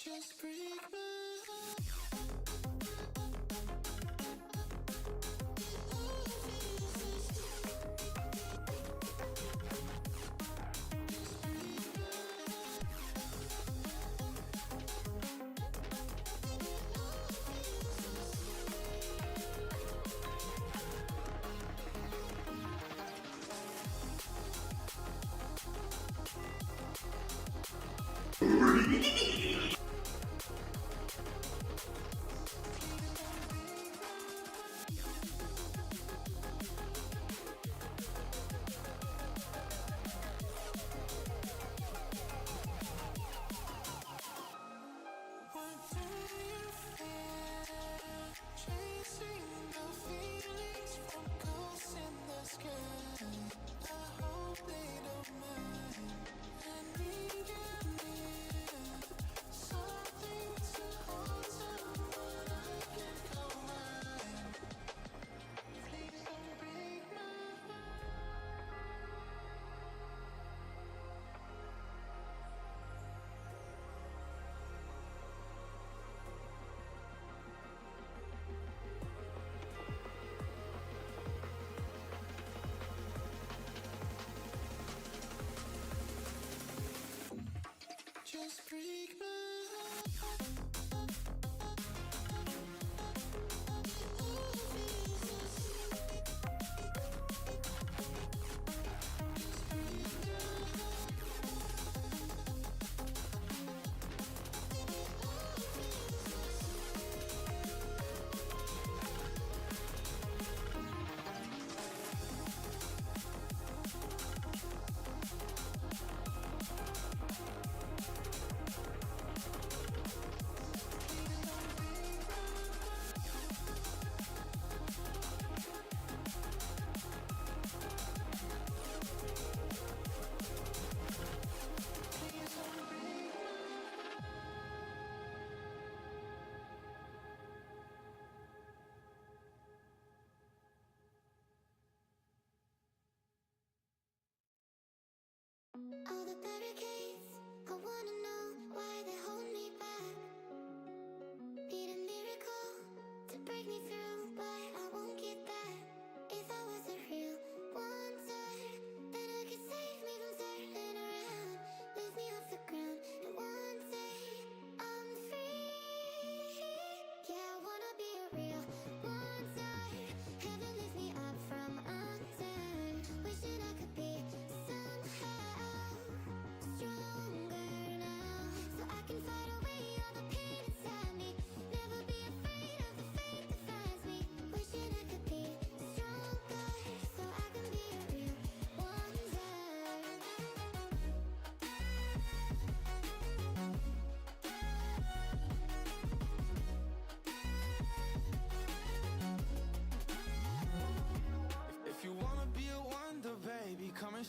Just break my heart.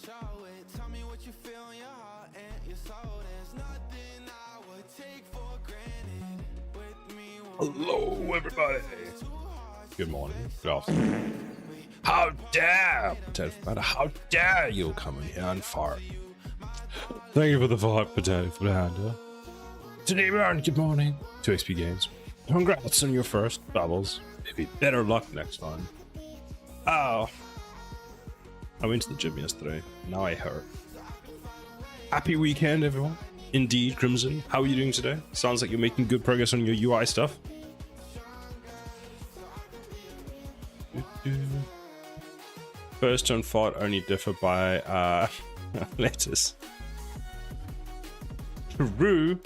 show it. Tell me what you feel in your heart and your soul. There's nothing I would take for granted. With me, Hello, everybody. Good morning. Good afternoon. How dare, how dare you come in here and fart? Thank you for the fart, Potato Flounder. Today, everyone, good morning. 2 XP games. Congrats on your first bubbles. Maybe better luck next time. Oh. I went to the gym yesterday. Now I hurt. Happy weekend, everyone. Indeed, Crimson. How are you doing today? Sounds like you're making good progress on your UI stuff. First and fart only differ by letters. True.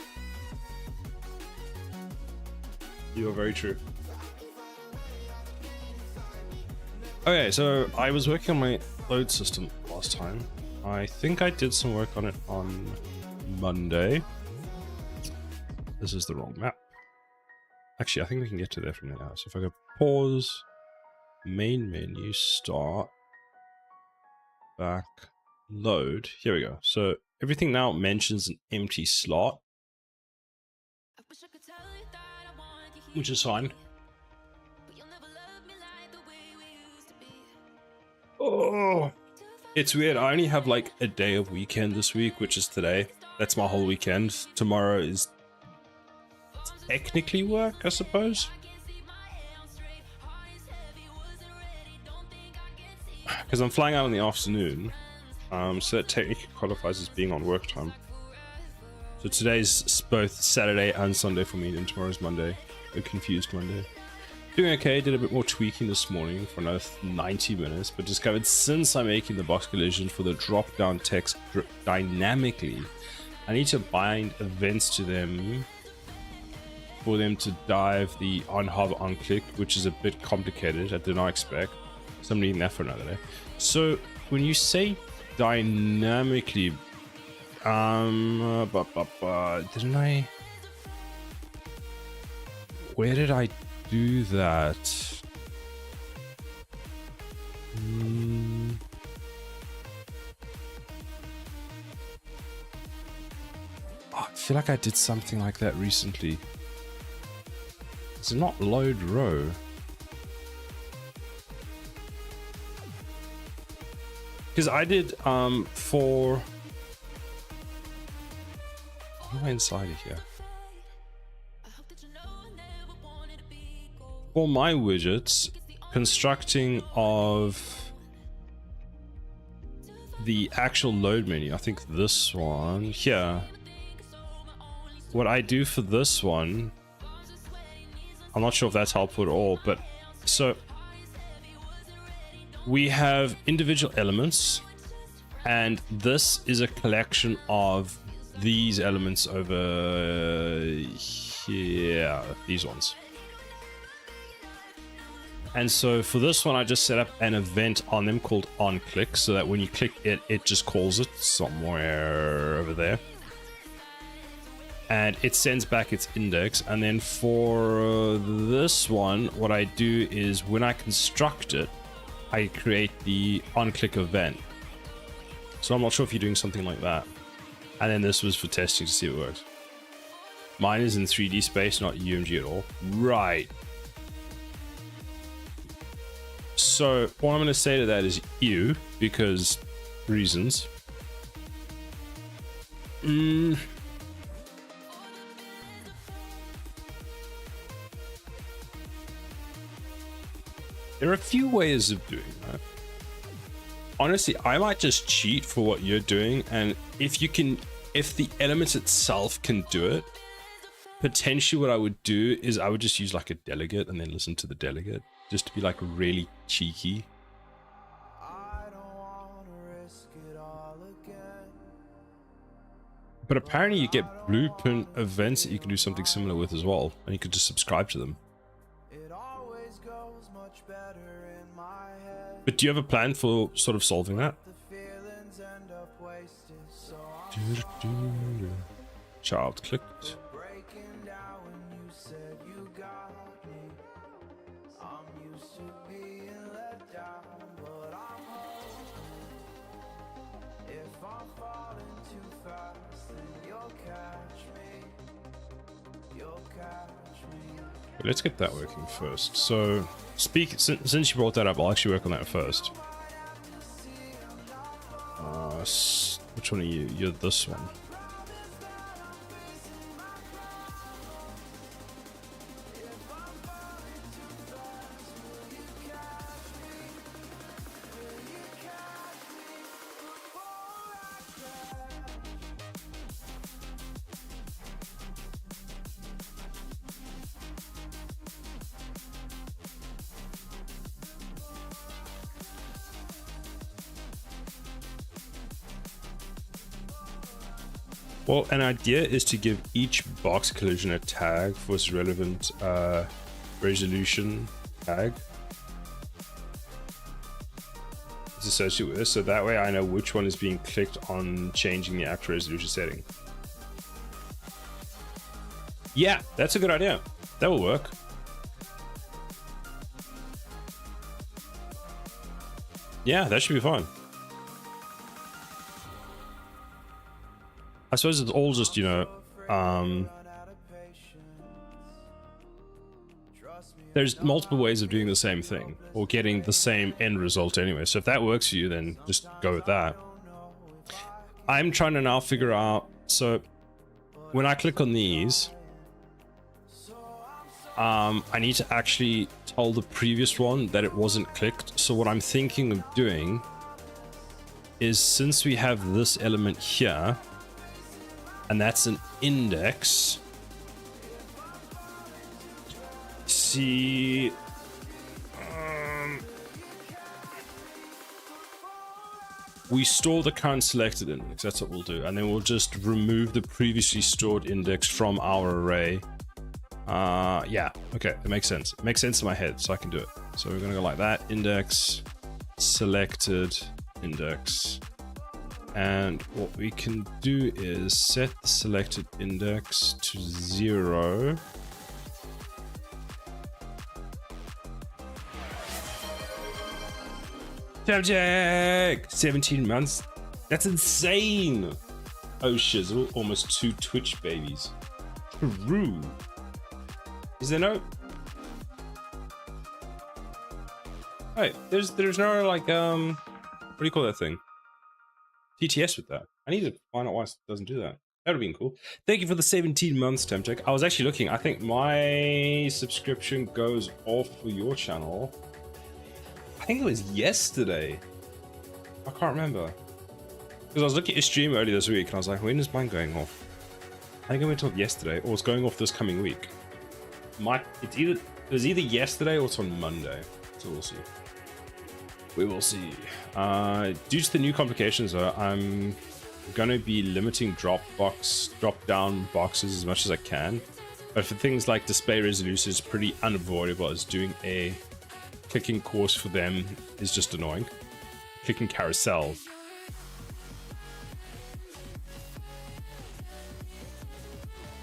You are very true. Okay, so I was working on my load system last time. I think I did some work on it on Monday. This is the wrong map. Actually, I think we can get to there from there now. So if I go pause, main menu, start, back, load. Here we go. So everything now mentions an empty slot, which is fine. Oh, it's weird. I only have like a day of weekend this week, which is today. That's my whole weekend. Tomorrow is technically work, I suppose. Because I'm flying out in the afternoon, so that technically qualifies as being on work time. So today's both Saturday and Sunday for me, and tomorrow's Monday. A confused Monday. Doing okay, did a bit more tweaking this morning for another 90 minutes, but discovered since I'm making the box collision for the drop-down text dynamically, I need to bind events to them for them to dive the on-hover on-click, which is a bit complicated. I did not expect. So I'm leaving that for another day. So when you say dynamically, didn't I? Where did I do that? Oh, I feel like I did something like that recently. It's not load row. Because I did for what am I inside of here? For my widgets, constructing of the actual load menu, I think this one here, what I do for this one, I'm not sure if that's helpful at all, but so we have individual elements, and this is a collection of these elements over here, these ones. And so for this one, I just set up an event on them called onClick, so that when you click it, it just calls it somewhere over there. And it sends back its index. And then for this one, what I do is when I construct it, I create the onClick event. So I'm not sure if you're doing something like that. And then this was for testing to see if it works. Mine is in 3D space, not UMG at all. Right. So what I'm going to say to that is ew, because reasons. There are a few ways of doing that. Honestly, I might just cheat for what you're doing, and if the element itself can do it, potentially what I would do is I would just use like a delegate and then listen to the delegate, just to be like really cheeky. But apparently you get blueprint events that you can do something similar with as well, and you could just subscribe to them. But do you have a plan for sort of solving that? Child clicked. Let's get that working first. So, since you brought that up, I'll actually work on that first. Which one are you? You're this one. Well, an idea is to give each box collision a tag for its relevant resolution tag. It's associated with this, so that way I know which one is being clicked on changing the actual resolution setting. Yeah, that's a good idea. That will work. Yeah, that should be fine. I suppose it's all just, you know, there's multiple ways of doing the same thing or getting the same end result anyway. So if that works for you, then just go with that. I'm trying to now figure out, so when I click on these, I need to actually tell the previous one that it wasn't clicked. So what I'm thinking of doing is, since we have this element here, and that's an index. See, we store the current selected index. That's what we'll do, and then we'll just remove the previously stored index from our array. Yeah, okay, it makes sense. It makes sense in my head, so I can do it. So we're gonna go like that: index, selected, index. And what we can do is set the selected index to 0. Jack! 17 months? That's insane! Oh shit, almost 2 Twitch babies. True. Is there no... Hey, there's no like, what do you call that thing? TTS with that. I need to find out why it doesn't do that. That would have been cool. Thank you for the 17 months, Temcheck. I was actually looking. I think my subscription goes off for your channel. I think it was yesterday. I can't remember. Because I was looking at your stream earlier this week and I was like, when is mine going off? I think it went off yesterday, or it's going off this coming week. It was either yesterday or it's on Monday. So we'll see. We will see. Due to the new complications, though, I'm gonna be limiting drop down boxes as much as I can. But for things like display resolution, it's pretty unavoidable, as doing a clicking course for them is just annoying. Clicking carousel.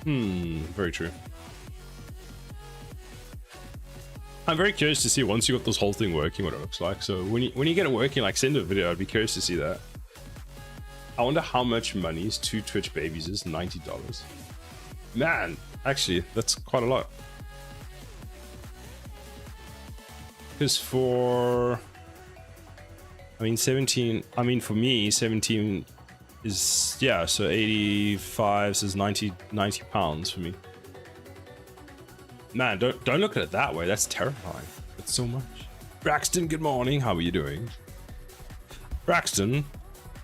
Very true. I'm very curious to see, once you got this whole thing working, what it looks like. So when you get it working, like, send a video. I'd be curious to see that. I wonder how much money is 2 Twitch babies is. $90. Man, actually, that's quite a lot. Because for, I mean, 17. I mean, for me, 17 is, yeah. So 85 is 90 pounds for me. Man, don't look at it that way. That's terrifying. That's so much. Braxton, good morning. How are you doing? Braxton,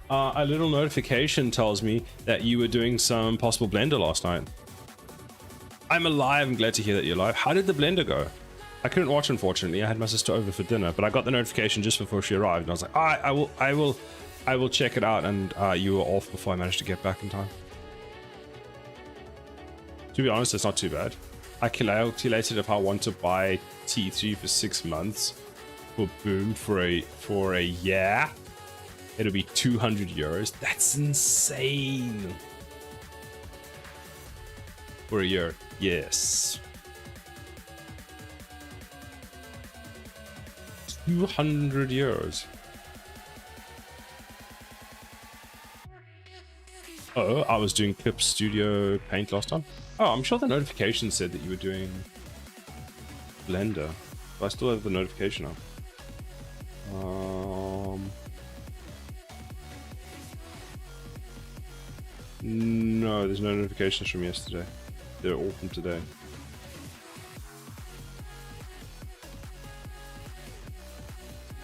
a little notification tells me that you were doing some possible blender last night. I'm alive. I'm glad to hear that you're alive. How did the blender go? I couldn't watch, unfortunately. I had my sister over for dinner, but I got the notification just before she arrived, and I was like, I will check it out. And you were off before I managed to get back in time. To be honest, it's not too bad. I calculated if I want to buy T3 for 6 months for Boom for a year, it'll be 200 euros. That's insane. For a year, yes. 200 euros. Oh, I was doing Clip Studio Paint last time. Oh, I'm sure the notification said that you were doing Blender. But I still have the notification up. No, there's no notifications from yesterday. They're all from today.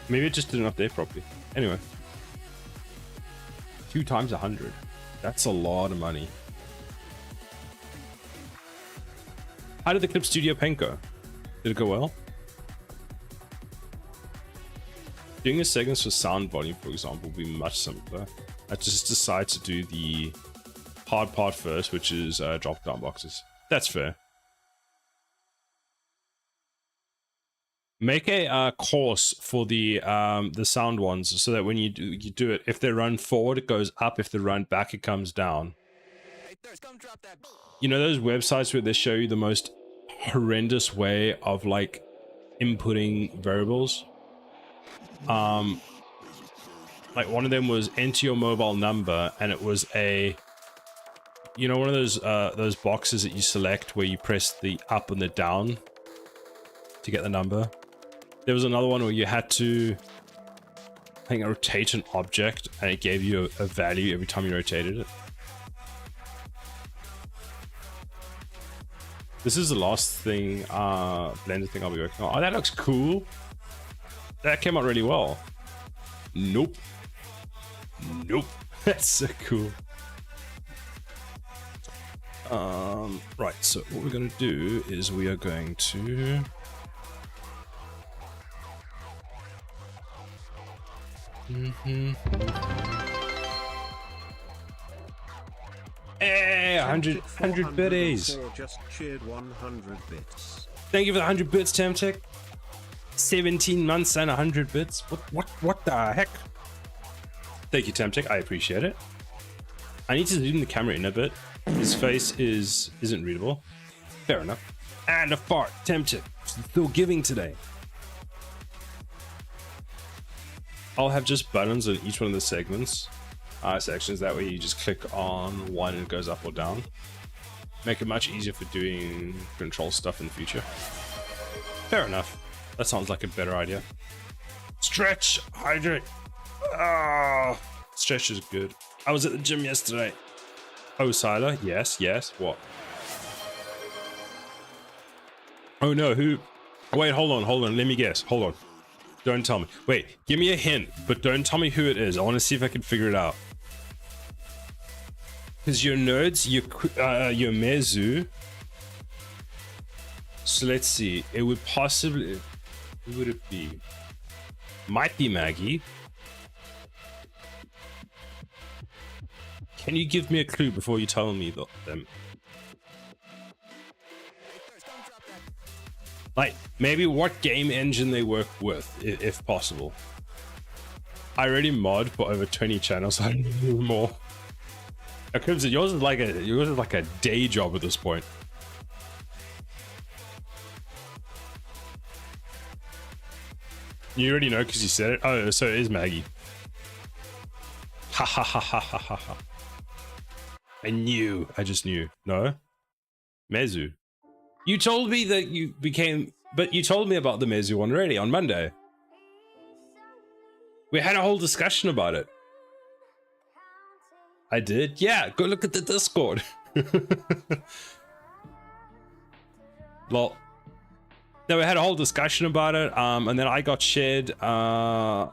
Maybe it just didn't update properly. Anyway. 2 times 100. That's a lot of money. How did the Clip Studio Paint go? Did it go well? Doing the segments for sound volume, for example, will be much simpler. I just decide to do the hard part first, which is drop down boxes. That's fair. Make a course for the sound ones, so that when you do it, if they run forward, it goes up. If they run back, it comes down. You know those websites where they show you the most horrendous way of like inputting variables? Like one of them was enter your mobile number, and it was a, you know, one of those boxes that you select where you press the up and the down to get the number. There was another one where you had to, I think, rotate an object, and it gave you a value every time you rotated it. This is the last thing, Blender thing I'll be working on. Oh, that looks cool. That came out really well. Nope. Nope. That's so cool. Right, so what we're going to do is we are going to... Hey, 100 biddies. Just cheered 100 bits. Thank you for the 100 bits, Tamtech. 17 months and 100 bits. What the heck? Thank you, Tamtech. I appreciate it. I need to zoom the camera in a bit. His face isn't readable. Fair enough. And a fart. Tamtech. Still giving today. I'll have just buttons on each one of the segments, sections. That way you just click on one and it goes up or down. Make it much easier for doing control stuff in the future. Fair enough. That sounds like a better idea. Stretch, hydrate. Ah, stretch is good. I was at the gym yesterday. Oh, Siler, yes. What? Oh no, who? Wait, hold on. Let me guess. Hold on. Don't tell me. Wait, give me a hint, but don't tell me who it is. I want to see if I can figure it out. Because your nerds, your Mezu. So let's see. It would possibly... Who would it be? Might be Maggie. Can you give me a clue before you tell me them? Like, maybe what game engine they work with, if possible. I already mod for over 20 channels, I don't need more. Crimson, yours is like a day job at this point. You already know because you said it. Oh, so it is Maggie. Ha ha ha ha ha ha ha. I just knew. No? Mezu. You told me that you became... But you told me about the Mezu one already on Monday. We had a whole discussion about it. I did? Yeah, go look at the Discord. Lol. No, we had a whole discussion about it, and then I got shared, what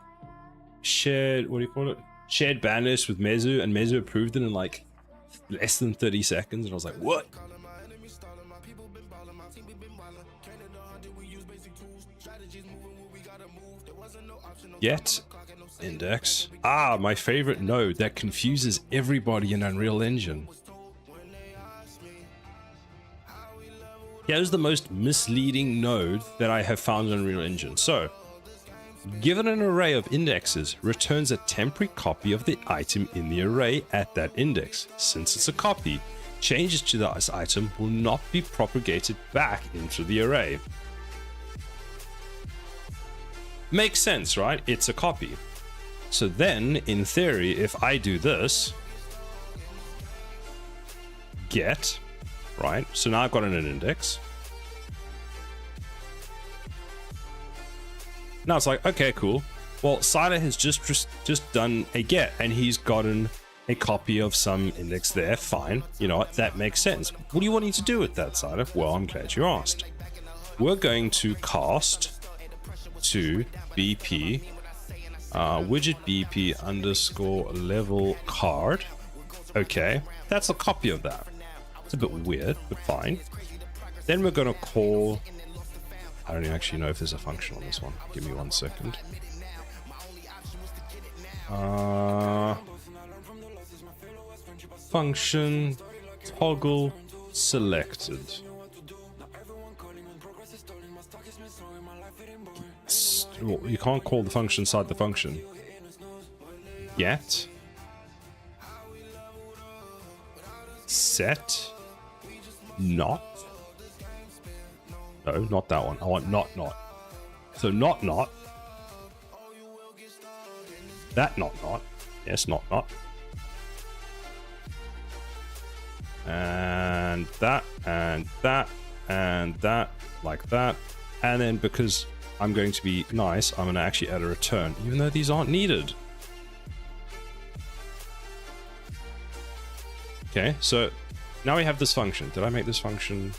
do you call it? Shared ban list with Mezu, and Mezu approved it in like less than 30 seconds, and I was like, what? Yet, index. Ah, my favorite node that confuses everybody in Unreal Engine. Here's the most misleading node that I have found in Unreal Engine. So, given an array of indexes, returns a temporary copy of the item in the array at that index. Since it's a copy, changes to this item will not be propagated back into the array. Makes sense, right? It's a copy. So then, in theory, if I do this, get, right? So now I've got an index. Now it's like, okay, cool. Well, Cider has just done a get, and he's gotten a copy of some index there. Fine. You know what? That makes sense. What do you want me to do with that, Cider? Well, I'm glad you asked. We're going to cast to BP widget BP underscore level card. Okay, that's a copy of that. It's a bit weird, but fine. Then we're going to call... I don't actually know if there's a function on this one. Give me 1 second. Function toggle selected. You can't call the function inside the function. Get. Set. Not. No, not that one. I want not. So not. That not. Yes, not. And that, like that. And then because I'm going to be nice, I'm going to actually add a return, even though these aren't needed. Okay, so now we have this function. Did I make this function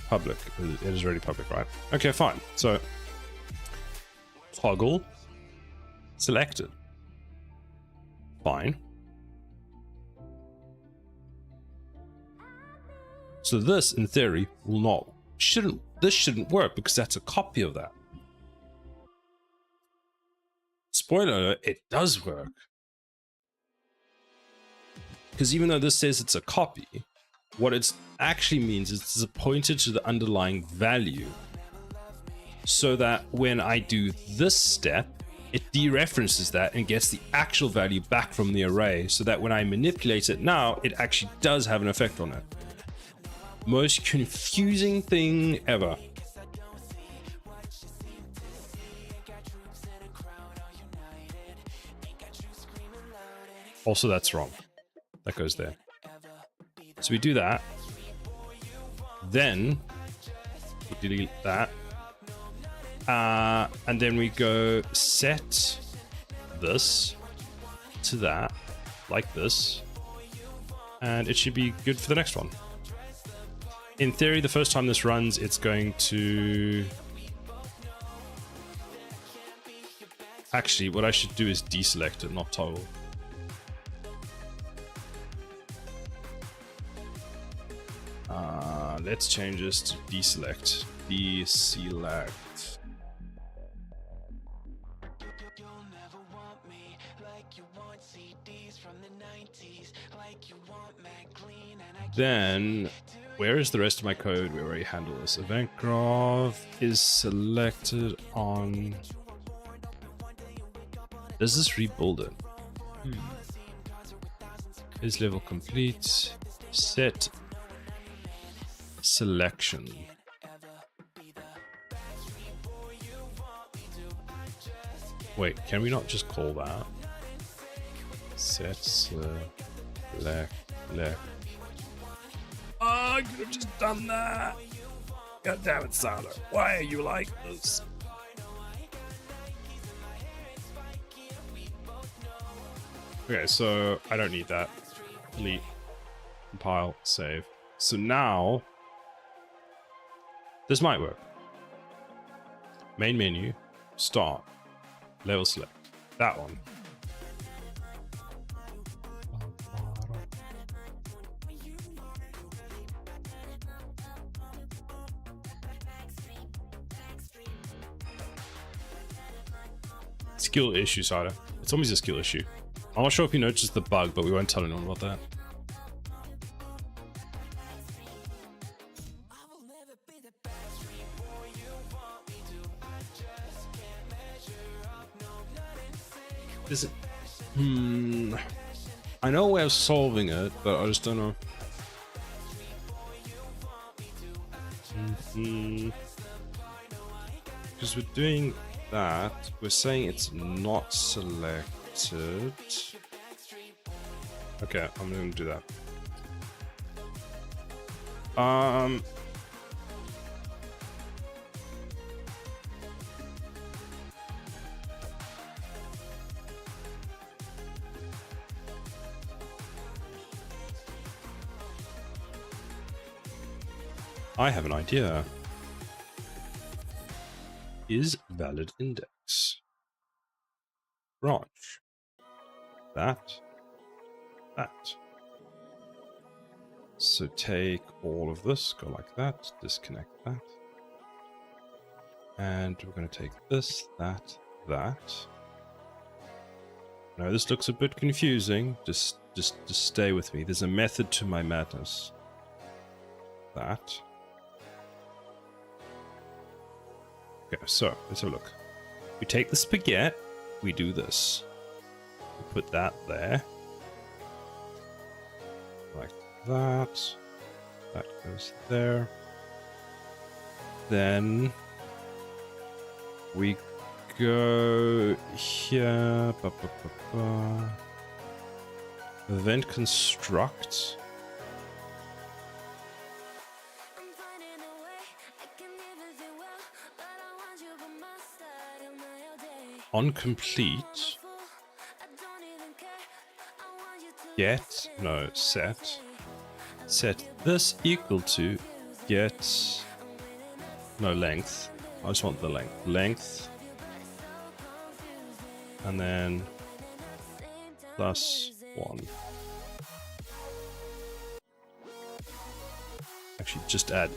public? It is already public, right? Okay, fine. So toggle selected. Fine. So this, in theory, this shouldn't work because that's a copy of that. Spoiler alert, it does work. Because even though this says it's a copy, what it actually means is it's a pointer to the underlying value. So that when I do this step, it dereferences that and gets the actual value back from the array, so that when I manipulate it now, it actually does have an effect on it. Most confusing thing ever. Also, that's wrong. That goes there. So we do that. Then we delete that. And then we go set this to that, like this. And it should be good for the next one. In theory, the first time this runs, it's going to... Actually, what I should do is deselect it, not toggle. Let's change this to deselect. Deselect. Then, where is the rest of my code? We already handled this. Event graph is selected on... Does this rebuild it? Is level complete? Set selection. Wait, can we not just call that? Set select. Oh, I could have just done that. God damn it, Sala. Why are you like this? Okay, so I don't need that. Delete. Compile. Save. So now, this might work. Main menu. Start. Level select. That one. Skill issue, Sada. It's always a skill issue. I'm not sure if you noticed the bug, but we won't tell anyone about that. Is it? I know a way of solving it, but I just don't know. Because we're doing that, we're saying it's not selected. Okay, I'm going to do that. Um, I have an idea. Is valid index. Branch. That. So take all of this, go like that, disconnect that. And we're going to take this, that. Now this looks a bit confusing. Just stay with me. There's a method to my madness. That. Okay, so let's have a look. We take the spaghetti, we do this. We put that there. Like that. That goes there. Then we go here. Event construct. On complete, set this equal to length. I just want the length, and then +1. Actually, just add,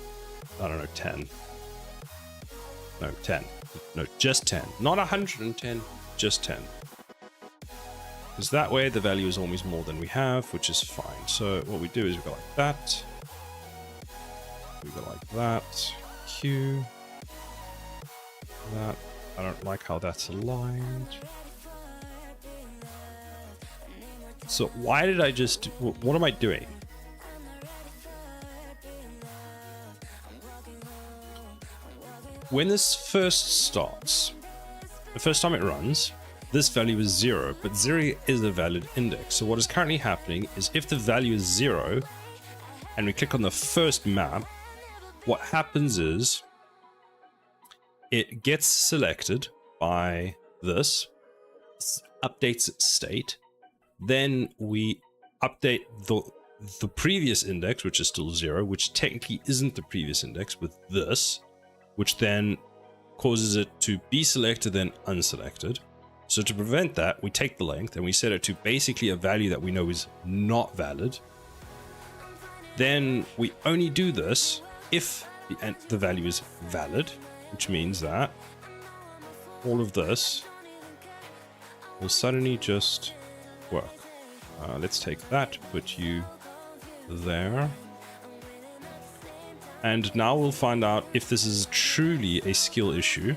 I don't know, 10. No, 10. No, just 10. Not 110, just 10. Because that way the value is always more than we have, which is fine. So what we do is we go like that. We go like that. Q. That. I don't like how that's aligned. So why did I just... What am I doing? When this first starts, the first time it runs, this value is 0, but 0 is a valid index. So what is currently happening is if the value is 0, and we click on the first map, what happens is it gets selected by this, updates its state, then we update the previous index, which is still 0, which technically isn't the previous index, with this, which then causes it to be selected then unselected. So to prevent that, we take the length and we set it to basically a value that we know is not valid. Then we only do this if the value is valid, which means that all of this will suddenly just work. Let's take that, put you there. And now we'll find out if this is truly a skill issue.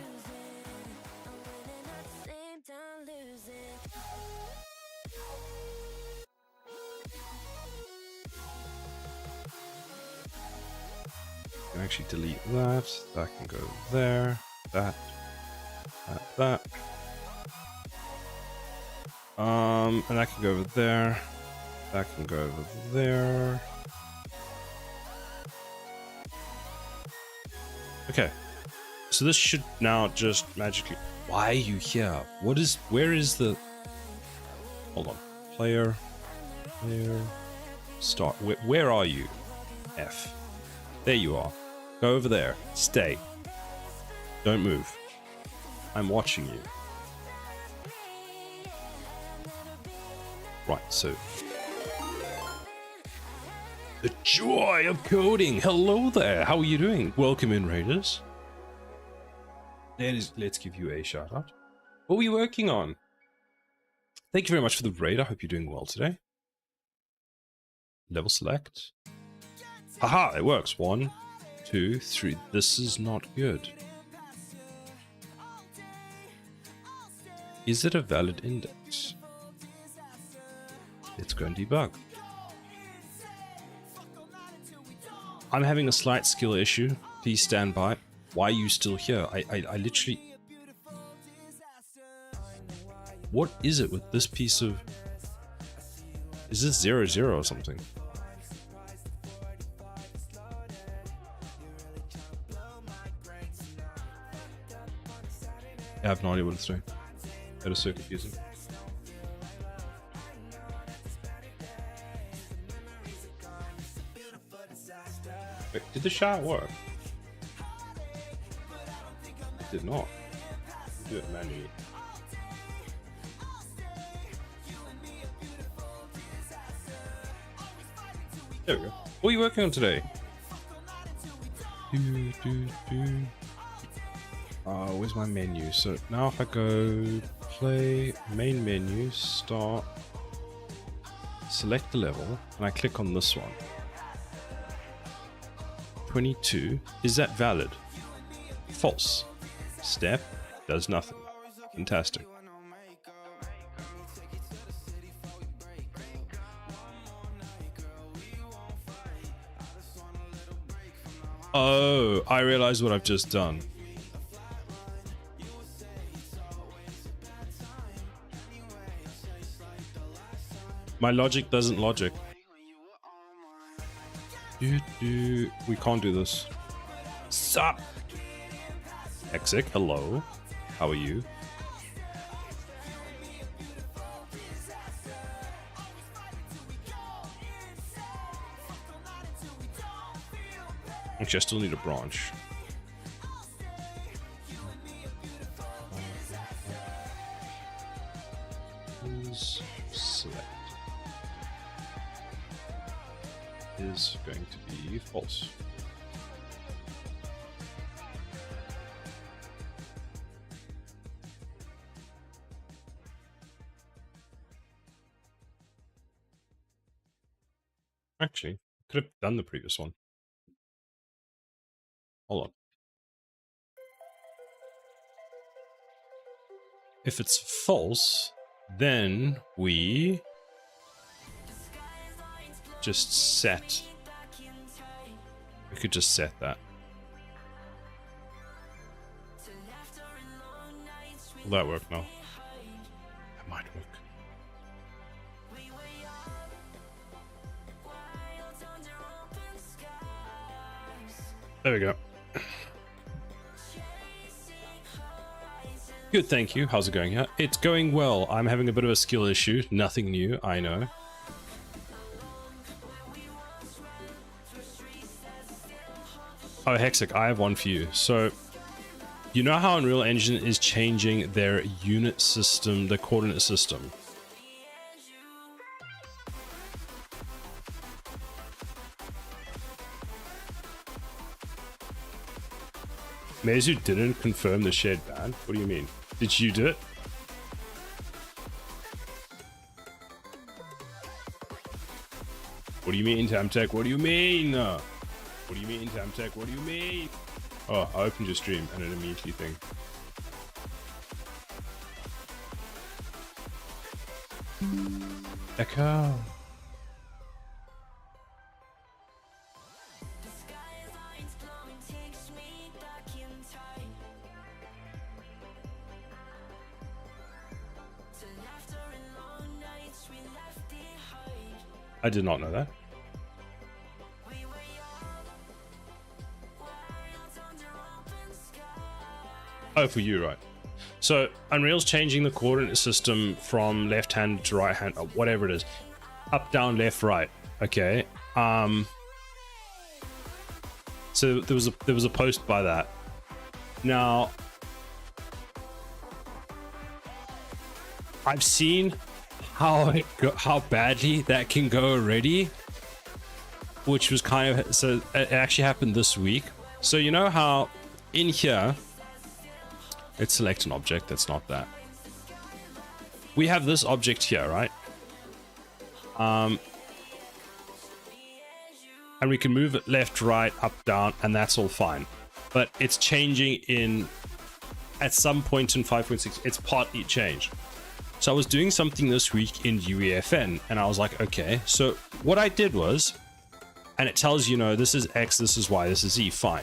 You can actually delete that. That can go there. That. And that can go over there. That can go over there. Okay, so this should now just magically... Why are you here? Where is the... Hold on. Player, start. Where are you? F. There you are. Go over there. Stay. Don't move. I'm watching you. Right, so... The joy of coding! Hello there! How are you doing? Welcome in, Raiders. Let's give you a shout out. What were you working on? Thank you very much for the raid. I hope you're doing well today. Level select. Haha, it works. 1, 2, 3. This is not good. Is it a valid index? Let's go and debug. I'm having a slight skill issue. Please stand by. Why are you still here? I literally... What is it with this piece of... Is this 0, 0 or something? I have no idea what it's doing. That is so confusing. Wait, did the shower work? It did not. Do it manually. There we go. What are you working on today? Where's my menu? So now if I go play, main menu, start, select the level, and I click on this one. 22. Is that valid? False. Step does nothing. Fantastic. Oh, I realize what I've just done. My logic doesn't logic. We can't do this. Sup? Hexic, hello. How are you? Actually, I still need a branch. Is select. Is going to be false. Actually, I could have done the previous one. Hold on. If it's false, then we just set. We could just set that. Will that work now? That might work. There we go. Good, thank you. How's it going here? It's going well. I'm having a bit of a skill issue. Nothing new, I know. Oh, Hexic, I have one for you. So, you know how Unreal Engine is changing their unit system, the coordinate system? Mezu didn't confirm the shared ban? What do you mean? Did you do it? What do you mean, Tamtech? What do you mean? What do you mean, Tamtech? What do you mean? Oh, I opened your stream and it immediately thing. Echo. I did not know that. Oh, for you, right. So Unreal's changing the coordinate system from left hand to right hand, or whatever it is. Up, down, left, right. Okay. So there was a post by that. Now I've seen how badly that can go already, which was kind of, so it actually happened this week. So you know how in here let's select an object that's not that. We have this object here, right? And we can move it left, right, up, down, and that's all fine. But it's changing at some point in 5.6, it's partly changed. So I was doing something this week in UE5, and I was like, okay. So what I did was, and it tells you, this is X, this is Y, this is Z, fine.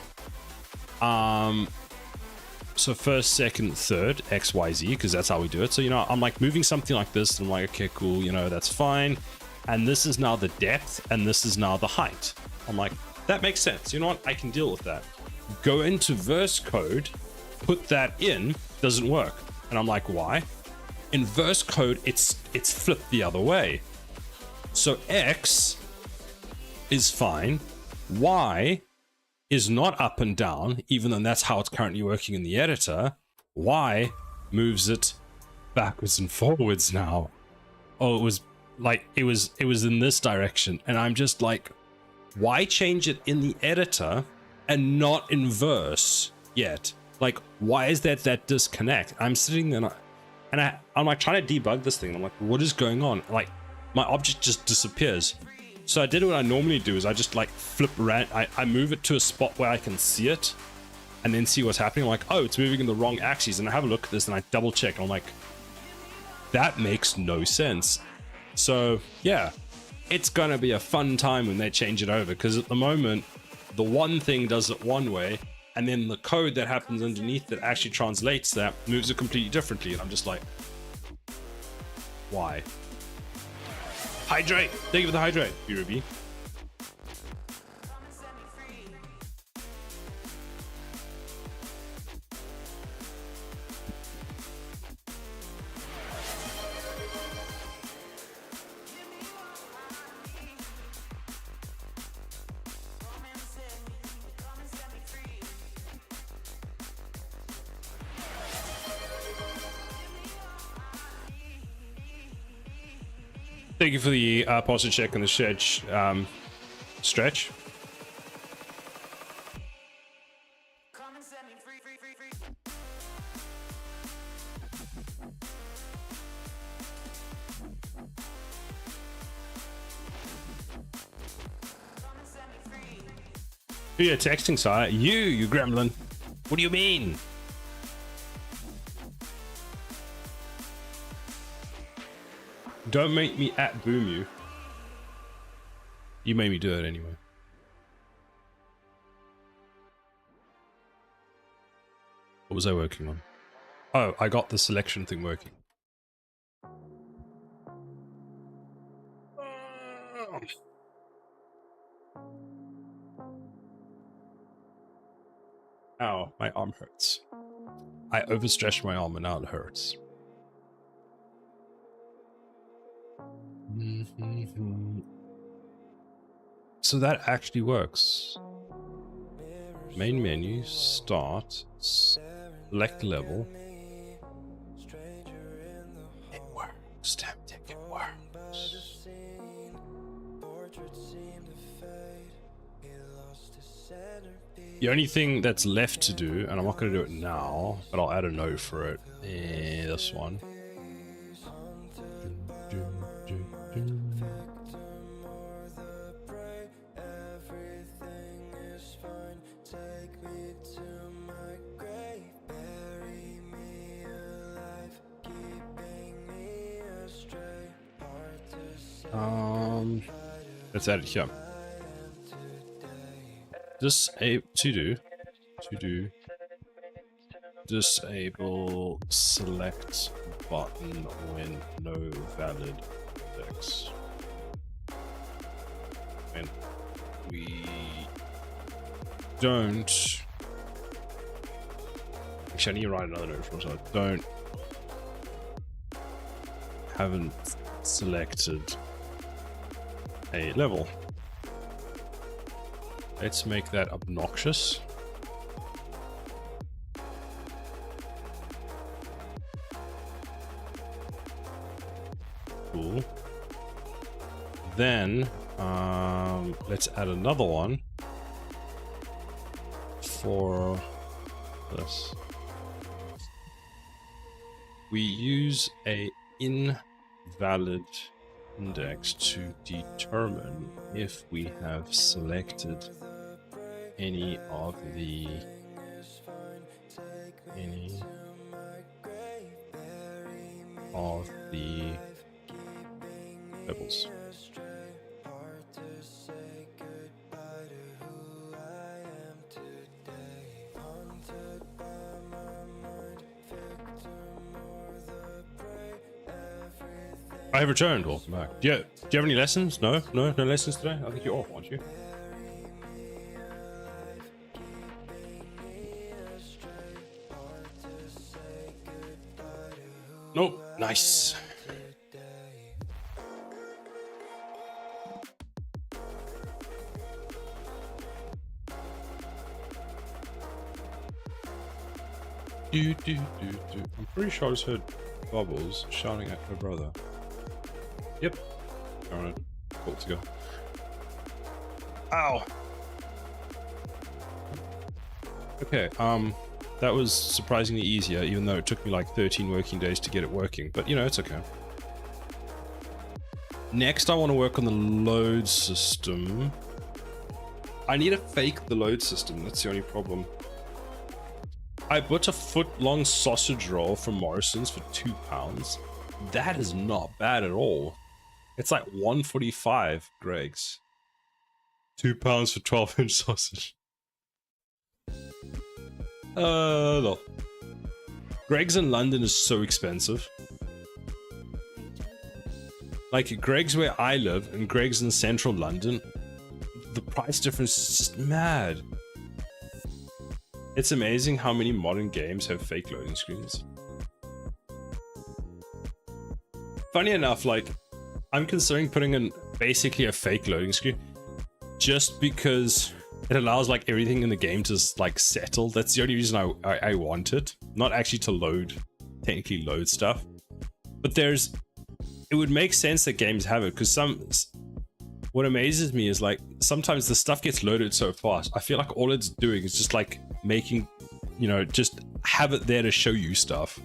So first, second, third, X, Y, Z, because that's how we do it. So, I'm like moving something like this, and I'm like, okay, cool, that's fine. And this is now the depth, and this is now the height. I'm like, that makes sense. You know what? I can deal with that. Go into verse code, put that in, doesn't work. And I'm like, why? In verse code, it's flipped the other way. So X is fine. Y is not up and down, even though that's how it's currently working in the editor. Y moves it backwards and forwards now. Oh, it was like, it was in this direction. And I'm just like, why change it in the editor and not in yet? Like, why is that disconnect? I'm sitting there and I'm like trying to debug this thing. I'm like, what is going on? Like, my object just disappears. So I did what I normally do, is I just like flip around. I move it to a spot where I can see it and then see what's happening. I'm like, oh, it's moving in the wrong axis. And I have a look at this and I double check. And I'm like, that makes no sense. So yeah, it's gonna be a fun time when they change it over, because at the moment the one thing does it one way, and then the code that happens underneath that actually translates that moves it completely differently. And I'm just like, why? Hydrate! Thank you for the hydrate, BRB. Thank you for the posture check and the stretch. Stretch. Who you're texting, sire? You gremlin. What do you mean? Don't make me at boom you. You made me do it anyway. What was I working on? Oh, I got the selection thing working. Ow, my arm hurts. I overstretched my arm and now it hurts. So that actually works. Main menu, start, select level. It works, damn it works. The only thing that's left to do, and I'm not going to do it now, but I'll add a note for it. This one. Let's add it here. Disable select button when no valid index. When we don't, actually I need to write another note for myself. Haven't selected a level. Let's make that obnoxious. Cool. Then let's add another one for this. We use a invalid index to determine if we have selected any of the levels. I have returned. Welcome back. Do you have any lessons? No lessons today? I think you're off, aren't you? Nope. Nice. I'm pretty sure I just heard Bubbles shouting at her brother. Yep. Alright. Cool to go. Ow! Okay, that was surprisingly easier, even though it took me like 13 working days to get it working. But, you know, it's okay. Next, I want to work on the load system. I need to fake the load system. That's the only problem. I bought a foot-long sausage roll from Morrison's for £2. That is not bad at all. It's like $1.45, Greg's. £2 for 12-inch sausage. No. Greg's in London is so expensive. Like, Greg's where I live, and Greg's in central London. The price difference is just mad. It's amazing how many modern games have fake loading screens. Funny enough, like, I'm considering putting in basically a fake loading screen just because it allows like everything in the game to like settle. That's the only reason I want it. Not actually to load, technically load stuff. But it would make sense that games have it, because what amazes me is like sometimes the stuff gets loaded so fast. I feel like all it's doing is just like making, you know, just have it there to show you stuff.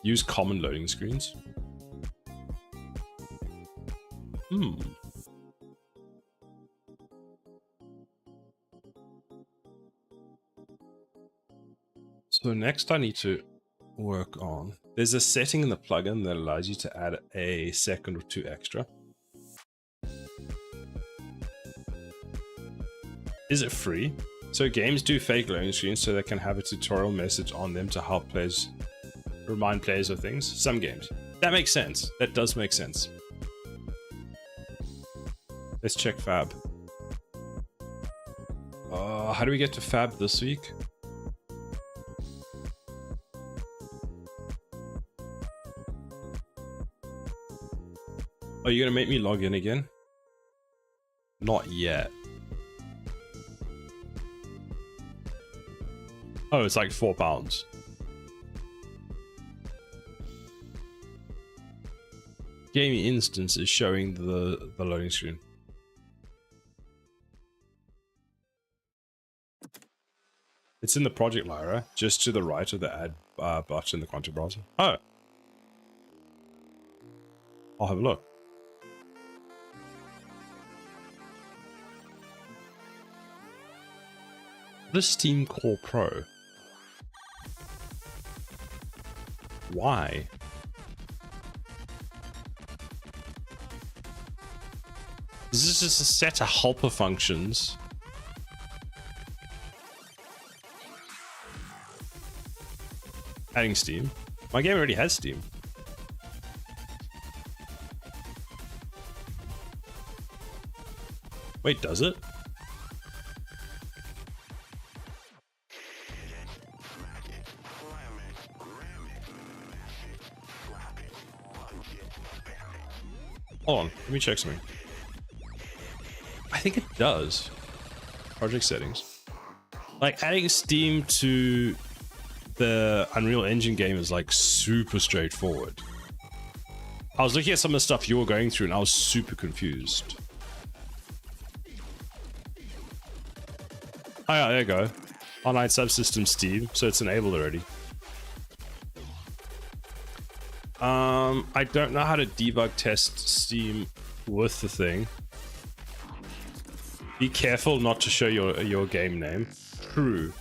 Use common loading screens. So next I need to work on, there's a setting in the plugin that allows you to add a second or two extra. Is it free? So games do fake loading screens so they can have a tutorial message on them to help players, remind players of things. Some games. That makes sense. That does make sense. Let's check Fab. How do we get to Fab this week? Are you gonna make me log in again? Not yet. Oh, it's like £4. Gaming instance is showing the loading screen. It's in the project Lyra, just to the right of the add button in the content browser. Oh. I'll have a look. What is Steam Core Pro? Why? Is this just a set of helper functions? Adding Steam? My game already has Steam. Wait, does it? Hold on, let me check something. I think it does. Project settings. Like, adding Steam to the Unreal Engine game is like super straightforward. I was looking at some of the stuff you were going through and I was super confused. Oh yeah, there you go. Online subsystem Steam, so it's enabled already. I don't know how to debug test Steam with the thing. Be careful not to show your game name. True.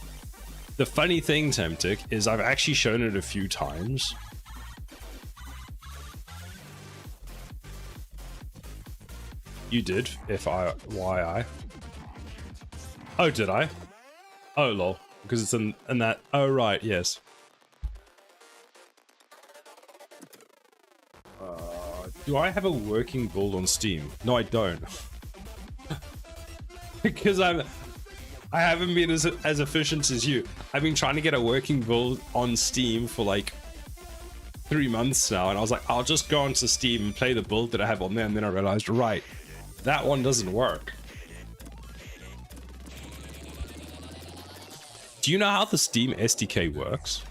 The funny thing, Temtic, is I've actually shown it a few times. You did, FYI. Oh, did I? Oh, lol. Because it's in that. Oh, right, yes. Do I have a working build on Steam? No, I don't. Because I haven't been as efficient as you. I've been trying to get a working build on Steam for like 3 months now, and I was like, I'll just go onto Steam and play the build that I have on there, and then I realized, right, that one doesn't work. Do you know how the Steam SDK works?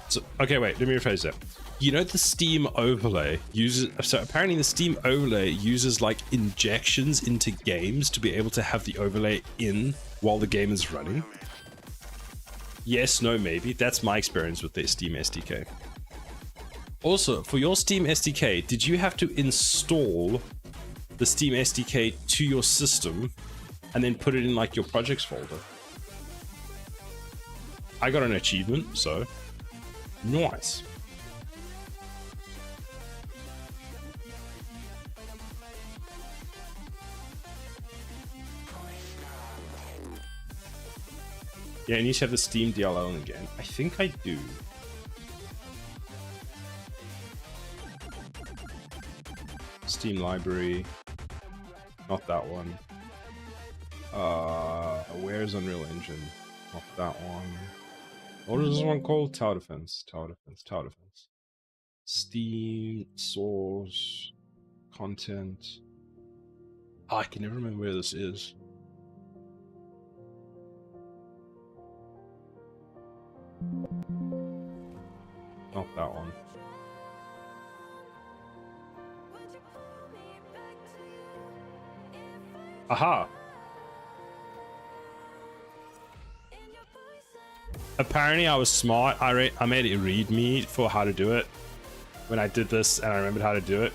So, okay, wait, let me rephrase that. You know the Steam overlay uses, so apparently the Steam overlay uses like injections into games to be able to have the overlay in while the game is running. Yes, no, maybe. That's my experience with the Steam SDK. Also, for your Steam SDK, did you have to install the Steam SDK to your system and then put it in like your projects folder? I got an achievement, so nice. Yeah, and you should have the Steam DLL again. I think I do. Steam library. Not that one. Where's Unreal Engine? Not that one. What is this one called? Tower Defense. Tower Defense. Tower Defense. Steam, source, content. Oh, I can never remember where this is. Not that one. Aha! Apparently I was smart. I made a readme for how to do it when I did this, and I remembered how to do it.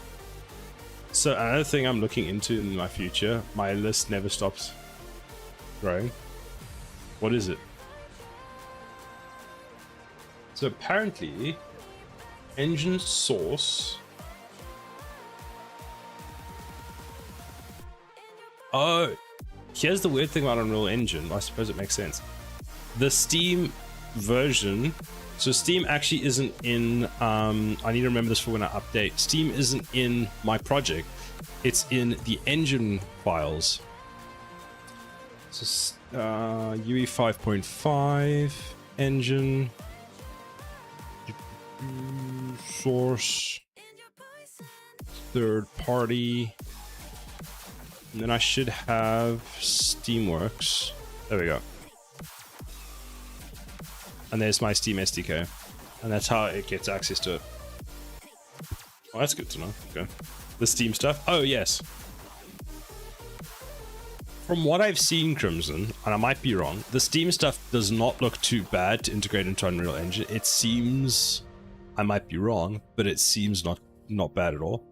So another thing I'm looking into in my future, my list never stops growing. What is it? So apparently, engine source. Oh, here's the weird thing about Unreal Engine. I suppose it makes sense. The Steam version, so Steam actually isn't in, I need to remember this for when I update. Steam isn't in my project. It's in the engine files. So UE 5.5 engine source third party, and then I should have Steamworks. There we go. And there's my Steam SDK, and that's how it gets access to it. Oh, that's good to know. Okay, the Steam stuff. Oh yes. From what I've seen, Crimson, and I might be wrong, the Steam stuff does not look too bad to integrate into Unreal Engine. It seems, I might be wrong, but it seems not bad at all.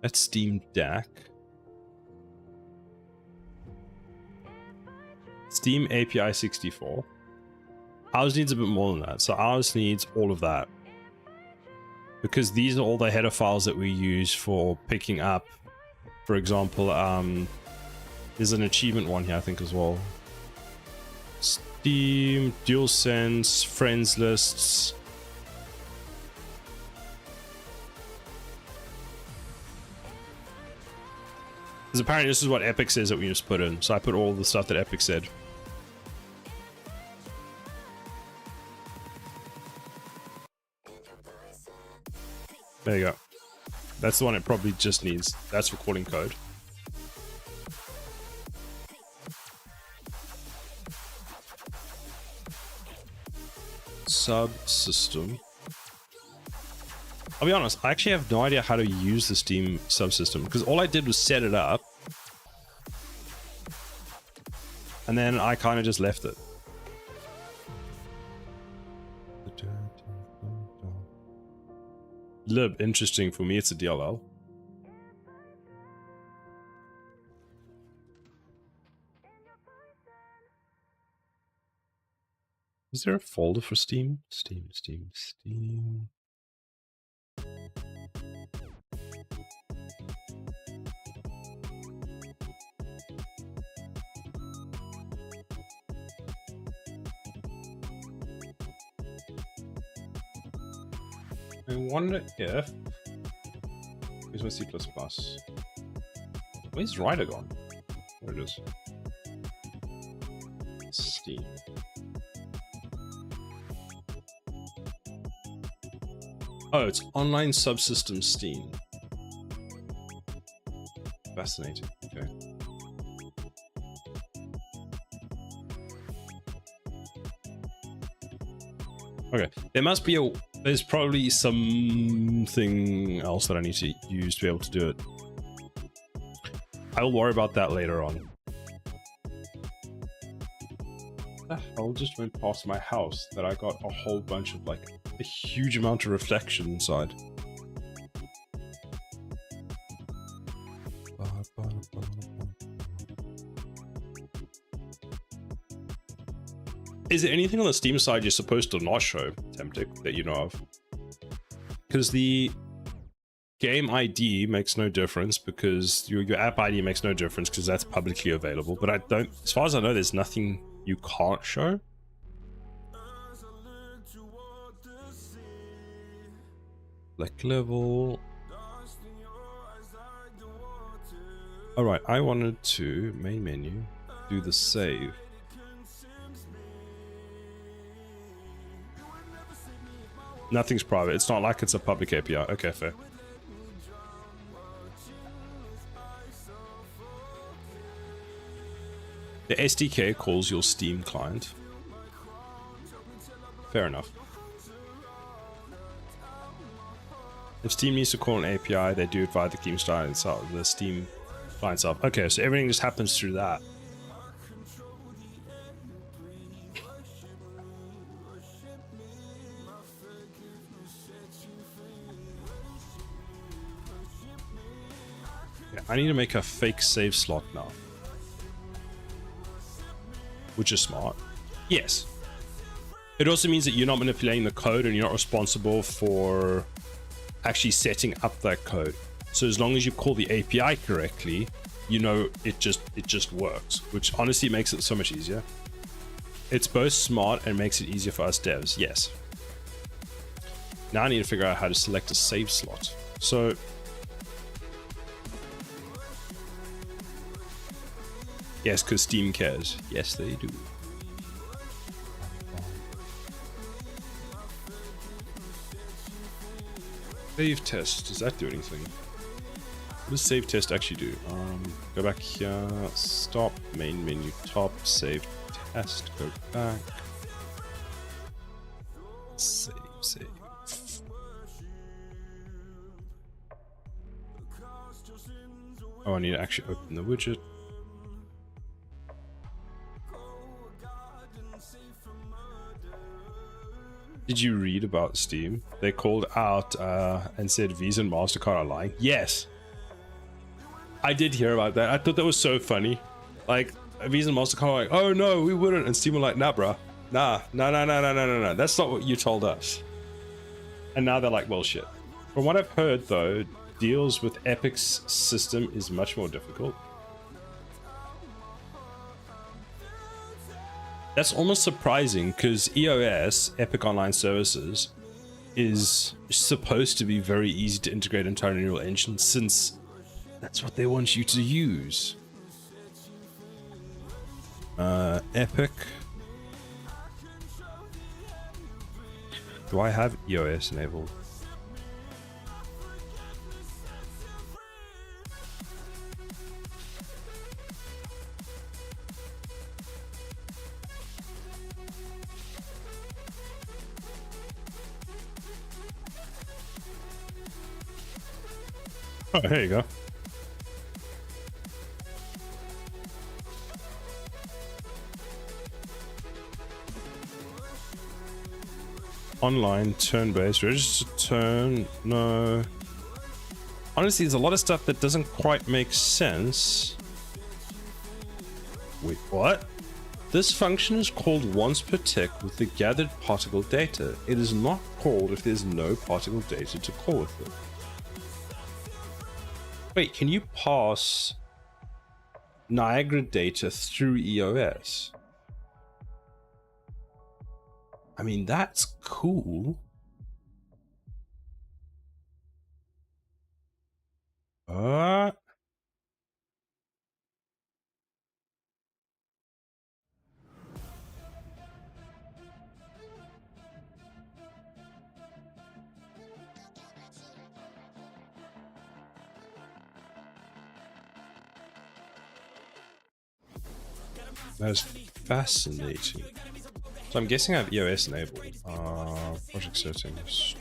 That's Steam Deck. Steam API 64. Ours needs a bit more than that. So ours needs all of that. Because these are all the header files that we use for picking up. For example, there's an achievement one here, I think, as well. Steam, DualSense, friends lists. Because apparently this is what Epic says that we just put in. So I put all the stuff that Epic said. There you go. That's the one it probably just needs. That's recording code. Subsystem. I'll be honest, I actually have no idea how to use the Steam subsystem, because all I did was set it up and then I kind of just left it. Lib, interesting. For me, it's a DLL. Is there a folder for Steam? Steam. I wonder if Here's my C++. Where's Rider gone? There it is. Steam. Oh, it's online subsystem Steam. Fascinating. Okay. Okay. There must be a. There's probably something else that I need to use to be able to do it. I'll worry about that later on. The hell just went past my house that I got a whole bunch of like a huge amount of reflection inside. Is there anything on the Steam side you're supposed to not show, Temptic, that you know of? Because the game ID makes no difference, because your app ID makes no difference because that's publicly available. But I don't, as far as I know, there's nothing you can't show. Like level. Alright, I wanted to, main menu, do the save. Nothing's private. It's not like it's a public API. Okay, fair. The SDK calls your Steam client. Fair enough. If Steam needs to call an API, they do it via the Steam client itself. Okay, so everything just happens through that. I need to make a fake save slot now. Which is smart. Yes. It also means that you're not manipulating the code and you're not responsible for actually setting up that code. So as long as you call the API correctly, you know it just works, which honestly makes it so much easier. It's both smart and makes it easier for us devs, yes. Now I need to figure out how to select a save slot. So yes, because Steam cares. Yes, they do. Save test. Does that do anything? What does save test actually do? Go back here. Stop. Main menu. Top. Save test. Go back. Save. Save. Oh, I need to actually open the widget. Did you read about Steam? They called out and said Visa and MasterCard are lying. Yes. I did hear about that. I thought that was so funny. Like, Visa and MasterCard were like, oh no, we wouldn't. And Steam were like, nah, bruh. Nah. That's not what you told us. And now they're like, well, shit. From what I've heard, though, deals with Epic's system is much more difficult. That's almost surprising, because EOS, Epic Online Services, is supposed to be very easy to integrate into our Unreal Engine, since that's what they want you to use. Epic. Do I have EOS enabled? Oh, here you go. Online, turn-based, register turn, no. Honestly, there's a lot of stuff that doesn't quite make sense. Wait, what? This function is called once per tick with the gathered particle data. It is not called if there's no particle data to call with it. Wait, can you pass Niagara data through EOS? I mean, that's cool. That is fascinating. So I'm guessing I have EOS enabled. Project settings.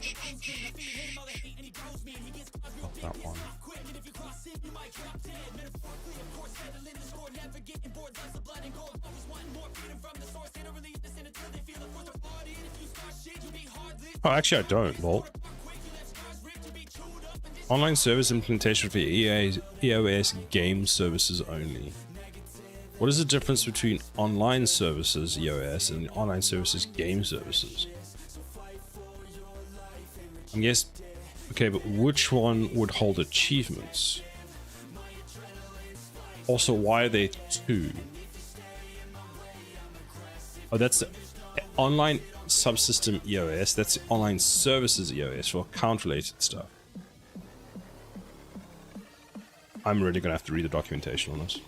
Not that one. Oh, actually, I don't. Well, online service implementation for EOS game services only. What is the difference between online services EOS and online services game services? I guess. Okay, but which one would hold achievements? Also, why are they two? Oh, that's the online subsystem EOS. That's the online services EOS for account-related stuff. I'm really gonna have to read the documentation on this.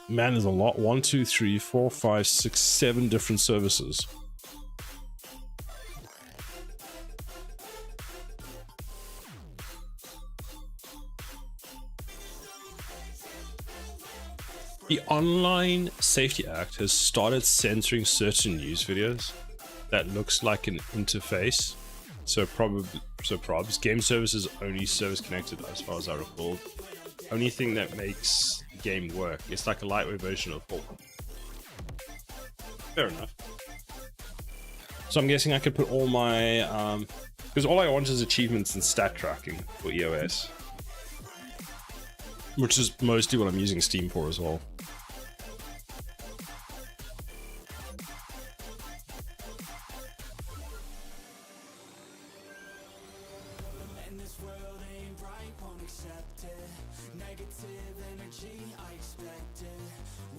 Man, there's a lot. 1, 2, 3, 4, 5, 6, 7 different services. The Online Safety Act has started censoring certain news videos that looks like an interface. So probs game services only service connected, as far as I recall. Only thing that makes the game work. It's like a lightweight version of Hulk. Fair enough. So I'm guessing I could put all my because all I want is achievements and stat tracking for EOS, which is mostly what I'm using Steam for as well.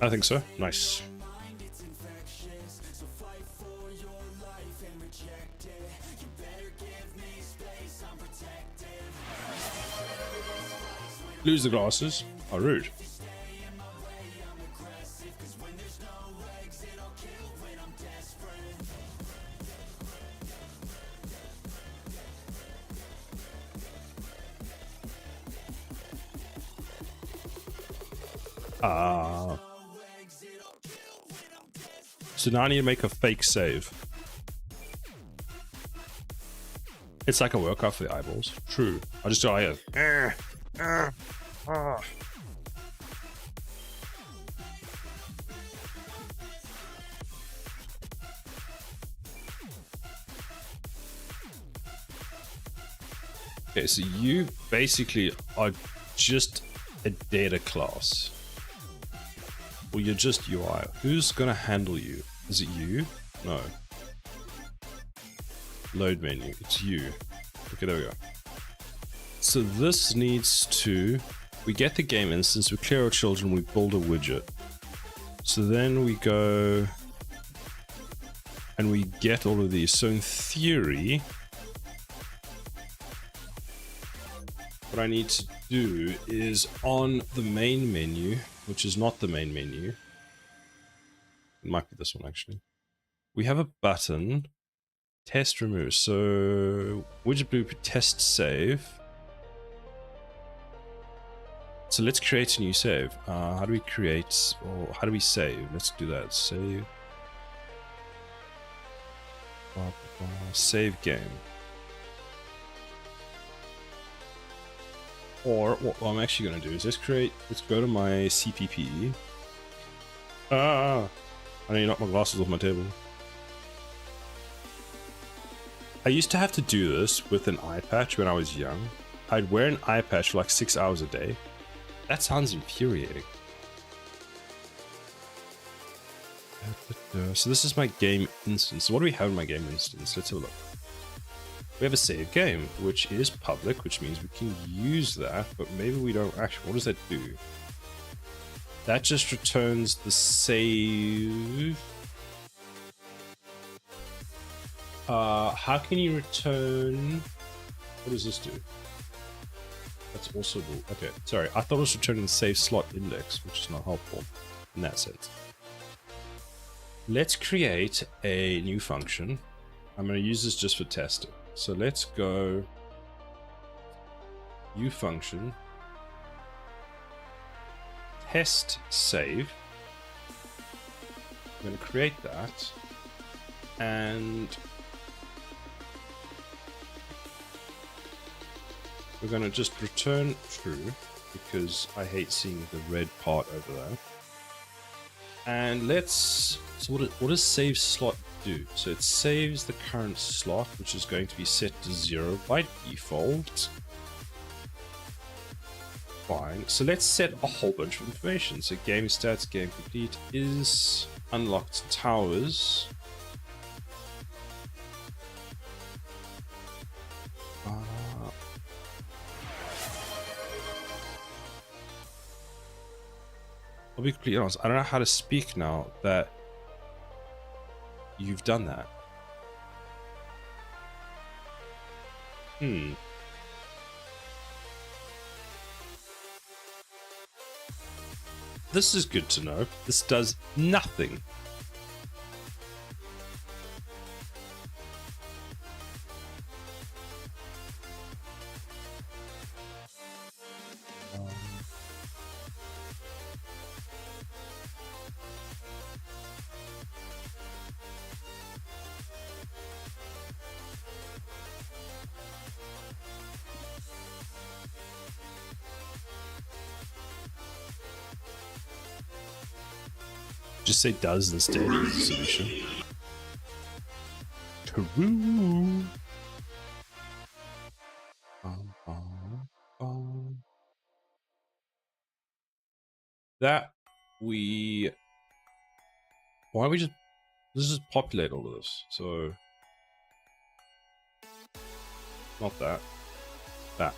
I think so. Nice. Lose the glasses. Oh, rude. So now I need to make a fake save. It's like a workout for the eyeballs. True. I just do I have. Okay, so you basically are just a data class. Well, you're just UI. Who's gonna handle you? Is it you? No. Load menu. It's you. Okay, there we go. So this needs to... We get the game instance, we clear our children, we build a widget. So then we go... And we get all of these. So in theory... What I need to do is on the main menu, which is not the main menu. It might be this one actually. We have a button, test remove. So widget blueprint test save. So let's create a new save. How do we create, or how do we save? Let's do that. Save. Save game. Or what I'm actually going to do is let's go to my CPP. I need to knock my glasses off my table. I used to have to do this with an eye patch when I was young. I'd wear an eye patch for like 6 hours a day. That sounds infuriating. So this is my game instance. What do we have in my game instance? Let's have a look. We have a save game, which is public, which means we can use that, but maybe we don't actually. What does that do? That just returns the save. How can you return? What does this do? That's also the, okay. Sorry, I thought it was returning the save slot index, which is not helpful in that sense. Let's create a new function. I'm going to use this just for testing. So let's go new function. test save. I'm going to create that, and we're going to just return true because I hate seeing the red part over there. And let's, so what does save slot do? So it saves the current slot, which is going to be set to 0 by default. Fine. So let's set a whole bunch of information. So game stats, game complete is unlocked towers. I'll be completely honest, I don't know how to speak now that you've done that. This is good to know. This does nothing. Just say does instead is the solution. True. That we... Why don't we just... Let's just populate all of this. So... Not that. That.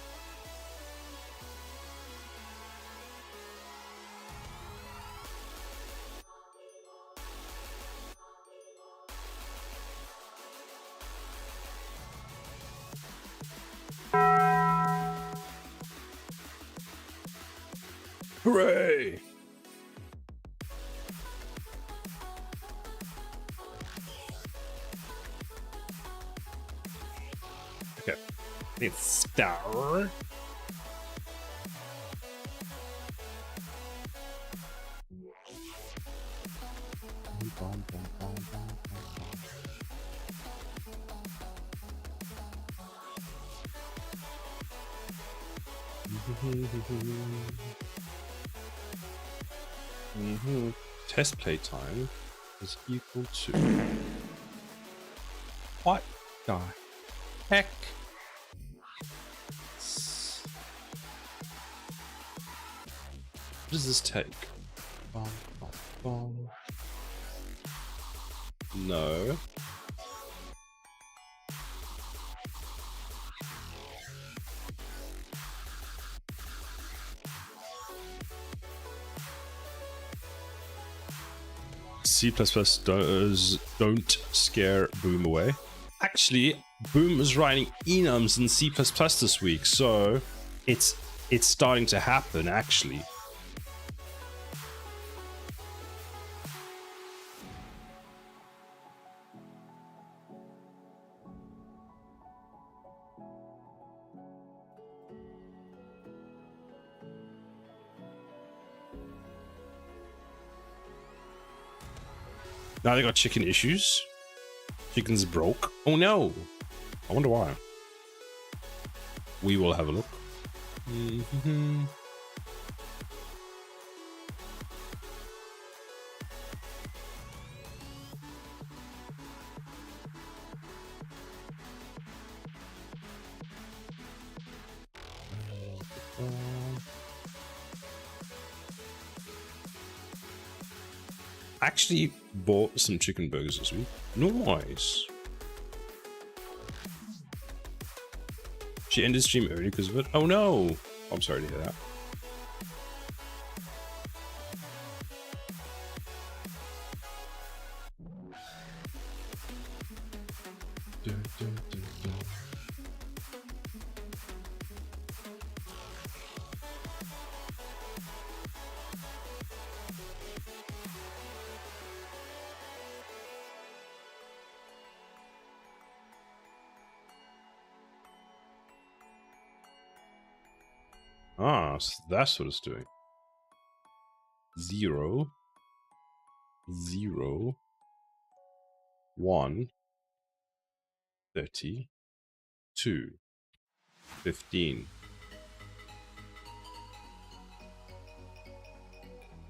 Hooray! Okay. It's star. Test play time is equal to what the heck? What does this take? No. C++ don't scare Boom away. Actually, Boom is writing enums in C++ this week, so it's starting to happen, actually. Now they got chicken issues. Chicken's broke. Oh no! I wonder why. We will have a look. Actually bought some chicken burgers this week. Nice. She ended stream early because of it. Oh no! I'm sorry to hear that. Ah, so that's what it's doing. 0, 0, 1, 30, 2, 15.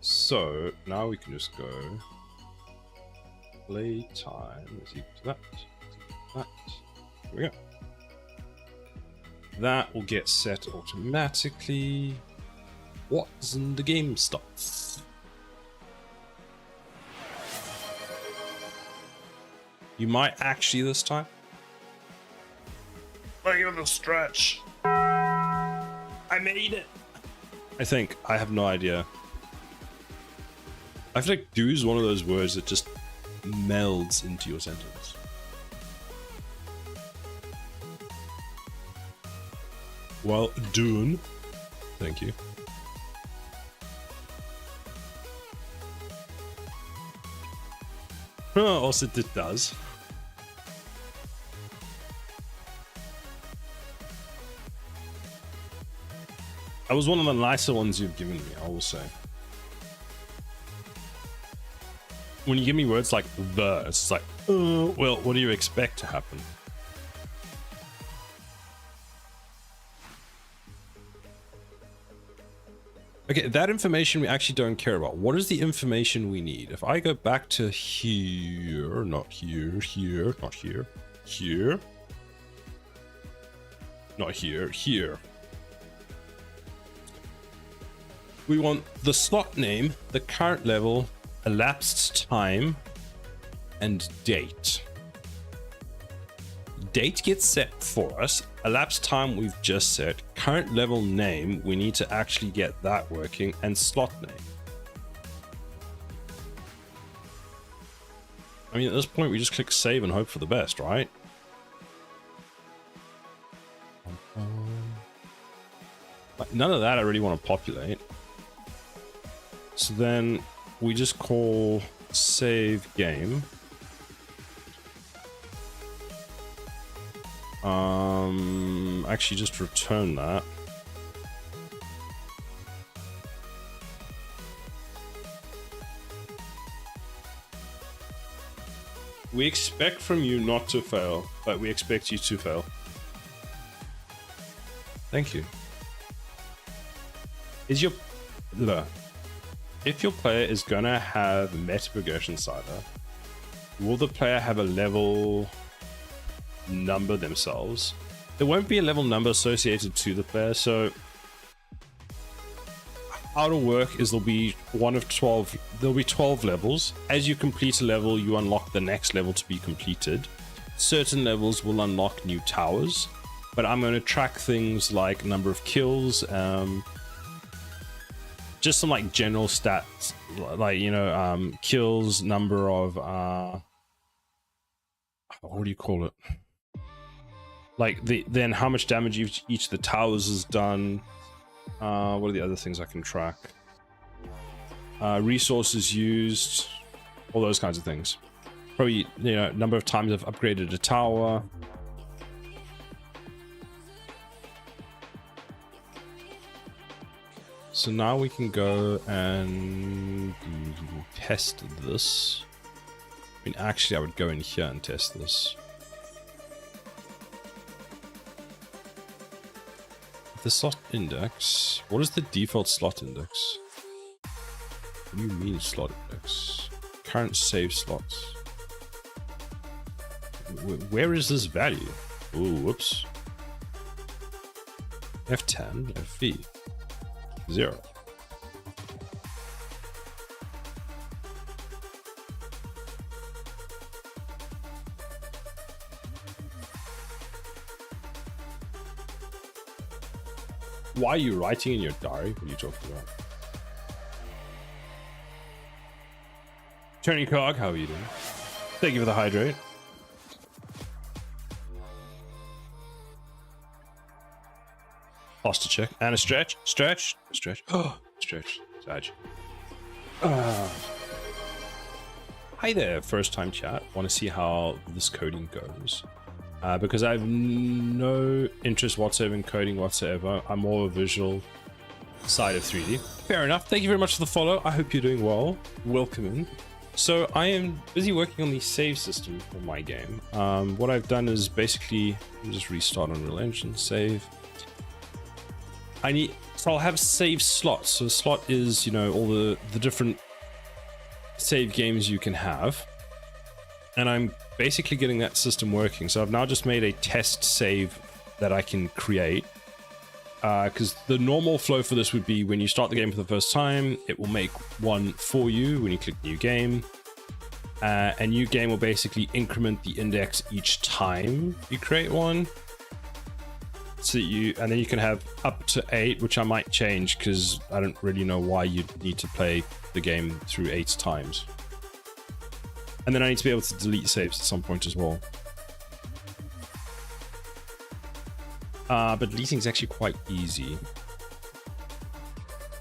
So now we can just go play time is equal to that, that. Here we go. That will get set automatically. What's in the game starts? You might actually this time. Look at the stretch. I made it. I think. I have no idea. I feel like do is one of those words that just melds into your sentence. Well done. Thank you. Also, it does. That was one of the nicer ones you've given me, I will say. When you give me words like the, it's like, well, what do you expect to happen? Okay, that information we actually don't care about. What is the information we need? If I go back to here, not here, here, not here, here, not here, here. We want the slot name, the current level, elapsed time, and date. Date gets set for us. Elapsed time we've just set. Current level name, we need to actually get that working, and slot name. I mean, at this point, we just click save and hope for the best, right? But none of that I really want to populate. So then we just call save game. Actually just return that. We expect from you not to fail, but we expect you to fail. Thank you. Is your... If your player is gonna have meta progression cider, will the player have a level number themselves? There won't be a level number associated to the player, so how it'll work is there'll be one of 12, there'll be 12 levels. As you complete a level, you unlock the next level to be completed. Certain levels will unlock new towers, but I'm going to track things like number of kills, just some like general stats, like, you know, kills, number of, what do you call it? Like then how much damage each of the towers has done. What are the other things I can track? Resources used, all those kinds of things. Probably, you know, number of times I've upgraded a tower. So now we can go and test this. I mean, actually, I would go in here and test this. The slot index. What is the default slot index? What do you mean slot index? Current save slots. Where is this value? Oh, whoops. F10, FV. 0. Why are you writing in your diary? What are you talking about? Tony Cog, how are you doing? Thank you for the hydrate. Posture check. And a stretch. Stretch. Stretch. Oh, stretch. Sag. Hi there, first time chat. Want to see how this coding goes. Because I have no interest whatsoever in coding whatsoever. I'm more a visual side of 3D. Fair enough. Thank you very much for the follow. I hope you're doing well. Welcome in. So I am busy working on the save system for my game. What I've done is basically just restart Unreal Engine, save. So I'll have save slots. So a slot is, you know, all the different save games you can have. And I'm basically getting that system working. So I've now just made a test save that I can create. Because the normal flow for this would be when you start the game for the first time, it will make one for you when you click new game. A new game will basically increment the index each time you create one. So and then you can have up to 8, which I might change because I don't really know why you'd need to play the game through 8 times. And then I need to be able to delete saves at some point as well. But deleting is actually quite easy.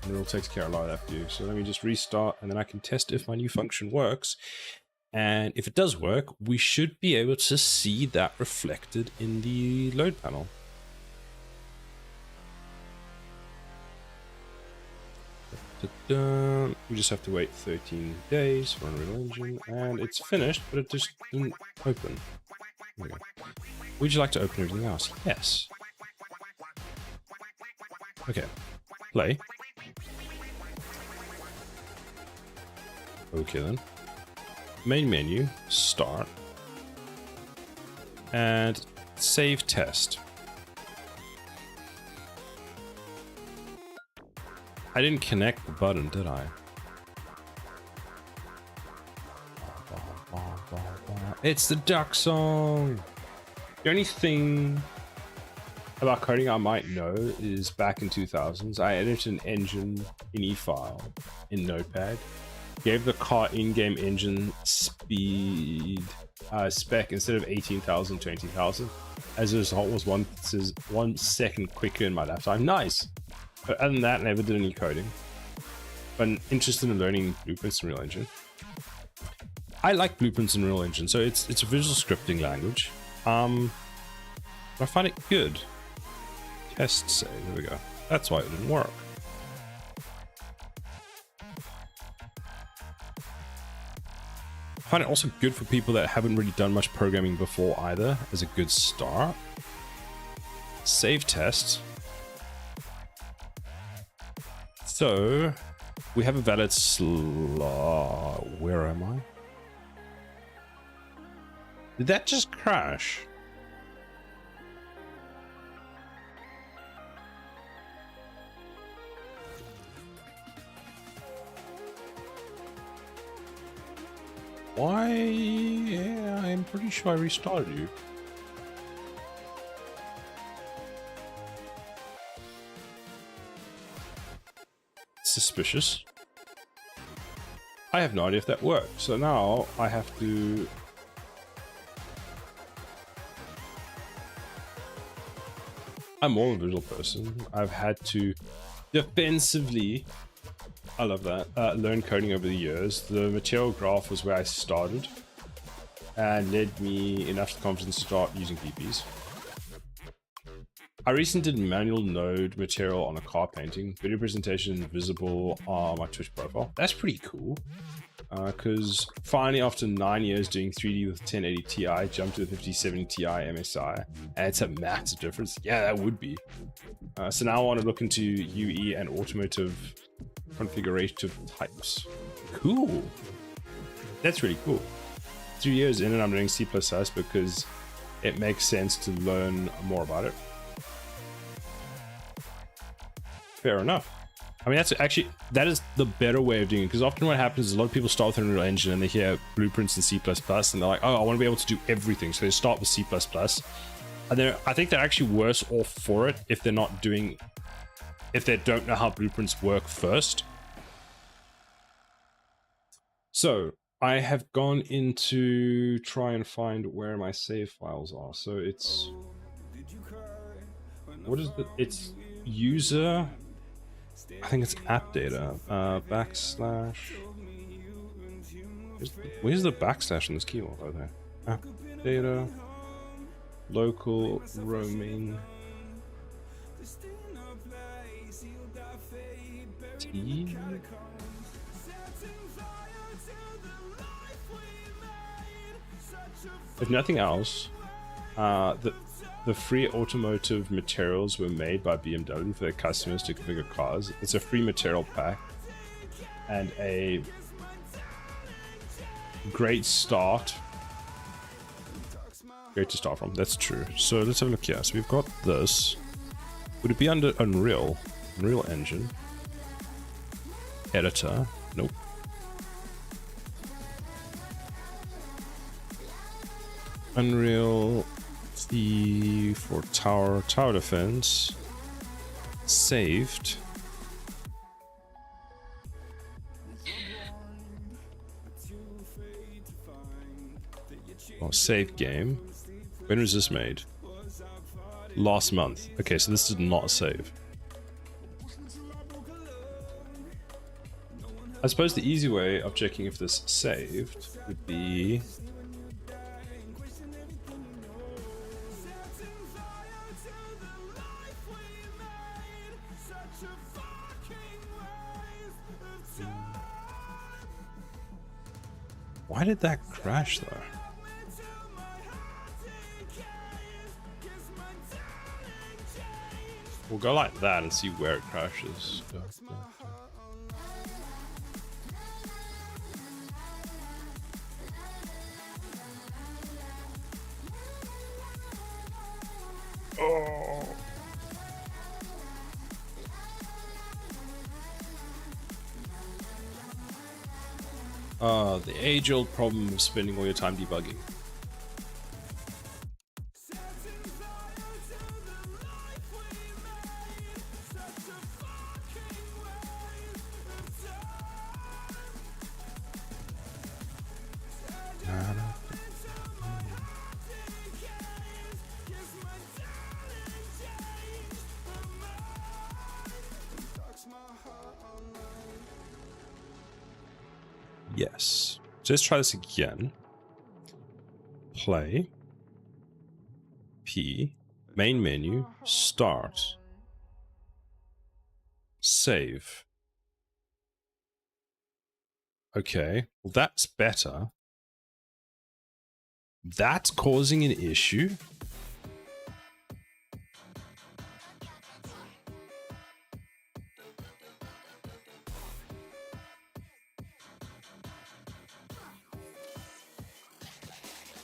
And it'll take care of a lot of that for you. So let me just restart and then I can test if my new function works. And if it does work, we should be able to see that reflected in the load panel. We just have to wait 13 days for Unreal Engine, and it's finished, but it just didn't open. Okay. Would you like to open everything else? Yes. Okay. Play. Okay then. Main menu, start, and save test. I didn't connect the button, did I? It's the duck song! The only thing about coding I might know is back in 2000s, I edited an engine in E5 in Notepad, gave the car in-game engine speed spec instead of 18,000, 20,000. As a result, was 1 second quicker in my lifetime. Nice! But other than that, I never did any coding. But I'm interested in learning blueprints in Real Engine. I like blueprints in Real Engine, so it's a visual scripting language. I find it good. Test save, there we go. That's why it didn't work. I find it also good for people that haven't really done much programming before either, as a good start. Save test. So, we have a valid slot. Where am I? Did that just crash? Why? Yeah, I'm pretty sure I restarted you. Suspicious. I have no idea if that worked. So now I have to... I'm more of a visual person. I've had to defensively, I love that, learn coding over the years. The material graph was where I started and led me enough confidence to start using PPs. I recently did manual node material on a car painting. Video presentation visible on my Twitch profile. That's pretty cool. Because finally, after 9 years doing 3D with 1080 Ti, I jumped to the 5070 Ti MSI. And it's a massive difference. Yeah, that would be. So now I want to look into UE and automotive configurative types. Cool. That's really cool. 3 years in and I'm doing C++ because it makes sense to learn more about it. Fair enough. I mean, that is the better way of doing it, because often what happens is a lot of people start with Unreal Engine and they hear blueprints in C++ and they're like, oh, I want to be able to do everything. So they start with C++. And I think they're actually worse off for it if they don't know how blueprints work first. So I have gone into try and find where my save files are. So it's, it's user, I think it's app data, backslash, where's the backslash in this keyword over there? App data, local roaming. If nothing else, the free automotive materials were made by BMW for their customers to configure cars. It's a free material pack and a great start. Great to start from. That's true. So let's have a look here. So we've got this. Would it be under Unreal? Unreal Engine. Editor. Nope. Unreal for tower defense. Saved. Oh, save game. When was this made? Last month. Okay, so this did not save. I suppose the easy way of checking if this saved would be why did that crash though? We'll go like that and see where it crashes. Oh. The age-old problem of spending all your time debugging. Yes. So let's try this again. Play. P. Main menu. Start. Save. Okay. Well, that's better. That's causing an issue?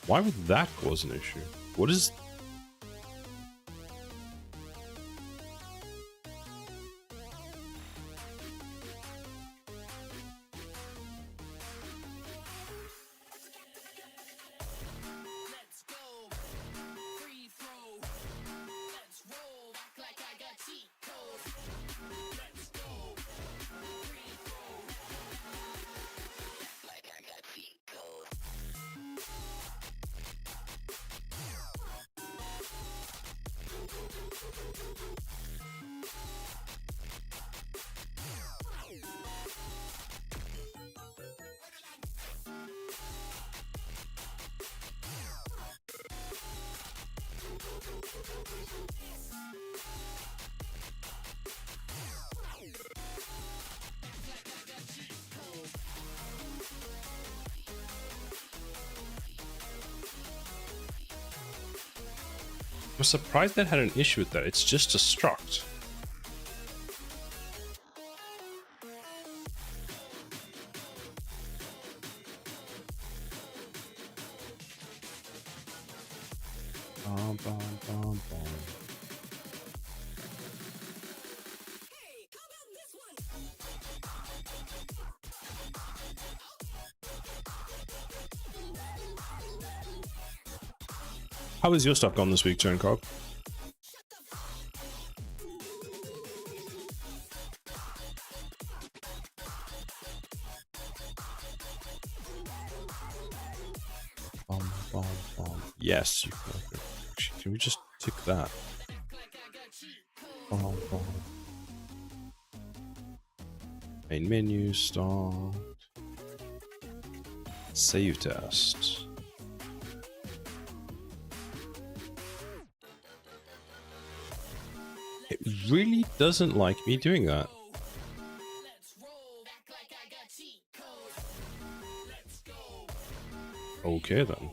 Why would that cause an issue? What is... I'm surprised that had an issue with that. It's just a struct. How is your stuff gone this week, Turncog? Yes, you can. Actually, can we just tick that? Main menu, start. Save test. It really doesn't like me doing that. Okay then.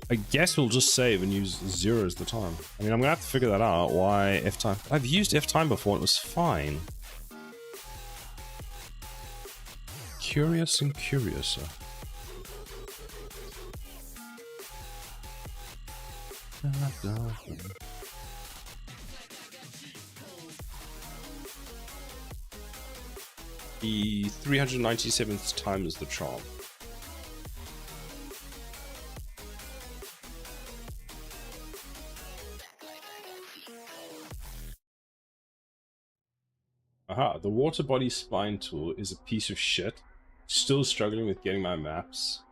I guess we'll just save and use 0 as the time. I mean, I'm gonna have to figure that out. Why F-time? I've used F-time before and it was fine. Curious and curiouser. The 397th time is the charm. Aha, the water body spline tool is a piece of shit. Still struggling with getting my maps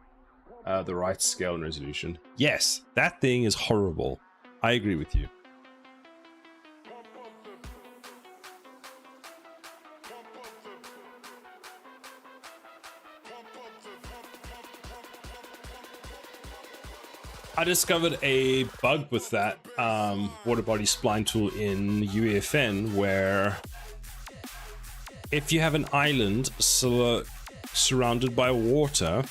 the right scale and resolution. Yes, that thing is horrible. I agree with you. I discovered a bug with that water body spline tool in UEFN where if you have an island surrounded by water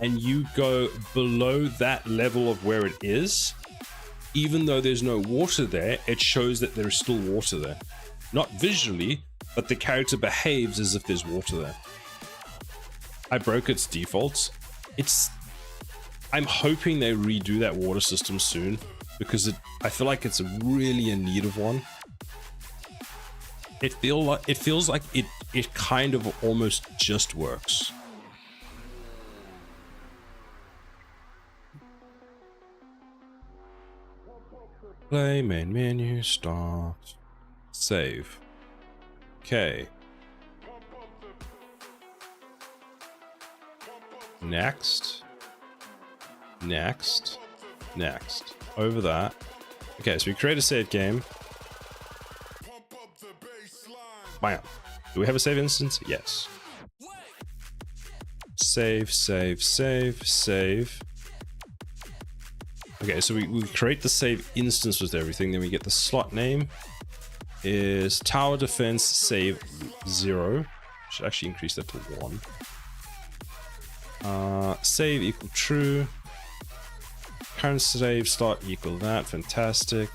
and you go below that level of where it is, even though there's no water there, it shows that there is still water there. Not visually, but the character behaves as if there's water there. I broke its defaults. I'm hoping they redo that water system soon because I feel like it's really in need of one. It feels like it kind of almost just works. Play main menu, start, save. Okay. Next. Next. Next. Over that. Okay, so we create a save game. Bam. Do we have a save instance? Yes. Save, save, save, save. Okay, so we create the save instance with everything, then we get the slot name is tower defense save 0. Should actually increase that to 1. Save equal true. Current save start equal that. Fantastic.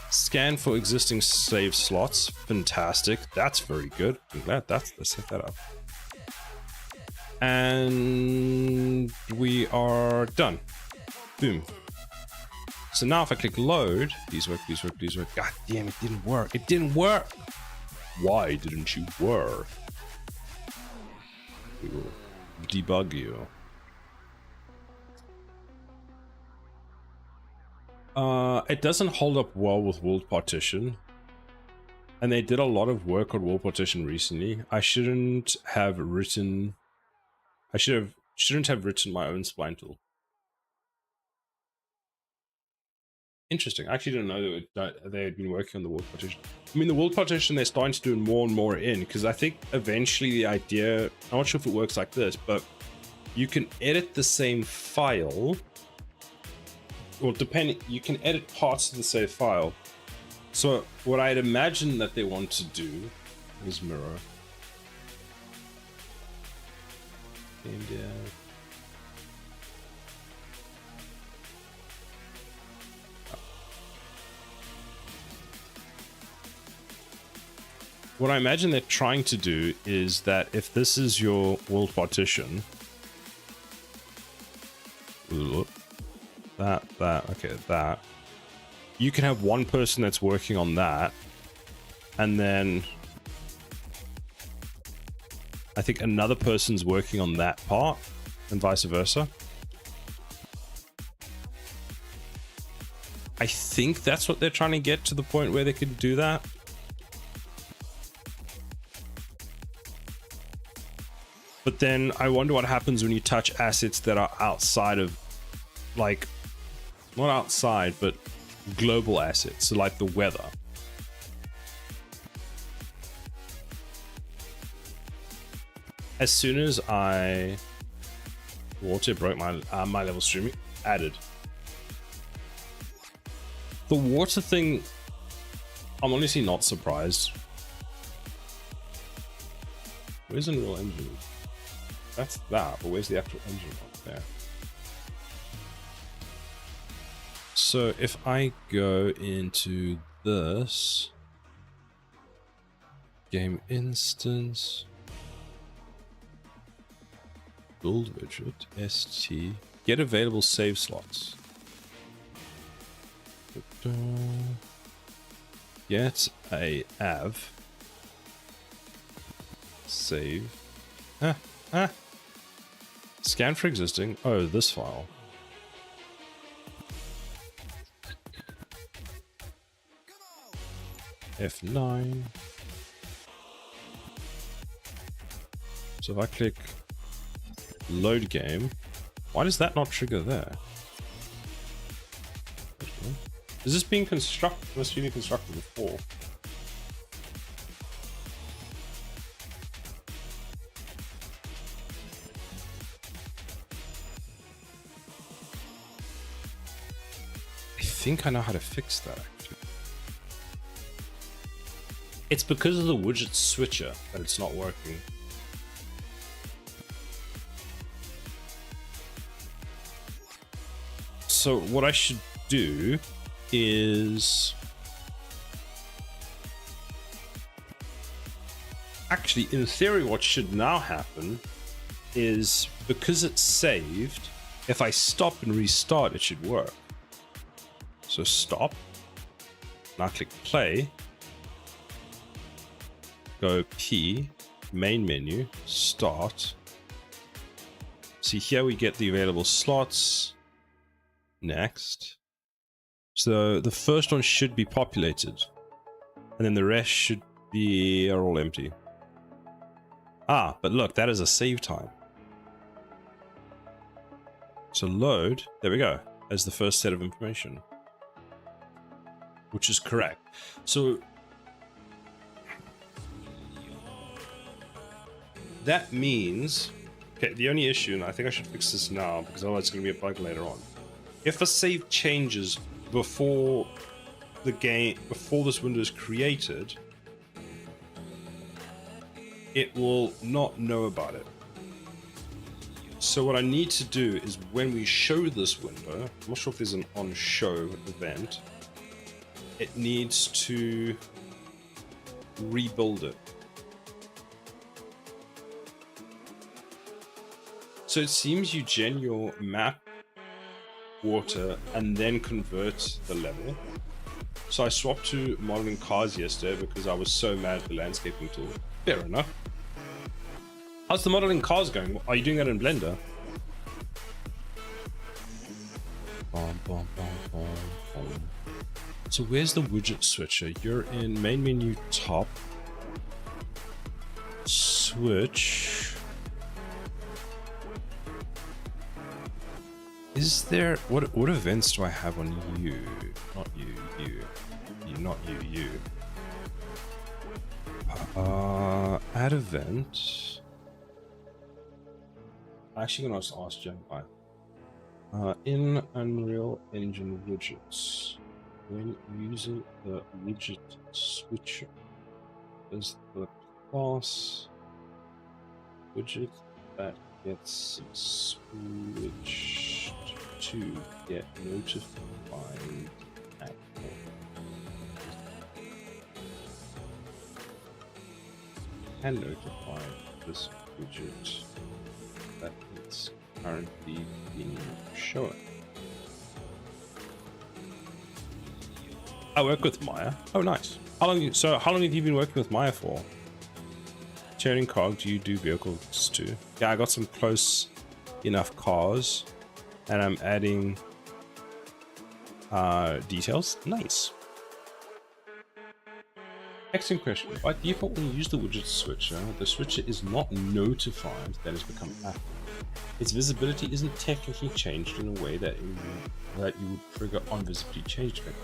Scan for existing save slots. Fantastic. That's very good. I'm glad let's set that up. And we are done. Boom. So now if I click load, please work, please work, please work. God damn, it didn't work. It didn't work. Why didn't you work? We will debug you. It doesn't hold up well with world partition. And they did a lot of work on world partition recently. I shouldn't have written my own spline tool. Interesting. I actually didn't know that they had been working on the world partition. I mean, the world partition they're starting to do more and more in, because I think eventually the idea, I'm not sure if it works like this, but you can edit the same file. Well, depending, you can edit parts of the same file. So what I'd imagine that they want to do is mirror. And what I imagine they're trying to do is that if this is your world partition, that, you can have one person that's working on that, and then I think another person's working on that part, and vice versa. I think that's what they're trying to get to the point where they could do that. But then I wonder what happens when you touch assets that are outside of, like, not outside, but global assets, so like the weather. as soon as I water broke my my level streaming added. The water thing, I'm honestly not surprised. Where's Unreal Engine? That's that, but where's the actual engine up there? So if I go into this game instance, build widget, ST, get available save slots. Get a av save. Scan for existing. Oh, this file. F9. So if I click load game, why does that not trigger there? Is this being constructed? Must be constructed before. I think I know how to fix that actually. It's because of the widget switcher that it's not working. So what I should do is actually, in theory, what should now happen is because it's saved, if I stop and restart, it should work. So stop, now click play, go P, main menu, start. See here we get the available slots. Next. So the first one should be populated, and then the rest should be are all empty. Ah, but look, that is a save time. So load, there we go, as the first set of information, which is correct. So that means, okay, the only issue, and I think I should fix this now because otherwise it's going to be a bug later on. If a save changes before the game, before this window is created, it will not know about it. So what I need to do is when we show this window, I'm not sure if there's an on show event, it needs to rebuild it. So it seems you gen your map water and then convert the level. So I swapped to modeling cars yesterday because I was so mad at the landscaping tool. Fair enough. How's the modeling cars going? Are you doing that in Blender? So where's the widget switcher? You're in main menu top, switch. Is there, what events do I have on you? Not you, not you. Add event. I'm actually gonna ask Jen why. In Unreal Engine widgets, when using the widget switcher, is the class widget that gets switched to get notified at and notify this widget that it's currently being shown. I work with Maya. Oh, nice. How long have you been working with Maya for? Turning cog, do you do vehicles too? Yeah, I got some close enough cars, and I'm adding details. Nice. Excellent question. By default, when you use the widget switcher, the switcher is not notified that it's become active. Its visibility isn't technically changed in a way that you would trigger on visibility change event.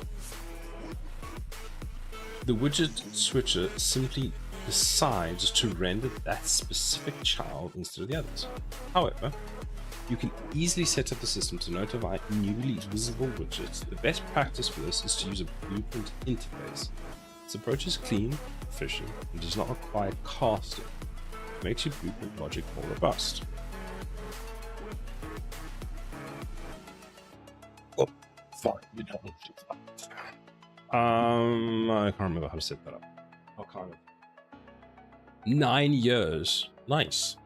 The widget switcher simply decides to render that specific child instead of the others. However, you can easily set up the system to notify newly visible widgets. The best practice for this is to use a blueprint interface. This approach is clean, efficient, and does not require casting. It makes your blueprint logic more robust. Oh, fine, you don't need to do that. I can't remember how to set that up. Oh, kind of. 9 years. Nice.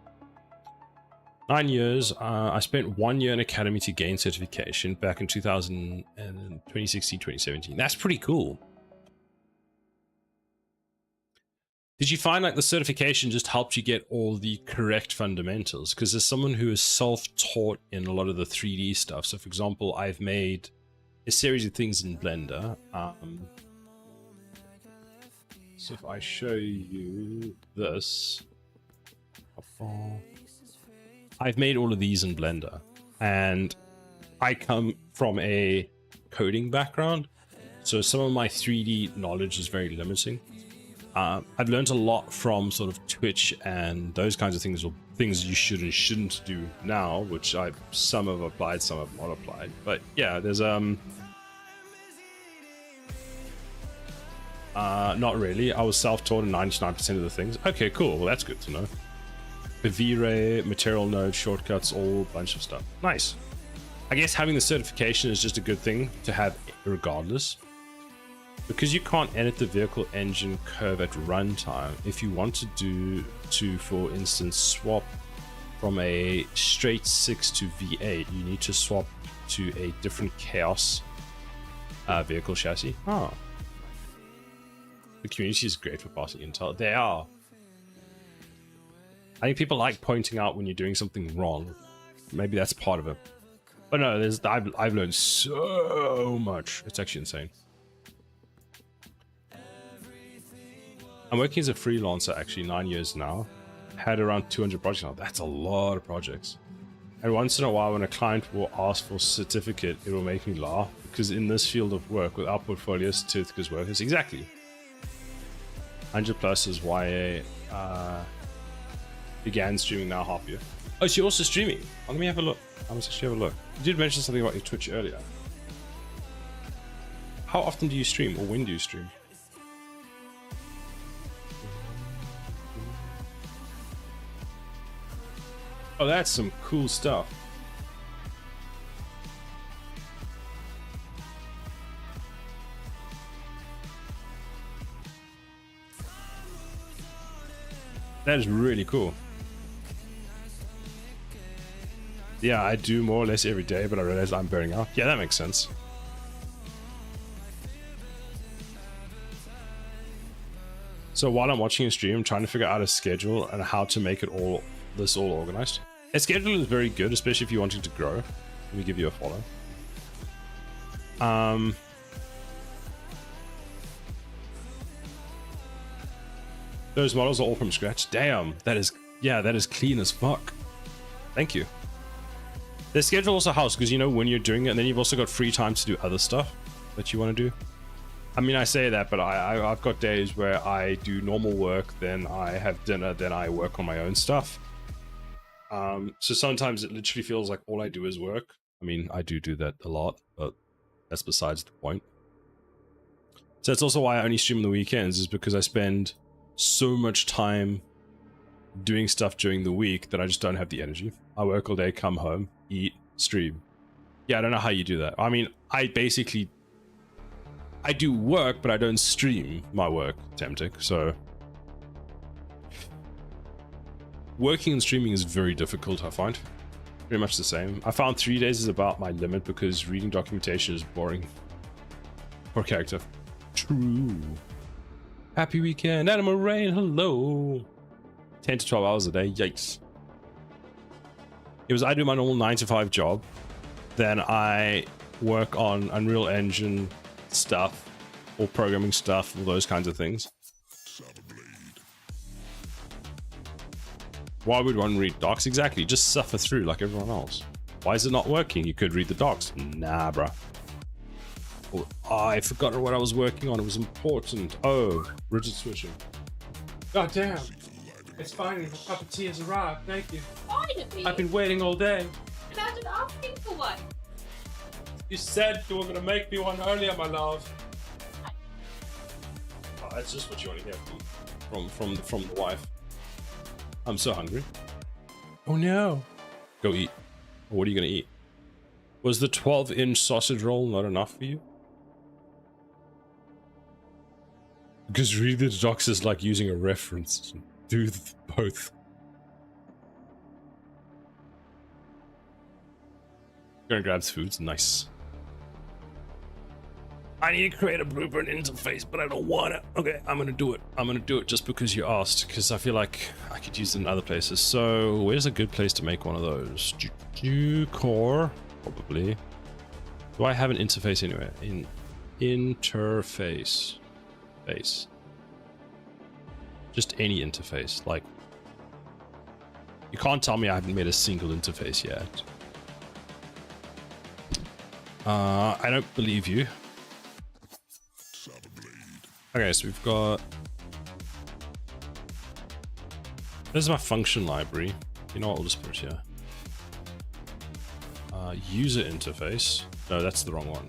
9 years. I spent 1 year in academy to gain certification back in 2016, 2017. That's pretty cool. Did you find like the certification just helped you get all the correct fundamentals? Because as someone who is self-taught in a lot of the 3D stuff, so for example, I've made a series of things in Blender. So if I show you this, I've made all of these in Blender, and I come from a coding background, so some of my 3D knowledge is very limiting. I've learned a lot from sort of Twitch and those kinds of things, or things you should and shouldn't do now, which some have applied, some have not applied. But yeah, there's not really. I was self-taught in 99% of the things. Okay, cool. Well, that's good to know. The V-Ray, material node, shortcuts, all bunch of stuff. Nice. I guess having the certification is just a good thing to have regardless. Because you can't edit the vehicle engine curve at runtime, if you want to for instance, swap from a straight 6 to V8, you need to swap to a different Chaos vehicle chassis. Oh. The community is great for passing intel. They are. I think people like pointing out when you're doing something wrong. Maybe that's part of it. But no, I've learned so much. It's actually insane. I'm working as a freelancer actually 9 years now. Had around 200 projects now. That's a lot of projects. And once in a while when a client will ask for a certificate, it will make me laugh. Because in this field of work, with our portfolio, certificates workers, exactly. 100 plus is why I began streaming now half a year. Oh, so you're also streaming? Oh, let me have a look. I must actually have a look. You did mention something about your Twitch earlier. How often do you stream, or when do you stream? Oh, that's some cool stuff. That is really cool. Yeah, I do more or less every day, but I realize I'm burning out. Yeah, that makes sense. So while I'm watching a stream, I'm trying to figure out a schedule and how to make it all organized. A schedule is very good, especially if you're wanting to grow. Let me give you a follow. Those models are all from scratch. Damn, that is clean as fuck. Thank you. The schedule also helps because you know when you're doing it, and then you've also got free time to do other stuff that you want to do. I mean, I say that, but I've got days where I do normal work, then I have dinner, then I work on my own stuff. So sometimes it literally feels like all I do is work. I mean, I do that a lot, but that's besides the point. So that's also why I only stream on the weekends, is because I spend so much time doing stuff during the week that I just don't have the energy. I work all day, come home, eat, stream. Yeah, I don't know how you do that. I mean, I do work, but I don't stream my work, Temtic, so working and streaming is very difficult, I find. Pretty much the same. I found 3 days is about my limit because reading documentation is boring. Poor character. True. Happy weekend, Animal Rain, hello. 10 to 12 hours a day, yikes. I do my normal 9 to 5 job, then I work on Unreal Engine stuff, or programming stuff, all those kinds of things. Why would one read docs? Exactly, just suffer through like everyone else. Why is it not working? You could read the docs. Nah, bruh. Oh, I forgot what I was working on. It was important. Oh, rigid switching. God damn. It's finally, the cup of tea has arrived. Thank you. Finally! I've been waiting all day. And I was asking for one. You said you were going to make me one earlier, my love. Oh, that's just what you want to hear from the wife. I'm so hungry. Oh no. Go eat. What are you going to eat? Was the 12-inch sausage roll not enough for you? Because reading the docs is like using a reference. Do both. Gonna grab foods. Nice. I need to create a blueprint interface, but I don't want it. Okay, I'm gonna do it. I'm gonna do it just because you asked, because I feel like I could use it in other places. So, where's a good place to make one of those? Core, probably. Do I have an interface anywhere? In interface. Face. Just any interface. Like, you can't tell me I haven't made a single interface yet. I don't believe you. Okay, so we've got... This is my function library. You know what, we'll just put it here. User interface. No, that's the wrong one.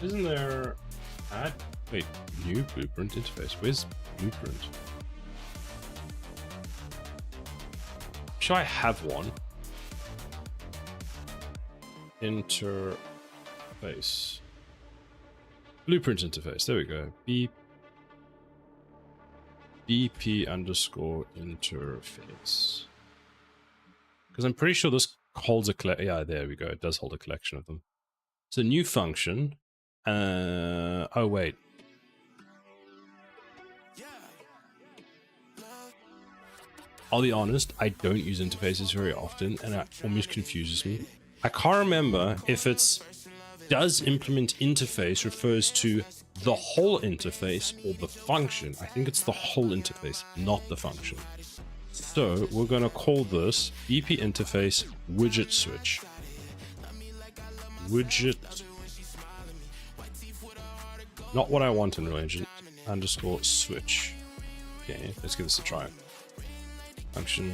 Isn't there... Add... Wait, new blueprint interface. Where's blueprint? Should I have one? Interface. Blueprint interface. There we go. BP underscore interface. Because I'm pretty sure this holds a collection. Yeah, there we go. It does hold a collection of them. It's a new function. Oh wait. I'll be honest, I don't use interfaces very often, and it almost confuses me. I can't remember if it's does implement interface refers to the whole interface or the function. I think it's the whole interface, not the function. So we're going to call this BP interface widget switch. Widget. Not what I want in agent underscore switch. Okay, let's give this a try. Function.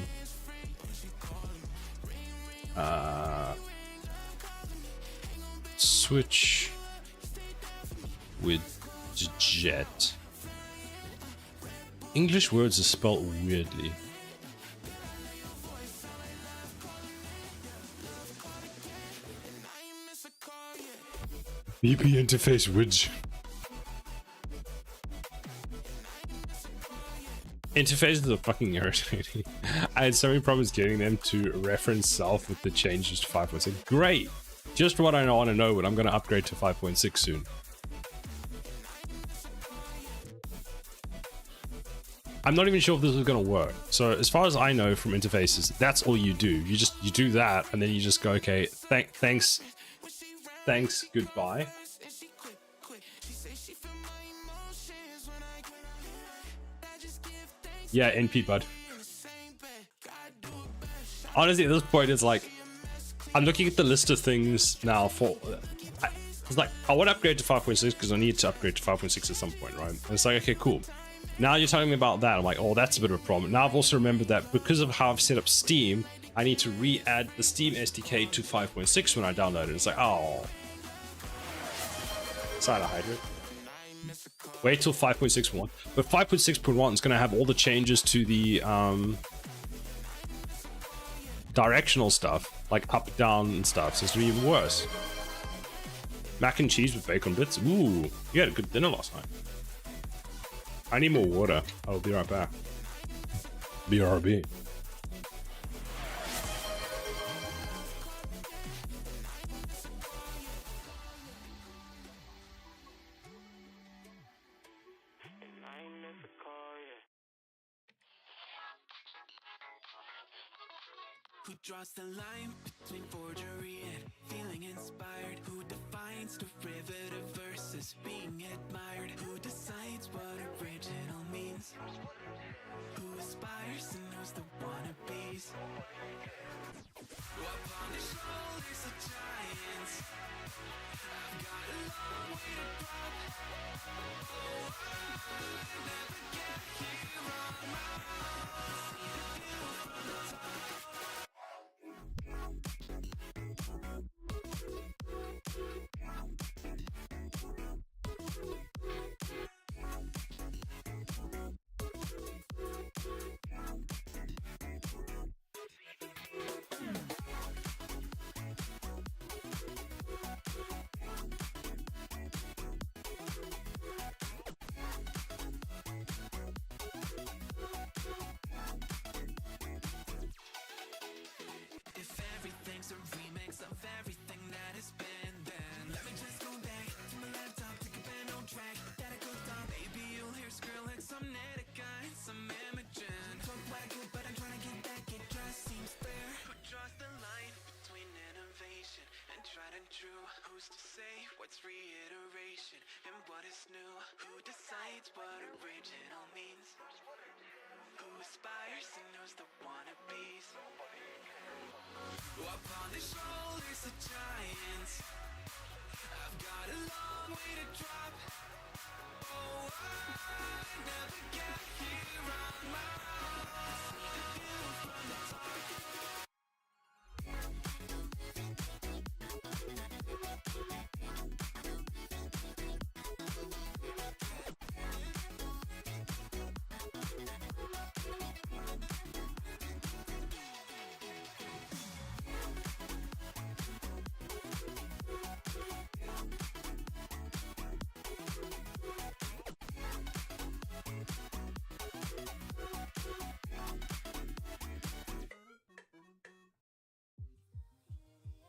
Switch with jet. English words are spelled weirdly. BP interface widget. Interfaces are fucking irritating. I had so many problems getting them to reference self with the changes to 5.6. Great! Just what I want to know, but I'm going to upgrade to 5.6 soon. I'm not even sure if this is going to work. So as far as I know from interfaces, that's all you do. You do that, and then you just go, okay, thanks, goodbye. Yeah, NP, bud. Honestly, at this point, it's like, I'm looking at the list of things now for... It's like, I want to upgrade to 5.6 because I need to upgrade to 5.6 at some point, right? And it's like, okay, cool. Now you're telling me about that. I'm like, oh, that's a bit of a problem. Now I've also remembered that because of how I've set up Steam, I need to re-add the Steam SDK to 5.6 when I download it. It's like, oh. Cyanohydrate. Wait till 5.6.1. But 5.6.1 is going to have all the changes to the directional stuff, like up, down, and stuff. So it's going to be even worse. Mac and cheese with bacon bits. Ooh, you had a good dinner last night. I need more water. I'll be right back. BRB. Who draws the line between forgery and feeling inspired? Who defines derivative versus being admired? Who decides what original means? Who aspires and knows the wannabes? Upon the shoulders If everything's a remix of everything that has been, then let me just go back to my laptop, take a pen on track that it goes down. Baby, you'll hear Skrillex, some Netica, and some Imogen. Talk what I do, but I'm trying to get back, it just seems fair. Who draws the line between innovation and tried and true? Who's to say what's reiteration and what is new? Who decides what original means? Who aspires and who's the wannabes? Upon the shoulders of giants, I've got a long way to drop. Oh, I never get here on my own. The view from the top.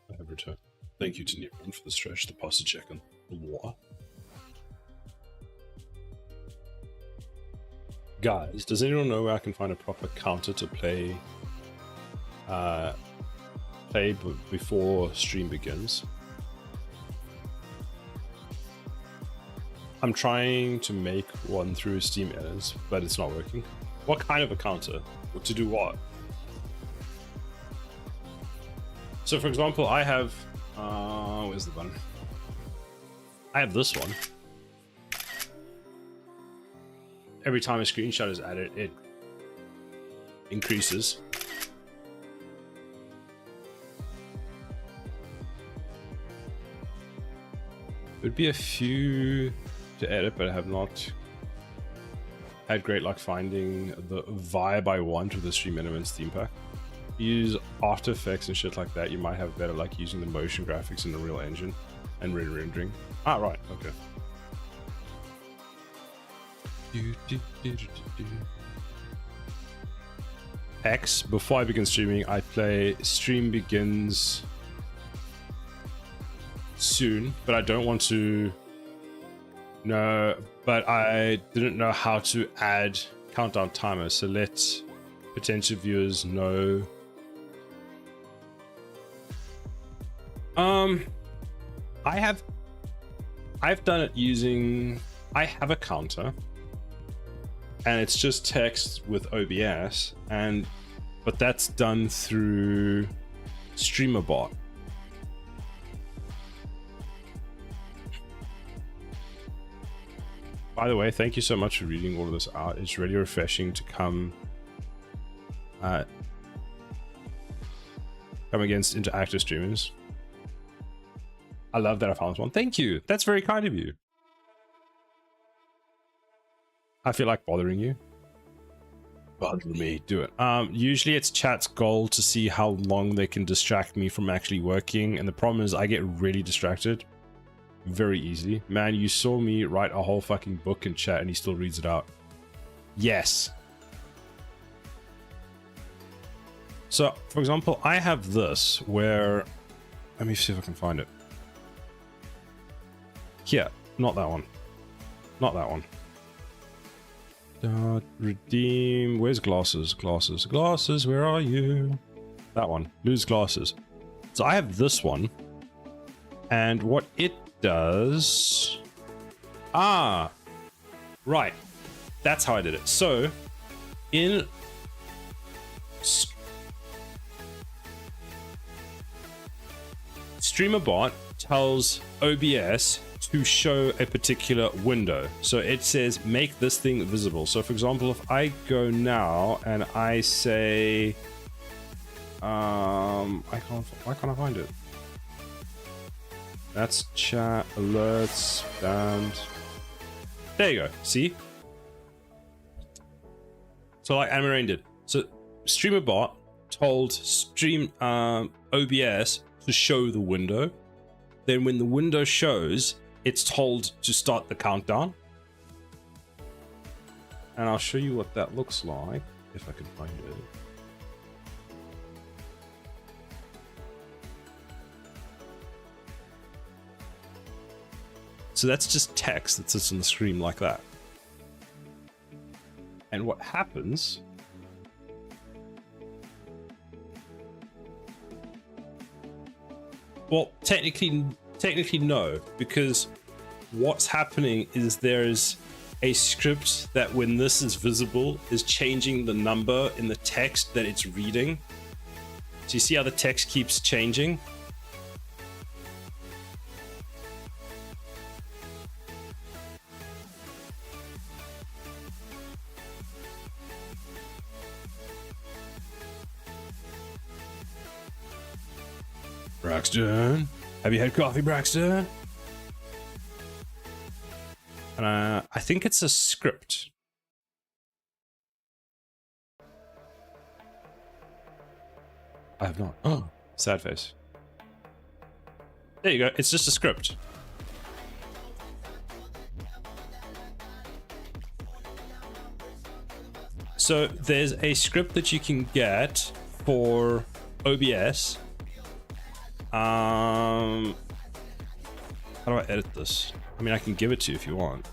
I have returned. Thank you to Neron for the stretch, the pasta check, and the water. Guys, does anyone know where I can find a proper counter to play before stream begins? I'm trying to make one through Steam Editors, but it's not working. What kind of a counter? To do what? So for example, I have, where's the button? I have this one. Every time a screenshot is added, it increases. Would be a few to edit, but I have not had great luck finding the vibe I want with the Stream Elements theme pack. Use After Effects and shit like that, you might have better luck using the motion graphics in the real engine and rendering. Ah, right, okay. X, before I begin streaming, I play Stream Begins soon, but I don't want to know, but I didn't know how to add countdown timers, so let potential viewers know. I've done it using, I have a counter and it's just text with OBS, but that's done through StreamerBot. By the way, thank you so much for reading all of this out. It's really refreshing to come against interactive streamers. I love that I found this one. Thank you. That's very kind of you. I feel like bothering you. Bother me. Do it. Usually it's chat's goal to see how long they can distract me from actually working. And the problem is I get really distracted very easily. Man, you saw me write a whole fucking book in chat and he still reads it out. Yes. So, for example, I have this where... Let me see if I can find it. Here, not that one. Not that one. Redeem. Where's glasses? Glasses. Glasses, where are you? That one. Lose glasses. So I have this one. And what it does... Ah! Right. That's how I did it. So, in... StreamerBot tells OBS to show a particular window. So it says make this thing visible. So for example, if I go now and I say why can't I find it? That's chat, alerts, band. There you go. See? So like Amarain did. So StreamerBot told OBS to show the window. Then when the window shows, it's told to start the countdown. And I'll show you what that looks like if I can find it. So that's just text that sits on the screen like that. And what happens well, technically no, because what's happening is there's a script that when this is visible is changing the number in the text that it's reading. So you see how the text keeps changing? Braxton, have you had coffee, Braxton? And I think it's a script. I have not. Oh, sad face. There you go. It's just a script. So there's a script that you can get for OBS. How do I edit this? I mean, I can give it to you if you want.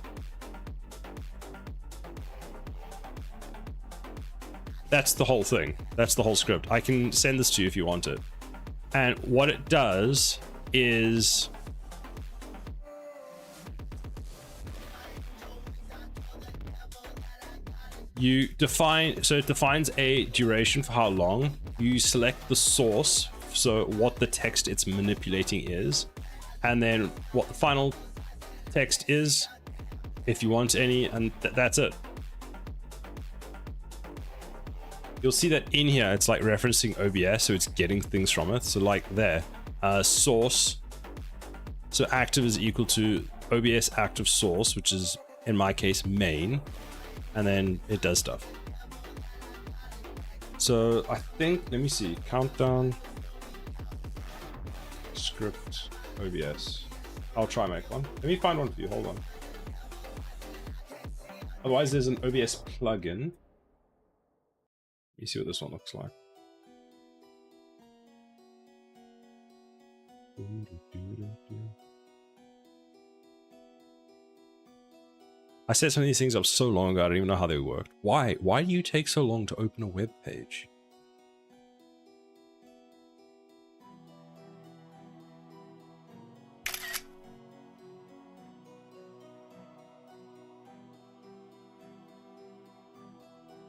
That's the whole thing. That's the whole script. I can send this to you if you want it. And what it does is you define, so it defines a duration for how long. You select the source, so what the text it's manipulating is, and then what the final text is, if you want any, and that's it. You'll see that in here, it's like referencing OBS, so it's getting things from it. So like there, source. So active is equal to OBS active source, which is in my case main, and then it does stuff. So I think, let me see, countdown, script, OBS. I'll try make one. Let me find one for you, hold on. Otherwise there's an OBS plugin. Let me see what this one looks like. I set some of these things up so long ago, I don't even know how they worked. Why? Why do you take so long to open a web page?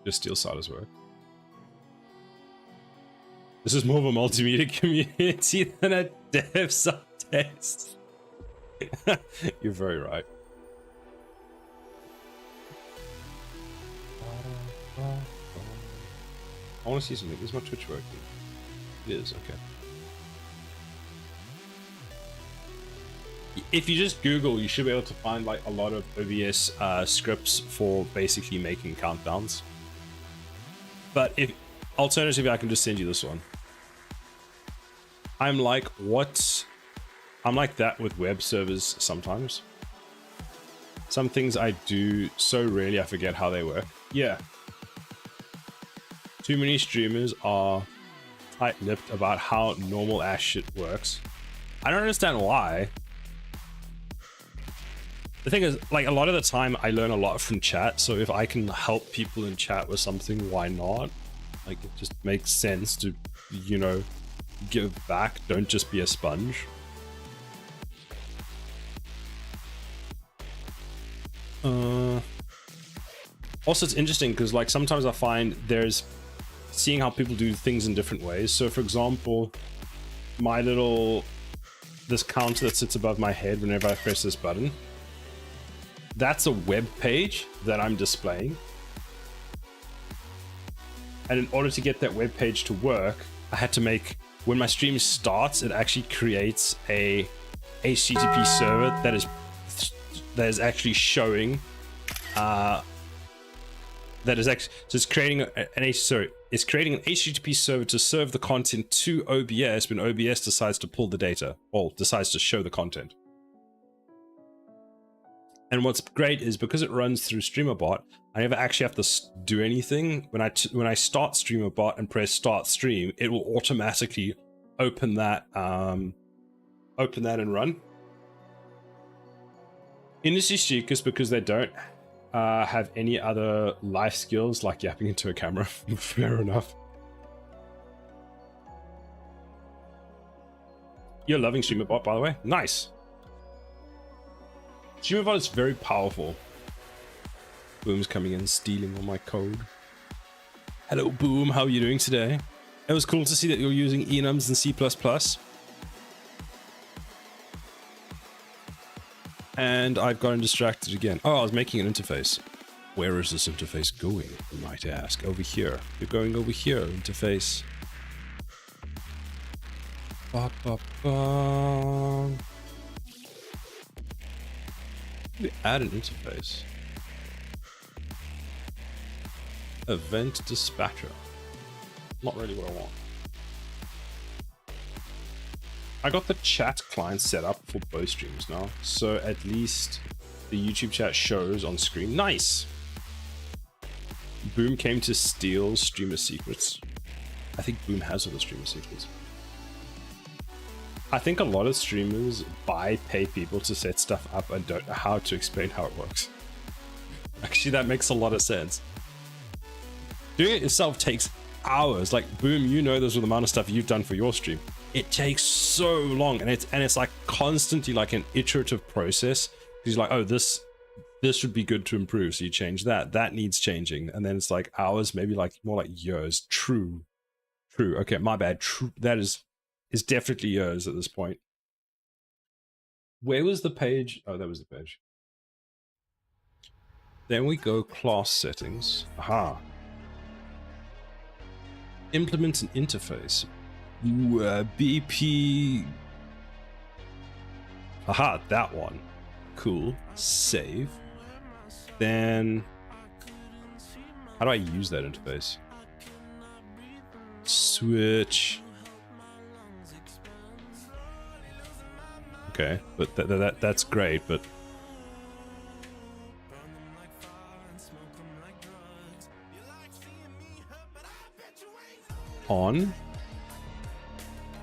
Just steal Sada's work. This is more of a multimedia community than a dev subtext. You're very right. I want to see something. Is my Twitch working? It is, okay. If you just Google, you should be able to find like a lot of OBS scripts for basically making countdowns. But if alternatively, I can just send you this one. I'm like, what? I'm like that with web servers sometimes. Some things I do so rarely I forget how they work. Yeah. Too many streamers are tight-lipped about how normal ass shit works. I don't understand why. The thing is, like, a lot of the time I learn a lot from chat, so if I can help people in chat with something, why not? Like, it just makes sense to, you know, give back. Don't just be a sponge. Also, it's interesting because, like, sometimes I find there's seeing how people do things in different ways. So, for example, my little this counter that sits above my head whenever I press this button, that's a web page that I'm displaying. And in order to get that web page to work, I had to make, when my stream starts, it actually creates a HTTP server that is actually showing that is actually, so it's creating it's creating an HTTP server to serve the content to OBS when OBS decides to pull the data or decides to show the content. And what's great is because it runs through StreamerBot, I never actually have to do anything. When I start StreamerBot and press start stream, it will automatically open that and run. Industry seekers, because they don't have any other life skills like yapping into a camera. Fair enough. You're loving StreamerBot, by the way. Nice. StreamerBot is very powerful. Boom's coming in, stealing all my code. Hello, Boom. How are you doing today? It was cool to see that you're using enums and C++. And I've gotten distracted again. Oh, I was making an interface. Where is this interface going, you might ask? Over here. You're going over here, interface. Ba, ba, ba. Add an interface. Event dispatcher. Not really what I want. I got the chat client set up for both streams now, so at least the YouTube chat shows on screen. Nice! Boom came to steal streamer secrets. I think Boom has all the streamer secrets. I think a lot of streamers pay people to set stuff up and don't know how to explain how it works. Actually, that makes a lot of sense. Doing it yourself takes hours. Like, Boom, you know this with the amount of stuff you've done for your stream. It takes so long, and it's like constantly like an iterative process. He's like, oh, this would be good to improve, so you change that. That needs changing, and then it's like hours, maybe like more like years. True. Okay, my bad. True. That is definitely years at this point. Where was the page? Oh, that was the page. Then we go class settings. Aha. Implement an interface. BP. Aha, that one. Cool. Save. Then how do I use that interface? Switch. Okay, but that's great, but on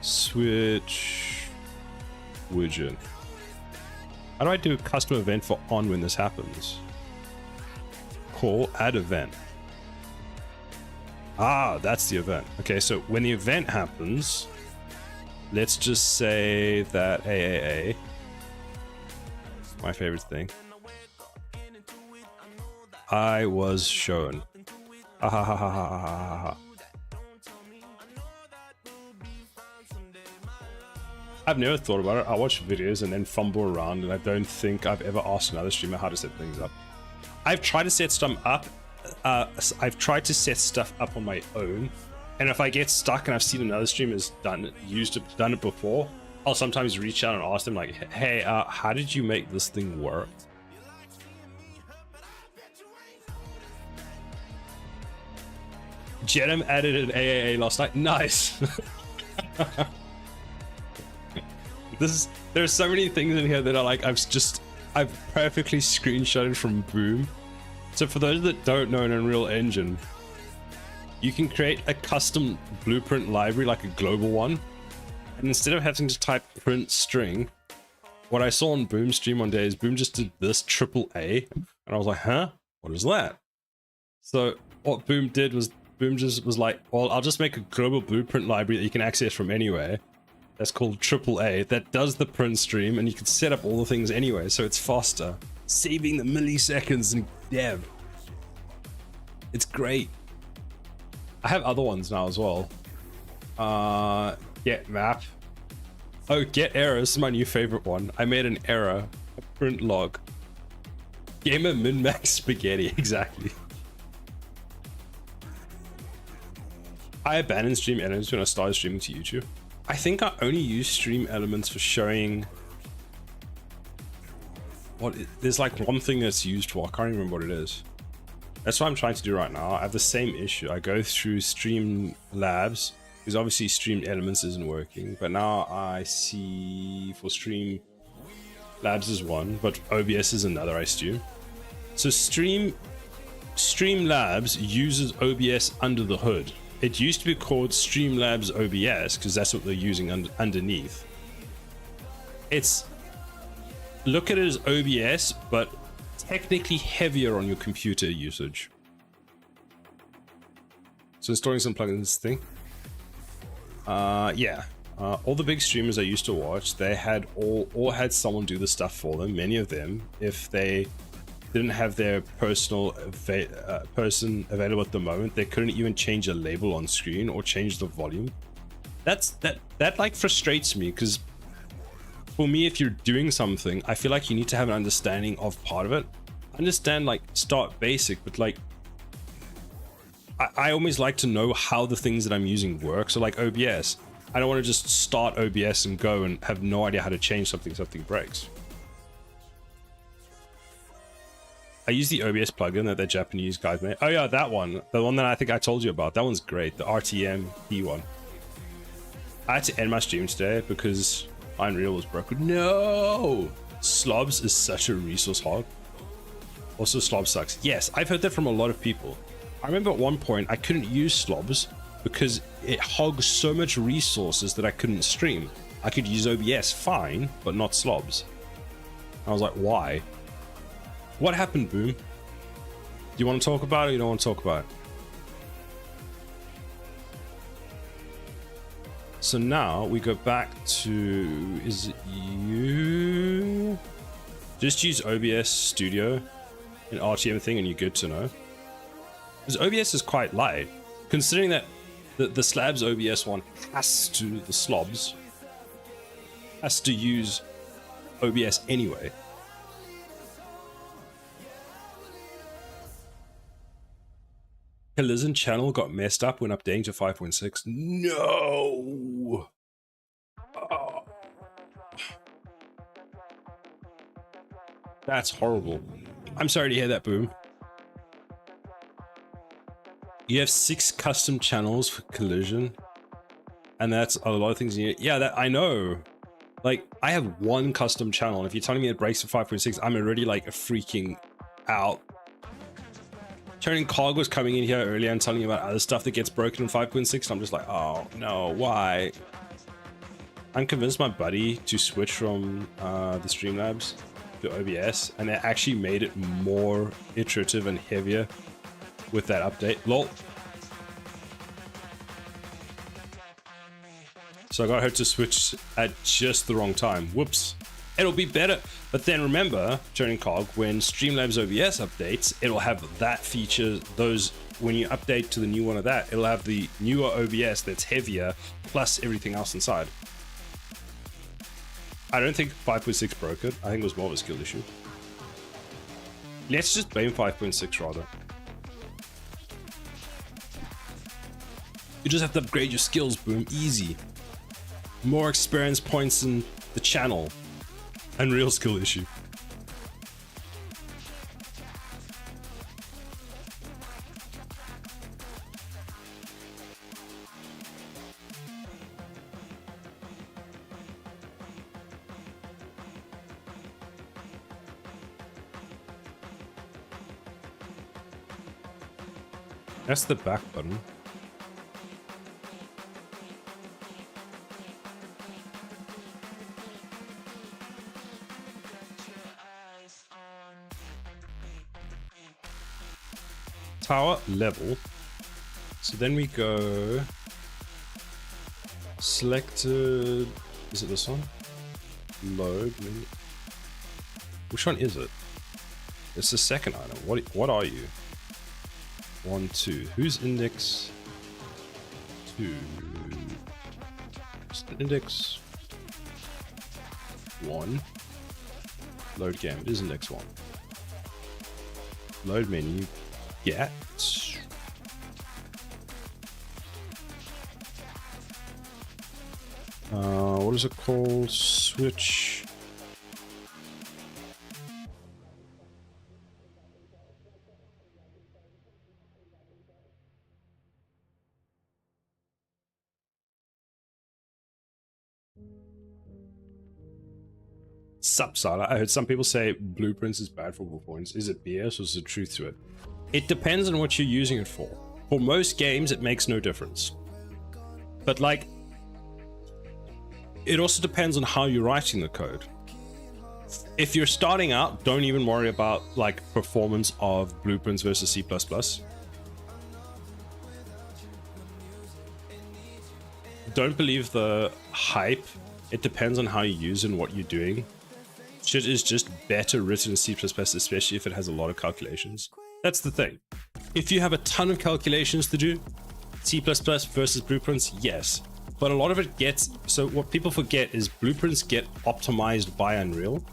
switch widget. How do I do a custom event for on when this happens? Call add event. Ah, that's the event. Okay, so when the event happens, let's just say that AAA, my favorite thing, I was shown. Ha ha ha ha ha ha ha ha. I've never thought about it. I watch videos and then fumble around, and I don't think I've ever asked another streamer how to set things up. I've tried to set stuff up. I've tried to set stuff up on my own, and if I get stuck and I've seen another streamer's done it before, I'll sometimes reach out and ask them like, "Hey, how did you make this thing work?" Jedem added an AAA last night. Nice. There's so many things in here that are like I've perfectly screenshotted from Boom. So for those that don't know an Unreal Engine, you can create a custom blueprint library, like a global one, and instead of having to type print string, what I saw on Boom's stream one day is Boom just did this AAA, and I was like, huh, what is that? So what Boom did was Boom just was like, well, I'll just make a global blueprint library that you can access from anywhere. That's called AAA, that does the print stream, and you can set up all the things anyway, so it's faster, saving the milliseconds in dev. It's great. I have other ones now as well. Get map. Oh, get error. This is my new favorite one. I made an error. Print log. Gamer min-max spaghetti. Exactly. I abandoned Stream Elements when I started streaming to YouTube. I think I only use Stream Elements for showing... There's like one thing that's used for. I can't even remember what it is. That's what I'm trying to do right now. I have the same issue. I go through Stream Labs, because obviously Stream Elements isn't working, but now I see for Stream Labs is one, but OBS is another, I assume. So Stream Labs uses OBS under the hood. It used to be called Streamlabs OBS because that's what they're using underneath. Look at it as OBS, but technically heavier on your computer usage. So installing some plugins thing. Yeah. All the big streamers I used to watch, they had all had someone do the stuff for them. Many of them, if they didn't have their personal person available at the moment, they couldn't even change a label on screen or change the volume. That like frustrates me, because for me, if you're doing something, I feel like you need to have an understanding of part of it. Understand, like, start basic, but like I always like to know how the things that I'm using work. So like OBS, I don't want to just start OBS and go and have no idea how to change something breaks. I use the OBS plugin that the Japanese guys made. Oh yeah, that one. The one that I think I told you about. That one's great. The RTMP one. I had to end my stream today because Unreal was broken. No! Slobs is such a resource hog. Also, Slob sucks. Yes, I've heard that from a lot of people. I remember at one point I couldn't use Slobs because it hogs so much resources that I couldn't stream. I could use OBS fine, but not Slobs. I was like, why? What happened, Boom? Do you want to talk about it or you don't want to talk about it? So now we go back to, is it you? Just use OBS Studio and RTM thing and you're good to know. Because OBS is quite light, considering that the Slabs OBS one has to, the Slobs, has to use OBS anyway. Collision channel got messed up when updating to 5.6. No! Oh. That's horrible. I'm sorry to hear that, Boom. You have 6 custom channels for Collision, and that's a lot of things you need. Yeah, that I know. Like, I have 1 custom channel, and if you're telling me it breaks to 5.6, I'm already like freaking out. Turning Cog was coming in here earlier and telling me about other stuff that gets broken in 5.6, and I'm just like, oh no, why? I'm convinced my buddy to switch from the Streamlabs to OBS, and it actually made it more iterative and heavier with that update. Lol. So I got her to switch at just the wrong time. Whoops. It'll be better. But then remember, Turning Cog, when Streamlabs OBS updates, it'll have that feature, those, when you update to the new one of that, it'll have the newer OBS that's heavier, plus everything else inside. I don't think 5.6 broke it. I think it was more of a skill issue. Let's just blame 5.6 rather. You just have to upgrade your skills, Boom. Easy. More experience points in the channel. Unreal skill issue. That's the back button. Tower level. So then we go selected. Is it this one? Load. Maybe. Which one is it? It's the second item. What are you? 1, 2. Who's index 2? Just index X1. Load game. It isn't X1. Load menu. Get. What is it called? Switch. Sup, Sala. I heard some people say Blueprints is bad for performance. Is it BS or is there truth to it? It depends on what you're using it for. For most games, it makes no difference. But like, it also depends on how you're writing the code. If you're starting out, don't even worry about like performance of Blueprints versus C++. Don't believe the hype. It depends on how you use and what you're doing. Shit is just better written in C++, especially if it has a lot of calculations. That's the thing. If you have a ton of calculations to do, C++ versus Blueprints, yes. But a lot of it gets... So what people forget is Blueprints get optimized by Unreal.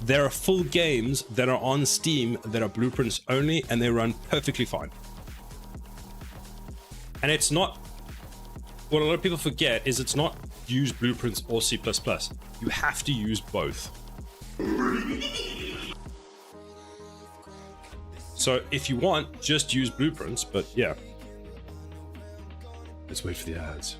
There are full games that are on Steam that are Blueprints only, and they run perfectly fine. And it's not... What a lot of people forget is it's not use Blueprints or C++. You have to use both. So if you want, just use Blueprints, but yeah. Let's wait for the ads.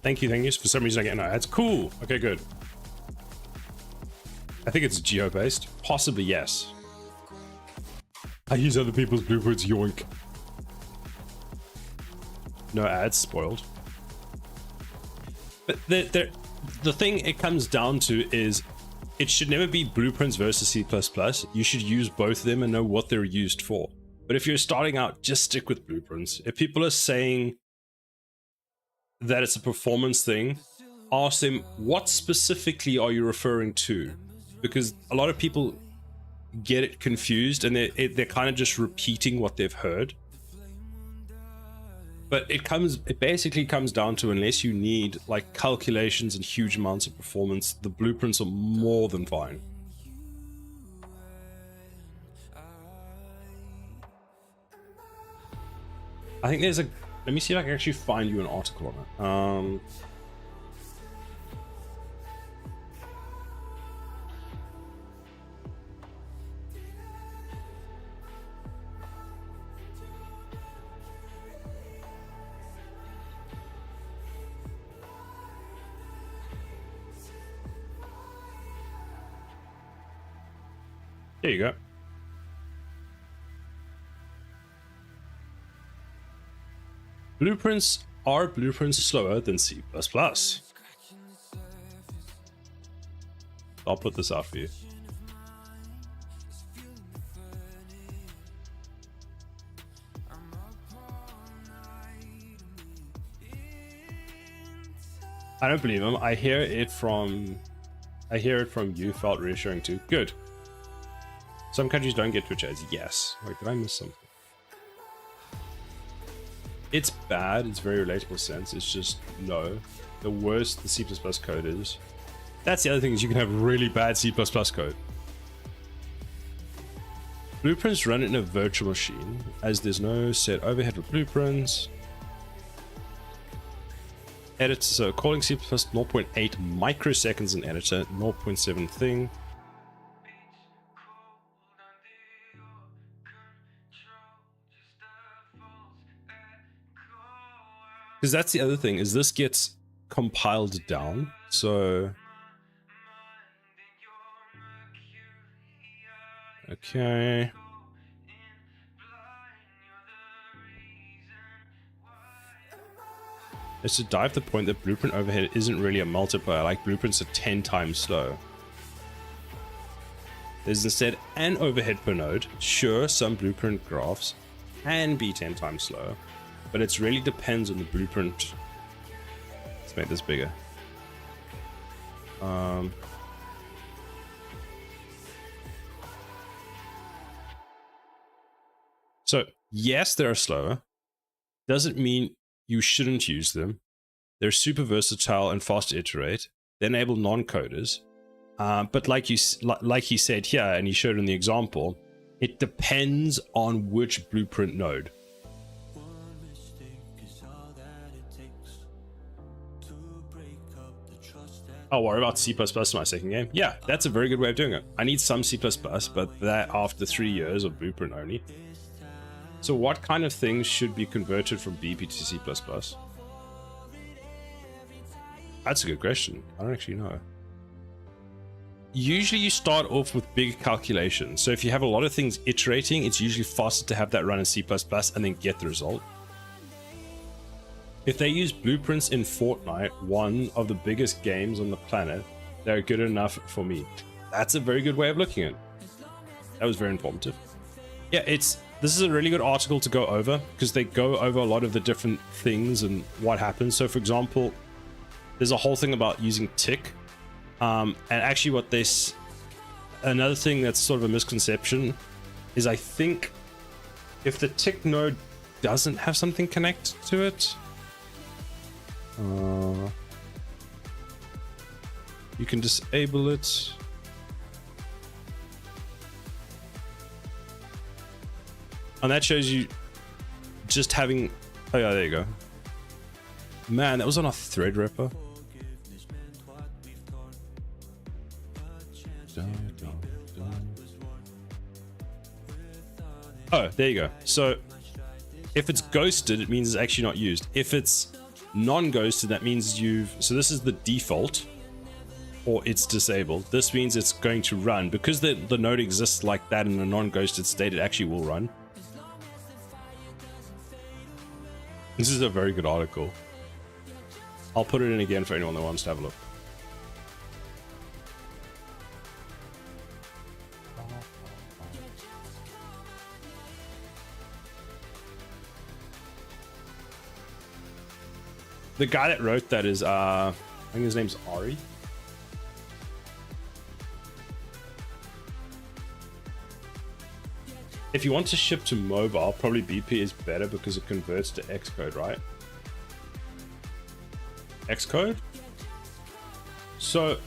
Thank you. For some reason I get no ads. Cool. Okay, good. I think it's geo-based. Possibly, yes. I use other people's blueprints, yoink. No ads, spoiled. But the thing it comes down to is it should never be Blueprints versus C++. You should use both of them and know what they're used for. But if you're starting out, just stick with Blueprints. If people are saying that it's a performance thing, ask them, what specifically are you referring to? Because a lot of people get it confused and they're kind of just repeating what they've heard. But it basically comes down to, unless you need like calculations and huge amounts of performance, the Blueprints are more than fine. I think there's a... Let me see if I can actually find you an article on it. There you go. Blueprints slower than C++? I'll put this out for you. I don't believe him. I hear it from you. Felt reassuring too. Good. Some countries don't get Twitch ads. Yes. Wait, did I miss something? It's bad. It's very relatable sense. It's just no. The worse the C++ code is. That's the other thing, is you can have really bad C++ code. Blueprints run in a virtual machine, as there's no set overhead for blueprints. Edit, so calling C++ 0.8 microseconds in editor, 0.7 thing. Because that's the other thing, is this gets compiled down, so... Okay... is to dive the point that blueprint overhead isn't really a multiplier, like blueprints are 10 times slow. There's instead an overhead per node. Sure, some blueprint graphs can be 10 times slower, but it really depends on the blueprint. Let's make this bigger. So yes, they are slower. Doesn't mean you shouldn't use them. They're super versatile and fast to iterate. They enable non-coders. But like he said here, and he showed in the example, it depends on which blueprint node. I'll worry about C++ in my second game. Yeah, that's a very good way of doing it. I need some C++, but that after 3 years of blueprint only. So what kind of things should be converted from BP to C++? That's a good question. I don't actually know. Usually you start off with big calculations. So if you have a lot of things iterating, it's usually faster to have that run in C++ and then get the result. If they use blueprints in Fortnite, one of the biggest games on the planet, they're good enough for me. That's a very good way of looking at it. That was very informative. Yeah, this is a really good article to go over because they go over a lot of the different things and what happens. So for example, there's a whole thing about using tick. And actually another thing that's sort of a misconception is I think if the tick node doesn't have something connected to it, you can disable it. And that shows you just having, oh yeah, there you go. Man, that was on a Threadripper. Oh, there you go. So if it's ghosted, it means it's actually not used. If it's non-ghosted, that means so this is the default, or it's disabled. This means it's going to run. Because the node exists like that in a non-ghosted state, it actually will run. This is a very good article. I'll put it in again for anyone that wants to have a look. The guy that wrote that is, I think his name's Ari. If you want to ship to mobile, probably BP is better because it converts to Xcode, right? Xcode? So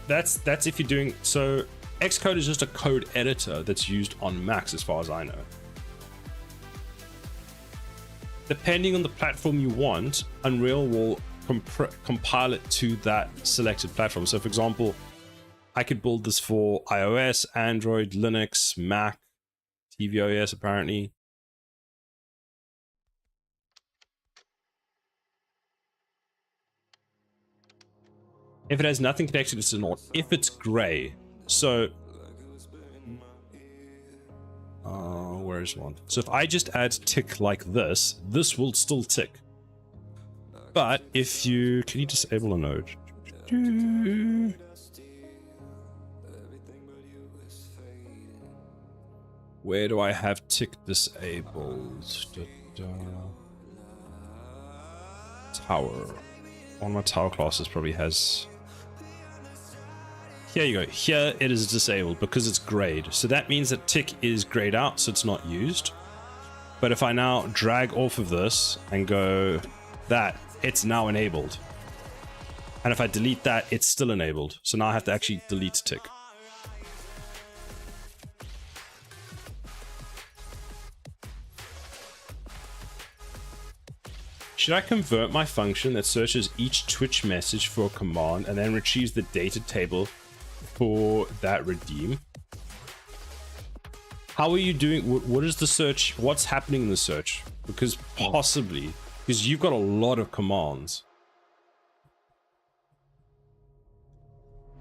that's if you're doing, so Xcode is just a code editor that's used on Macs as far as I know. Depending on the platform you want, Unreal will compile it to that selected platform. So for example, I could build this for iOS, Android, Linux, Mac, tvOS apparently. If it has nothing connected, it's not. If it's gray, so where's one? So if I just add tick like this will still tick. But if you can you disable a node? Where do I have tick disabled? Tower. One of my tower classes probably has. Here you go. Here it is disabled because it's grayed. So that means that tick is grayed out, so it's not used. But if I now drag off of this and go that, it's now enabled. And if I delete that, it's still enabled. So now I have to actually delete tick. Should I convert my function that searches each Twitch message for a command and then retrieves the data table for that redeem? How are you doing? What is the search? What's happening in the search? Because possibly, because you've got a lot of commands.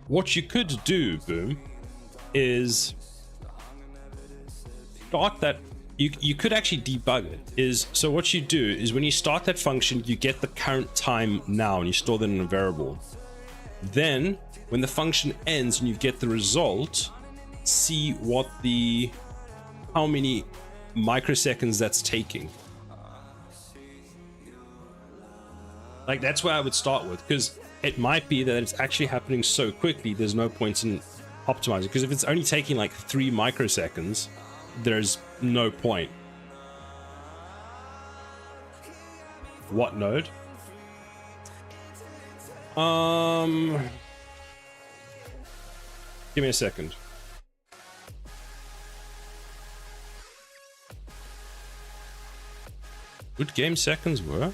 What you could do, Boom, is start that. you could actually debug it. Is so what you do is when you start that function, you get the current time now and you store that in a variable. Then when the function ends and you get the result, see what how many microseconds that's taking. Like that's where I would start with, because it might be that it's actually happening so quickly there's no point in optimizing, because if it's only taking like 3 microseconds, there's no point. What node? Give me a second. What game seconds were?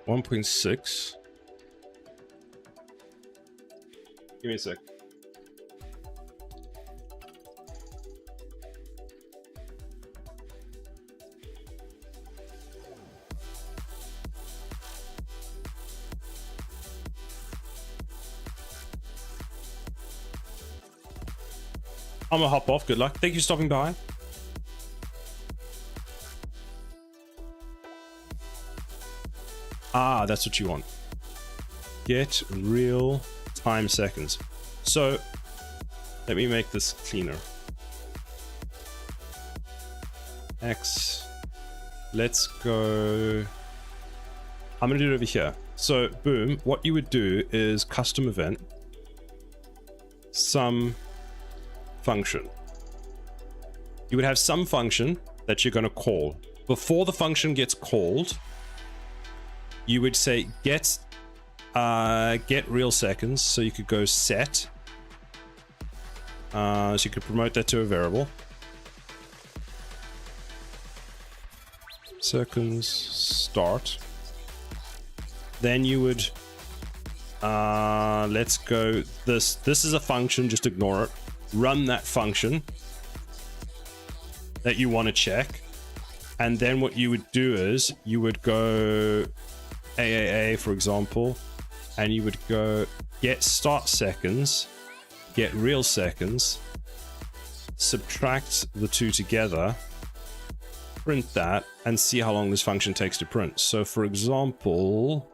.6. Give me a sec. I'm gonna hop off. Good luck. Thank you for stopping by. Ah, that's what you want. Get real time seconds. So let me make this cleaner. X. Let's go. I'm gonna do it over here. So boom, what you would do is custom event, some function. You would have some function that you're gonna call. Before the function gets called, you would say get real seconds. So you could go set. So you could promote that to a variable. Seconds start. Then you would let's go this is a function, just ignore it. Run that function that you want to check, and then what you would do is you would go AAA, for example, and you would go get start seconds, get real seconds, subtract the two together, print that, and see how long this function takes to print. So for example,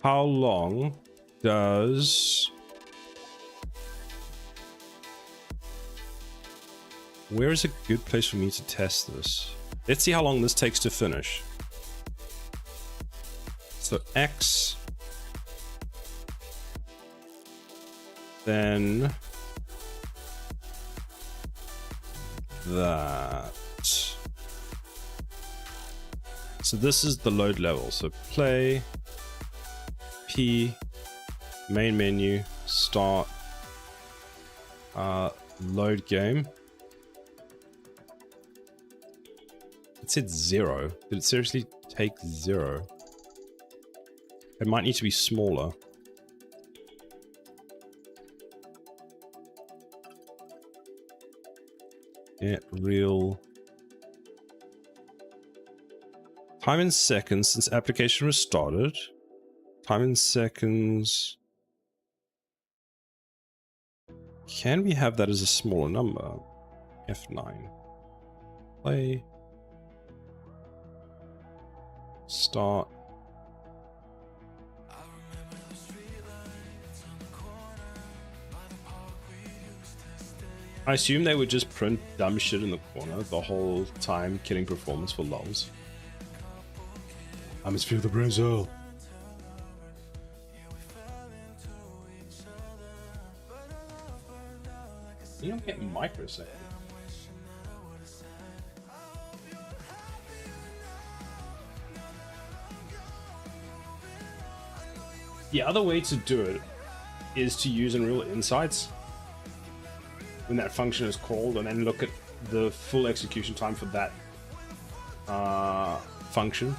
how long does... Where is a good place for me to test this? Let's see how long this takes to finish. So X, then that. So this is the load level. So play, P, main menu, start, load game. It said 0. Did it seriously take 0? It might need to be smaller. Get real time in seconds since application was started. Time in seconds. Can we have that as a smaller number? F9. Play. Start. I assume they would just print dumb shit in the corner the whole time, killing performance for lulz. I must feel the Brazil. You don't get microseconds. The other way to do it is to use Unreal Insights when that function is called, and then look at the full execution time for that function.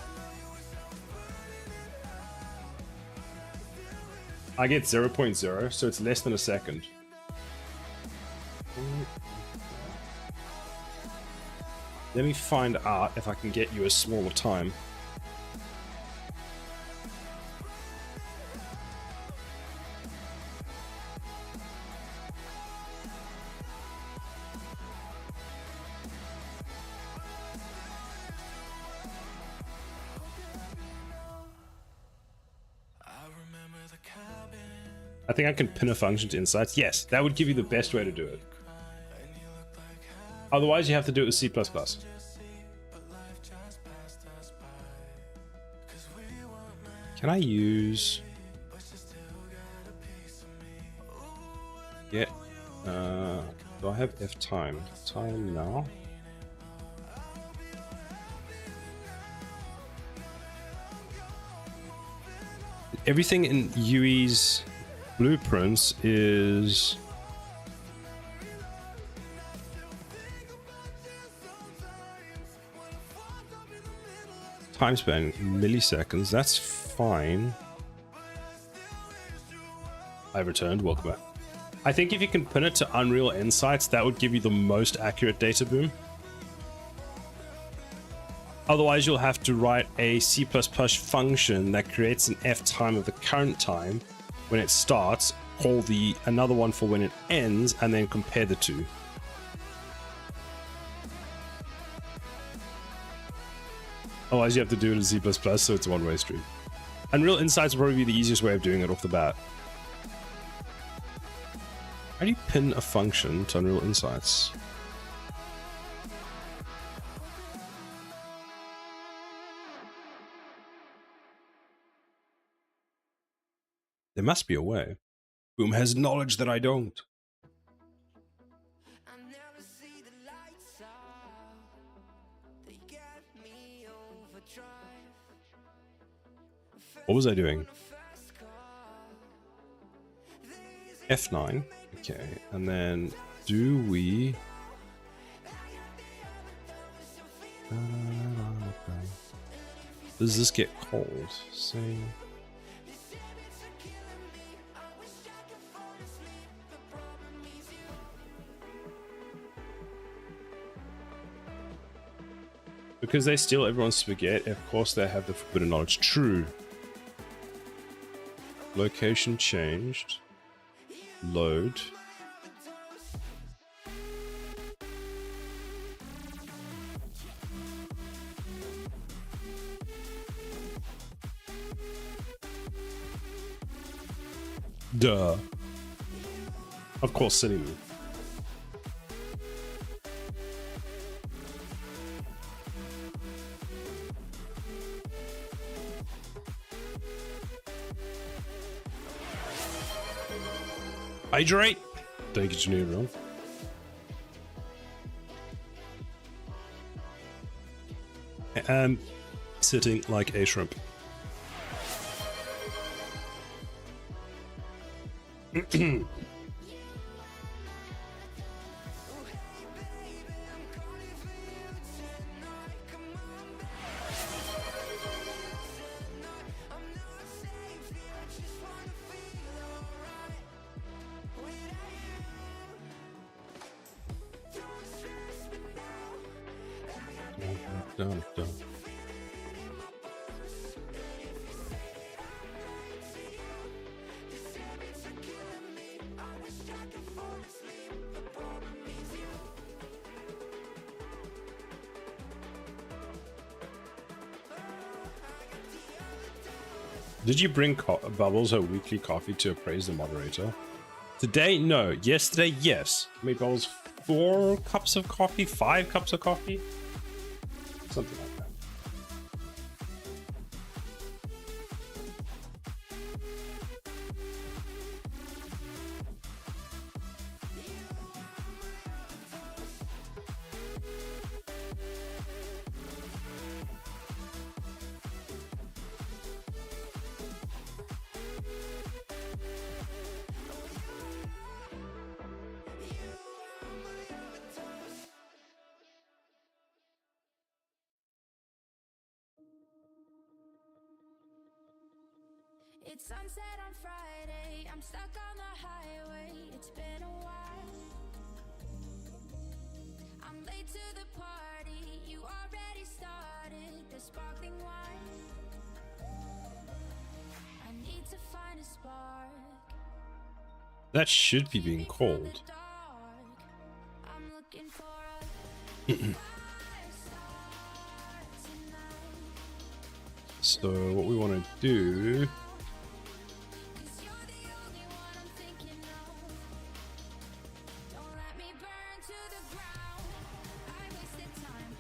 I get 0.0, so it's less than a second. Let me find out if I can get you a smaller time. I think I can pin a function to insights. Yes, that would give you the best way to do it. Otherwise, you have to do it with C++. Can I use... Yeah. Do I have F time? Time now? Everything in UE's blueprints is time span milliseconds. That's fine. I've returned. Welcome back. I think if you can pin it to Unreal Insights, that would give you the most accurate data boom. Otherwise, you'll have to write a C++ function that creates an F time of the current time when it starts, call the another one for when it ends, and then compare the two. Otherwise, you have to do it in C++, so it's a one-way street. Unreal Insights will probably be the easiest way of doing it off the bat. How do you pin a function to Unreal Insights? There must be a way. Boom has knowledge that I don't. What was I doing? F9. Okay, and then do we... Does this get cold? Say... Because they steal everyone's spaghetti, of course they have the forbidden knowledge. True. Location changed. Load. Duh. Of course, silly me. Hydrate! Thank you, Janine. I'm sitting like a shrimp. Dun, dun. Did you bring Bubbles her weekly coffee to appraise the moderator? Today, no. Yesterday, yes. I made Bubbles 4 cups of coffee, 5 cups of coffee. Something like that. It's sunset on Friday, I'm stuck on the highway, it's been a while. I'm late to the party, you already started the sparkling wine. I need to find a spark. That should be being called. I'm looking for a fire start tonight. So what we want to do, 'Cause you're the only one I'm thinking of. Don't let me burn to the ground. I wasted time.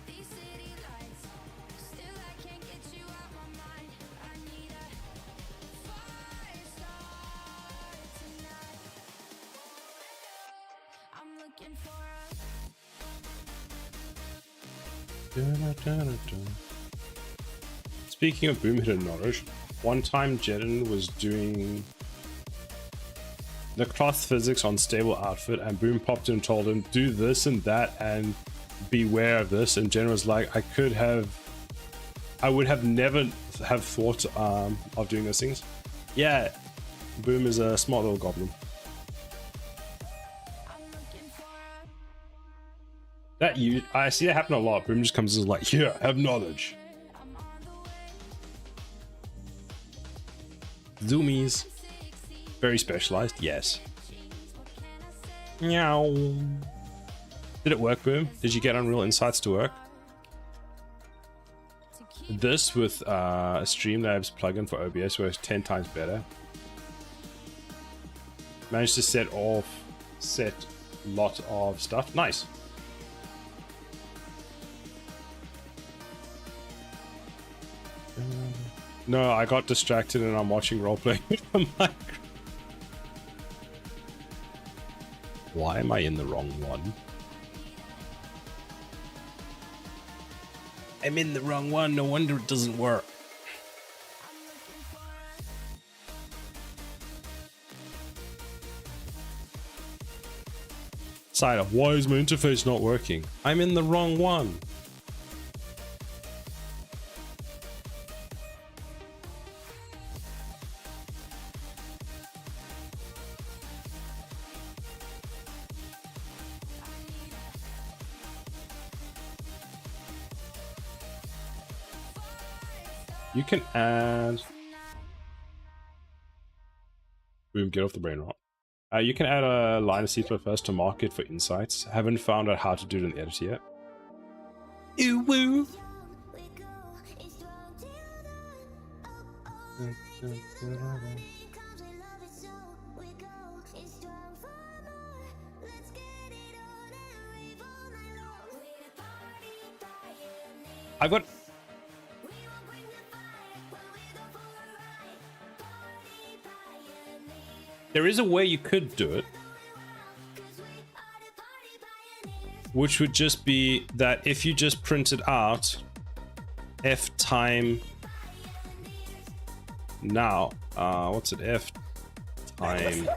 These city lights. Still I can't get you out my mind. I need a fire start tonight. I'm looking for a speaking of boom hidden knowledge, one time Jedden was doing the cloth physics on stable outfit, and Boom popped in and told him, do this and that and beware of this, and Jedden was like, I would have never have thought of doing those things. Yeah, Boom is a smart little goblin. I'm looking for a I see that happen a lot. Boom just comes in like, yeah, have knowledge. I'm on the way. Zoomies. Very specialized, yes. What can I say? Meow. Did it work, Boom? Did you get Unreal Insights to work? To keep This with a Streamlabs plugin for OBS works 10 times better. Managed to set a lot of stuff. Nice. No, I got distracted and I'm watching roleplay. I'm like, why am I in the wrong one? I'm in the wrong one. No wonder it doesn't work. Cider, why is my interface not working? I'm in the wrong one. You can add... Boom, get off the brain rot. You can add a line of C++ to mark it for insights. Haven't found out how to do it in the editor yet. Ew woo! I've got... There is a way you could do it, which would just be that if you just printed out F time now, what's it, F time,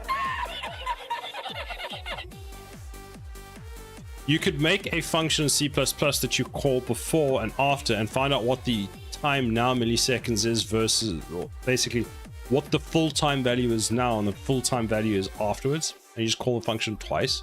you could make a function in C++ that you call before and after and find out what the time now milliseconds is versus, or basically what the full time value is now and the full time value is afterwards, and you just call the function twice.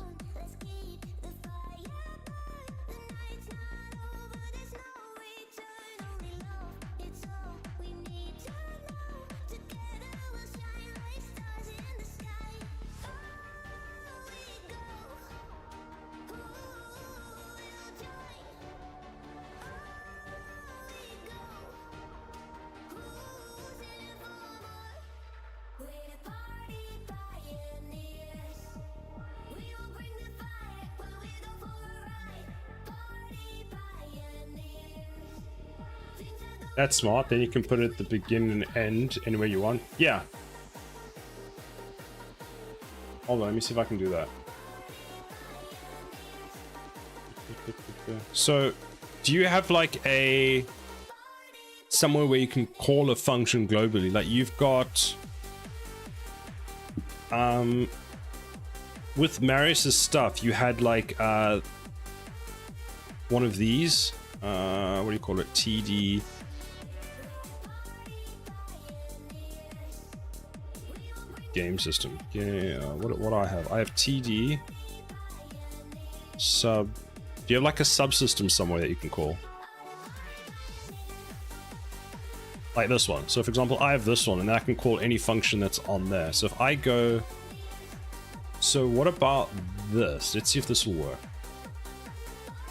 That's smart. Then you can put it at the beginning and end anywhere you want. Yeah. Hold on, let me see if I can do that. So, do you have like a somewhere where you can call a function globally? Like you've got with Marius's stuff, you had like one of these. What do you call it? TD. game system. Yeah, what do I have? I have TD sub. Do you have like a subsystem somewhere that you can call? Like this one. So for example, I have this one and then I can call any function that's on there. So if I go, so what about this? Let's see if this will work.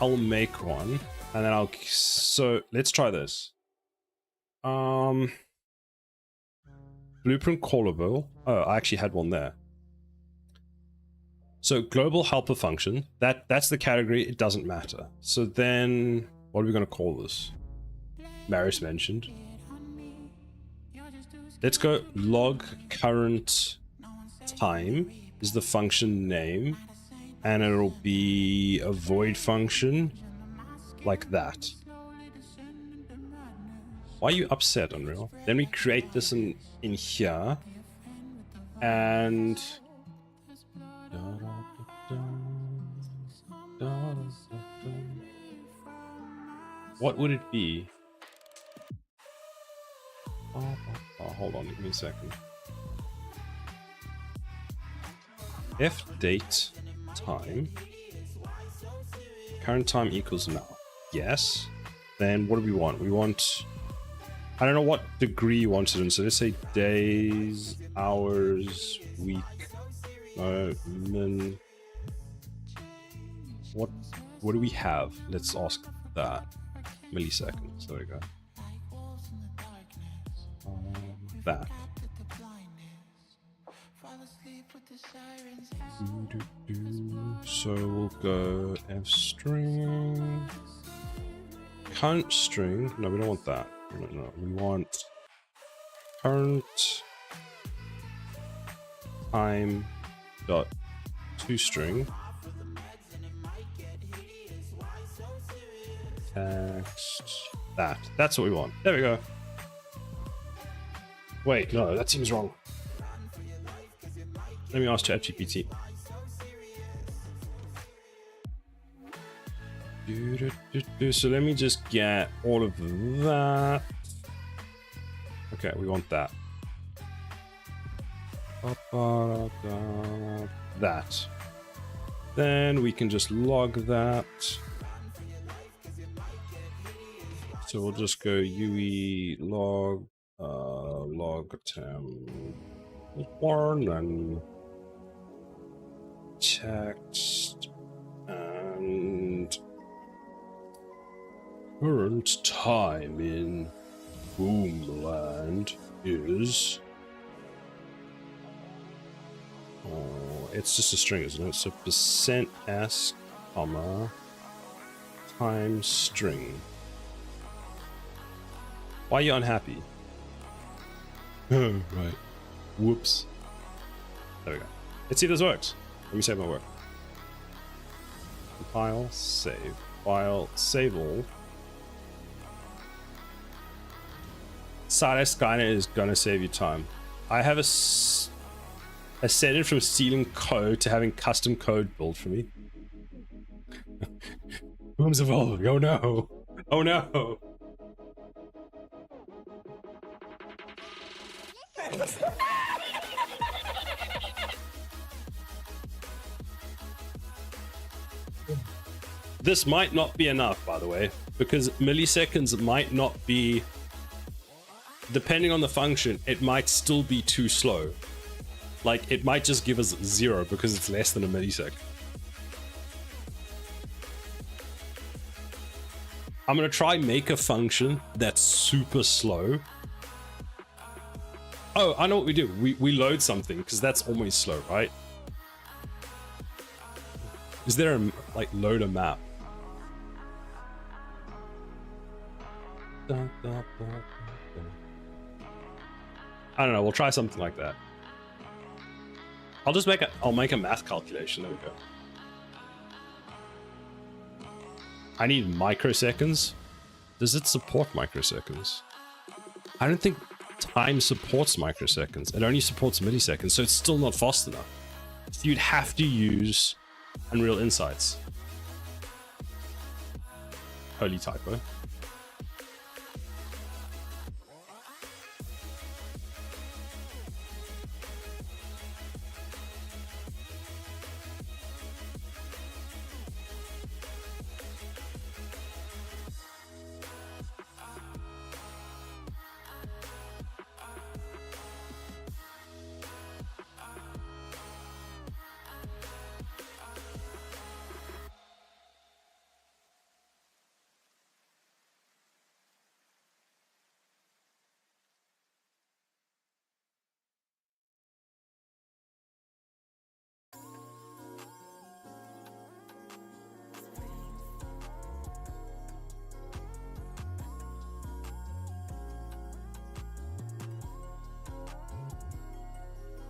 I'll make one and then I'll, so let's try this. Blueprint callable. Oh, I actually had one there. So global helper function, that's the category, it doesn't matter. So then what are we going to call this? Marius mentioned. Let's go log current time is the function name, and it'll be a void function like that. Why are you upset, Unreal? Then we create this in here, and what would it be? Oh, hold on, give me a second. F date time. Current time equals now. Yes. Then what do we want? We want, I don't know what degree you want it in. So let's say days, hours, week, min. What do we have? Let's ask that. Milliseconds. There we go. That. So we'll go f string. Current string. No, we don't want that. No. We want current time dot toString text that. That's what we want. There we go. Wait, no, that seems wrong. Let me ask ChatGPT. So let me just get all of that. Okay, we want that. That. Then we can just log that. So we'll just go UE log log temp born and text and current time in Boomland is it's just a string, isn't it? So %s comma time string. Why are you unhappy? Right. Whoops. There we go. Let's see if this works. Let me save my work. Compile, save. File, save all. Side Skynet is gonna save you time. I have a setting from stealing code to having custom code built for me. Booms evolving. Oh no. Oh no. This might not be enough, by the way, because milliseconds might not be, depending on the function, it might still be too slow. Like, it might just give us 0 because it's less than a millisecond. I'm gonna try make a function that's super slow. Oh, I know what we do. We load something because that's always slow, right? Is there a, like, load a map? I don't know, we'll try something like that. I'll make a math calculation. There we go. I need microseconds. Does it support microseconds? I don't think time supports microseconds. It only supports milliseconds, so it's still not fast enough. So you'd have to use Unreal Insights. Holy typo.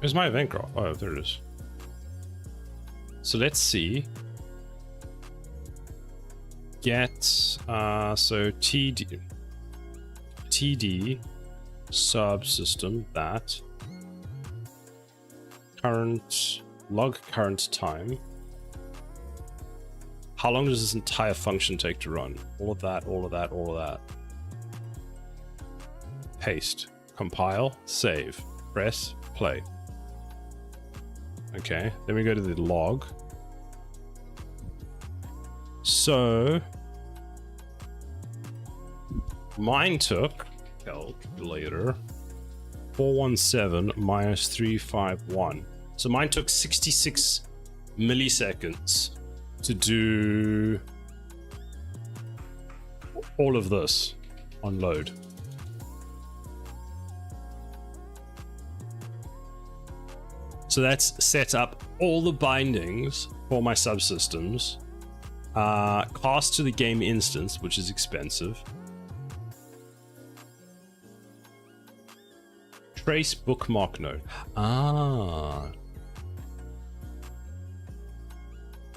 Where's my event graph? Oh, there it is. So let's see. Get so TD subsystem that current log current time. How long does this entire function take to run? All of that, all of that, all of that. Paste, compile, save, press, play. Okay, then we go to the log. So mine took, calculator, 417 minus 351. So mine took 66 milliseconds to do all of this on load. So that's set up all the bindings for my subsystems, cast to the game instance, which is expensive, trace bookmark node.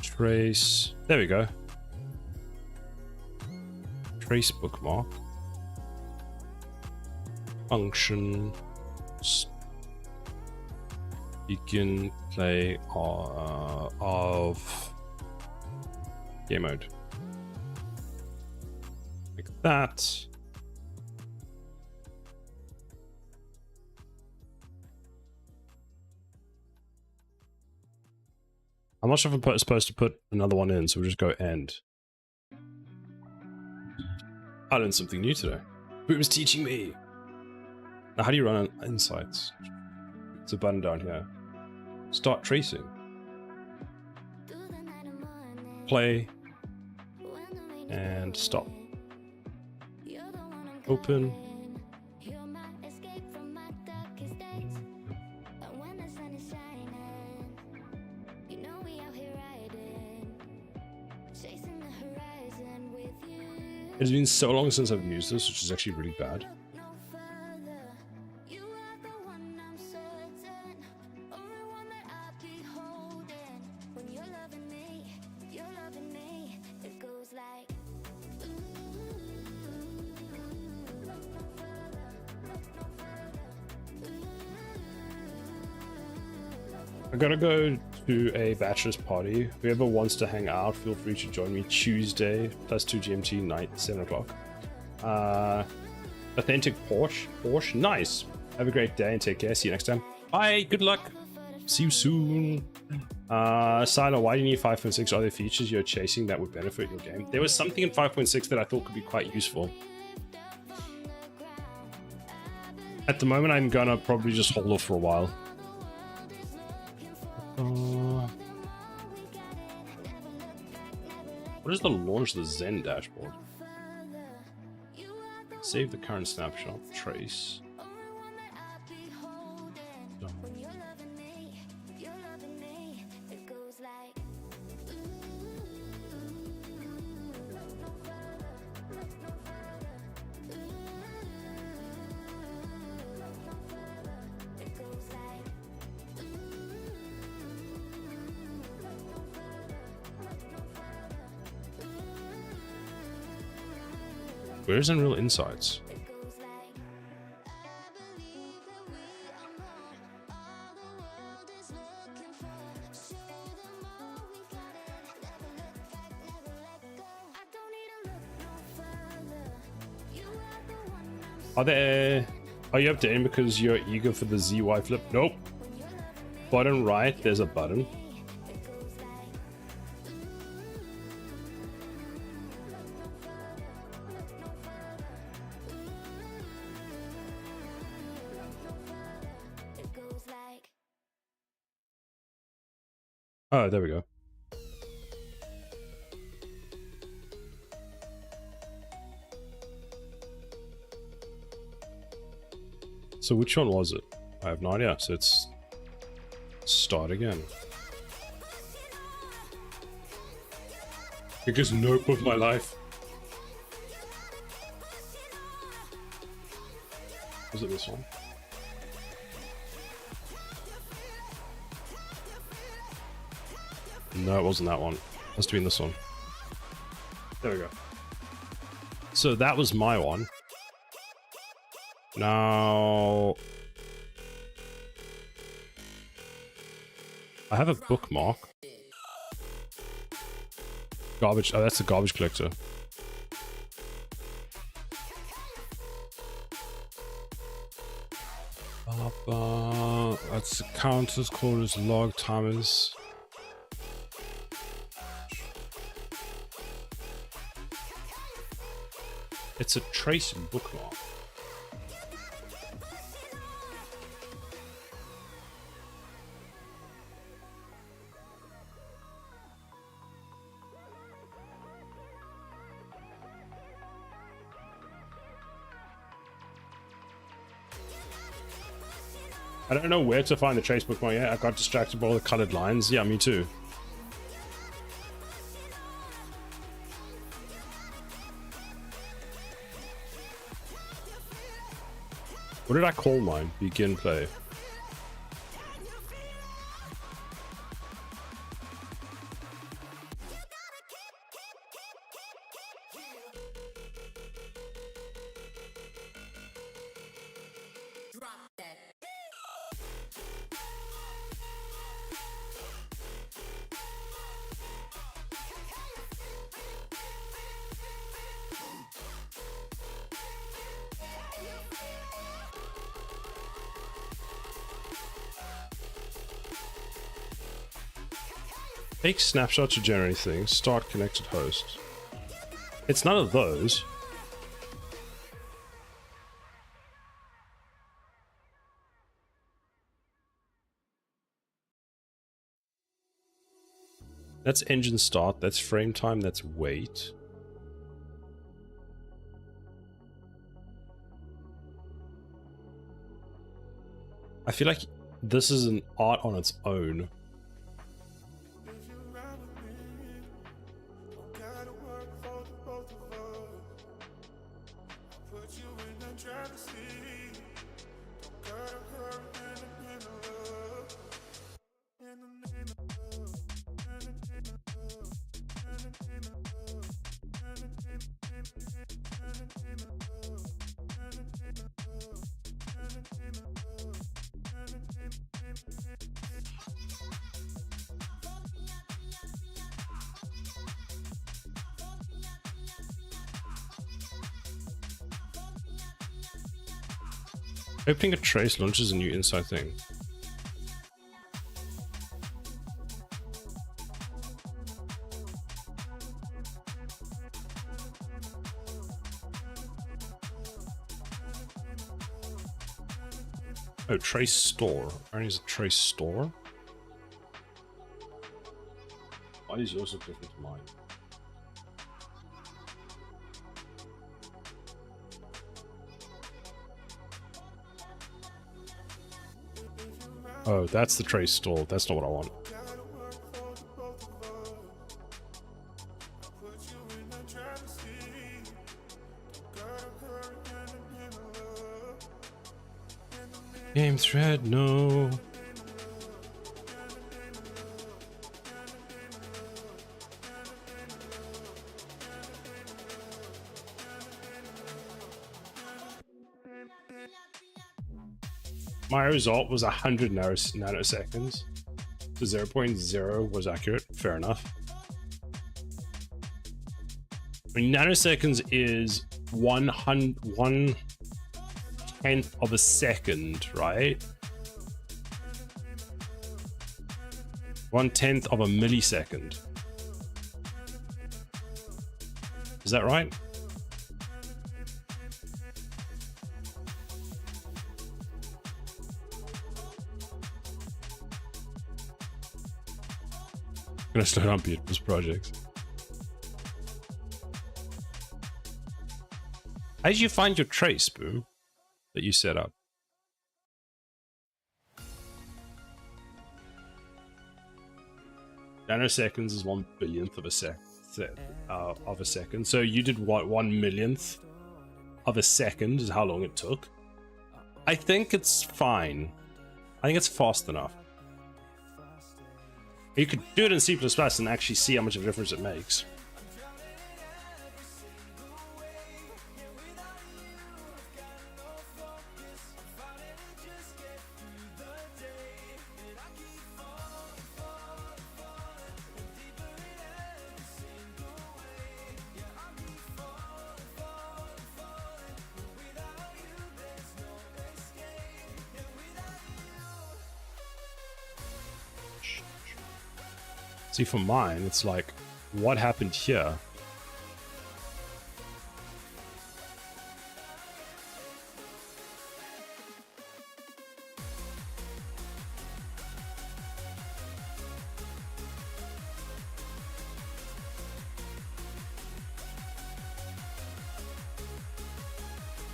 Trace, there we go. Trace bookmark function. Begin play of game mode. Like that. I'm not sure if I'm supposed to put another one in, so we'll just go end. I learned something new today. Boom's teaching me. Now, how do you run insights? It's a button down here. Start tracing. Play. And stop. Open. It's been so long since I've used this, which is actually really bad. I gotta go to a bachelor's party. Whoever wants to hang out, feel free to join me Tuesday, +2 GMT, night, 7 o'clock. Authentic Porsche, nice. Have a great day and take care. See you next time. Bye, good luck. See you soon. Silo, why do you need 5.6? Are there features you're chasing that would benefit your game? There was something in 5.6 that I thought could be quite useful. At the moment, I'm gonna probably just hold off for a while. What is the launch the Zen dashboard? Save the current snapshot. Trace. Done. Where's Unreal Insights? Are you updating because you're eager for the ZY flip? Nope. Bottom right, there's a button. Oh, there we go. So which one was it? I have no idea. So it's start again. Biggest nope of my life. Was it this one? No, it wasn't that one. Must have been this one. There we go. So that was my one. Now... I have a bookmark. Garbage. Oh, that's a garbage collector. That's counters, quarters, log, timers. It's a trace bookmark. I don't know where to find the trace bookmark yet. I got distracted by all the colored lines. Yeah, me too. What did I call mine? Begin play. Take snapshot to generate things. Start connected host. It's none of those. That's engine start. That's frame time. That's wait. I feel like this is an art on its own. Opening a trace launches a new inside thing. Oh, trace store. Only is a trace store. Why is yours so different to mine? Oh, that's the trace store. That's not what I want. Game thread, no. My result was 100 nanoseconds. So 0.0 was accurate. Fair enough. I mean, nanoseconds is 1/10 of a second, right? 1/10 of a millisecond. Is that right? I'm gonna slow down people's projects. How did you find your trace, Boom, that you set up? Nanoseconds is 1/1000th of a second. So you did what, 1/1000th of a second is how long it took. I think it's fine. I think it's fast enough. You could do it in C++ and actually see how much of a difference it makes. See, for mine, it's like, what happened here?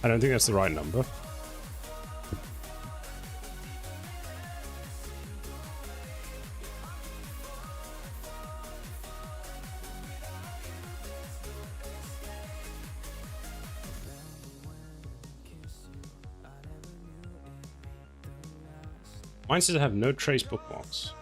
I don't think that's the right number. Mine says I have no trace bookmarks.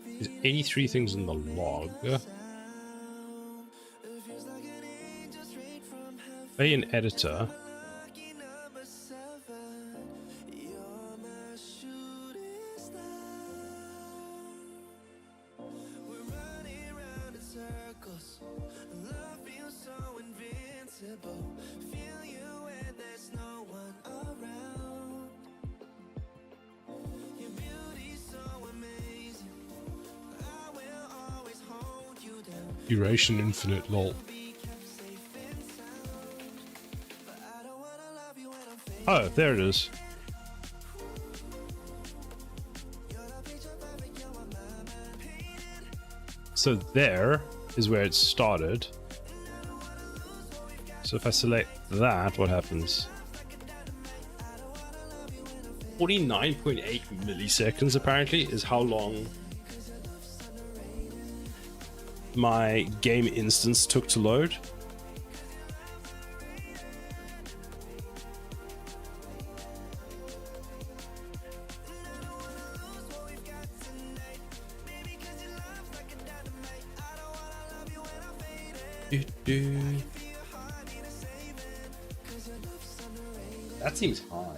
There's 83 things in the log. Play an editor. Duration infinite, lol. Oh, there it is. So there is where it started. So if I select that, what happens? 49.8 milliseconds apparently is how long my game instance took to load. That seems hard.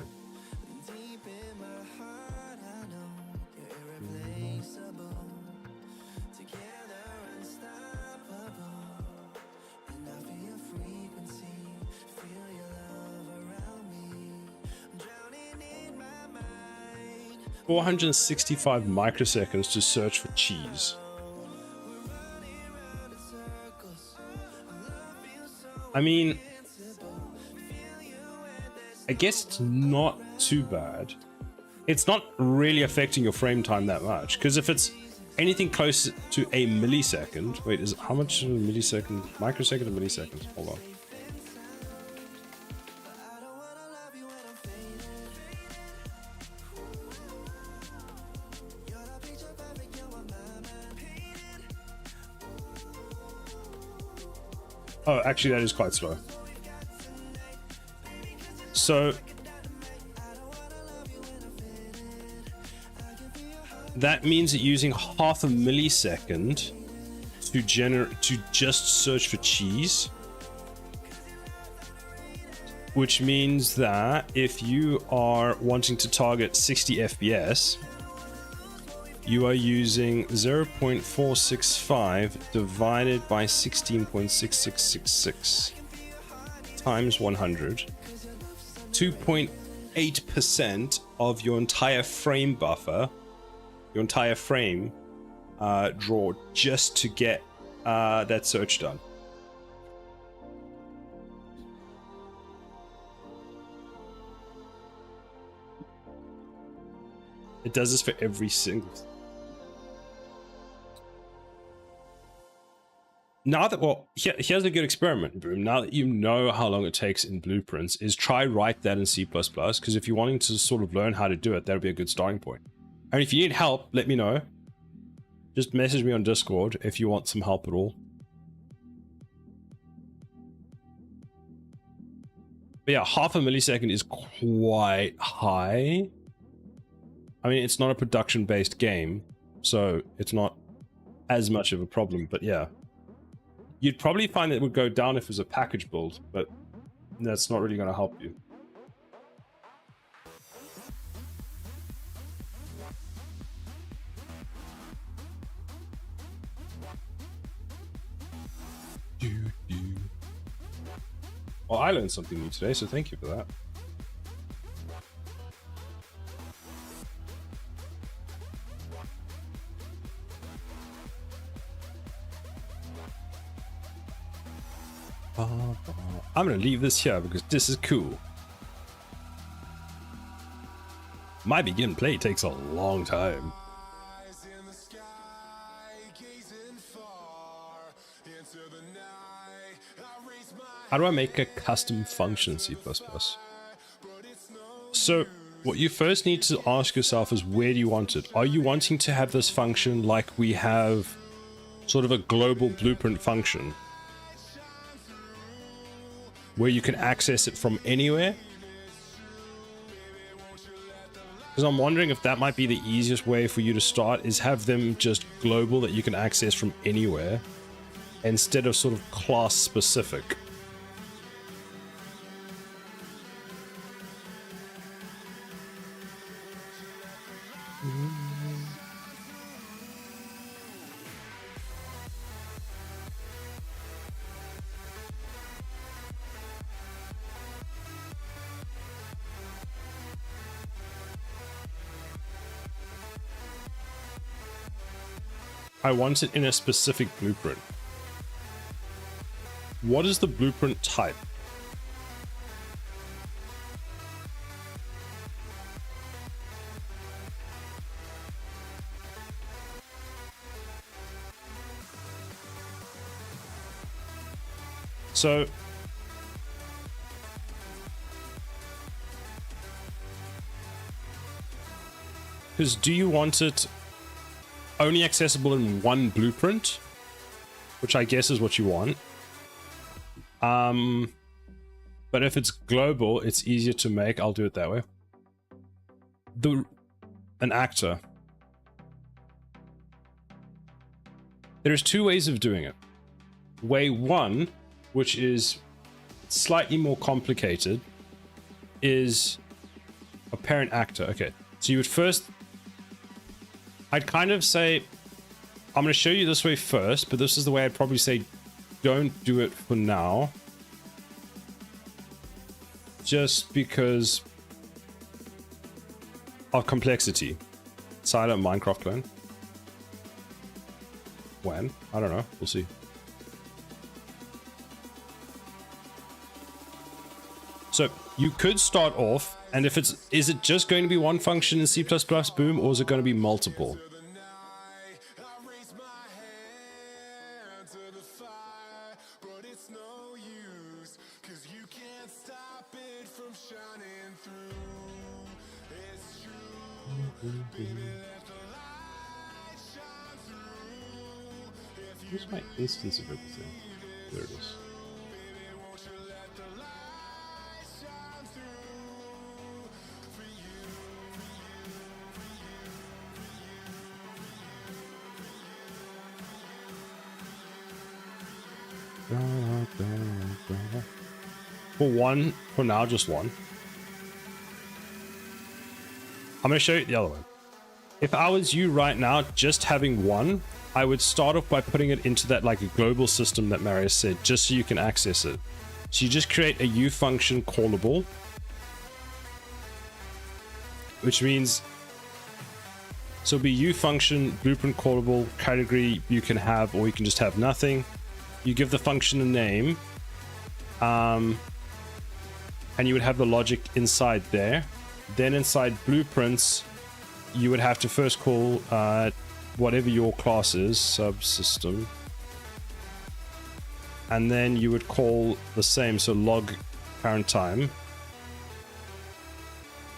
$465 microseconds to search for cheese. I mean, I guess it's not too bad. It's not really affecting your frame time that much, because if it's anything close to a millisecond, wait, is how much is a millisecond? Microsecond or millisecond? Hold on. Oh, actually, that is quite slow. So that means that using half a millisecond to just search for cheese, which means that if you are wanting to target 60 FPS, you are using 0.465 divided by 16.6666 times 100. 2.8% of your entire frame buffer, your entire frame draw, just to get that search done. It does this for every single. Now that, well, here's a good experiment, Boom. Now that you know how long it takes in blueprints, is try write that in C++, because if you're wanting to sort of learn how to do it, that'll be a good starting point. And if you need help, let me know. Just message me on Discord if you want some help at all. But yeah, half a millisecond is quite high. I mean, it's not a production-based game, so it's not as much of a problem, but yeah. You'd probably find that it would go down if it was a package build, but that's not really going to help you. Well, I learned something new today, so thank you for that. I'm gonna leave this here because this is cool. My begin play takes a long time. How do I make a custom function in C++? So what you first need to ask yourself is, where do you want it? Are you wanting to have this function like we have sort of a global blueprint function, where you can access it from anywhere? Because I'm wondering if that might be the easiest way for you to start, is have them just global that you can access from anywhere instead of sort of class specific. I want it in a specific blueprint. What is the blueprint type? So because do you want it only accessible in one blueprint, which I guess is what you want. But if it's global, it's easier to make. I'll do it that way. An actor. There's two ways of doing it. Way one, which is slightly more complicated, is a parent actor. Okay, so you would first, I'd kind of say, I'm going to show you this way first, but this is the way I'd probably say don't do it for now. Just because of complexity. Silent Minecraft clone. When? I don't know. We'll see. So you could start off, and if is it just going to be one function in C++, boom, or is it going to be multiple? Where's my instance of everything? There it is. For now, just one. I'm going to show you the other one. If I was you right now, just having one, I would start off by putting it into that like a global system that Marius said, just so you can access it. So you just create a U function callable, which means so it'll be U function, blueprint callable, category you can have, or you can just have nothing. You give the function a name, and you would have the logic inside there. Then inside blueprints, you would have to first call whatever your class is, subsystem, and then you would call the same, so log current time,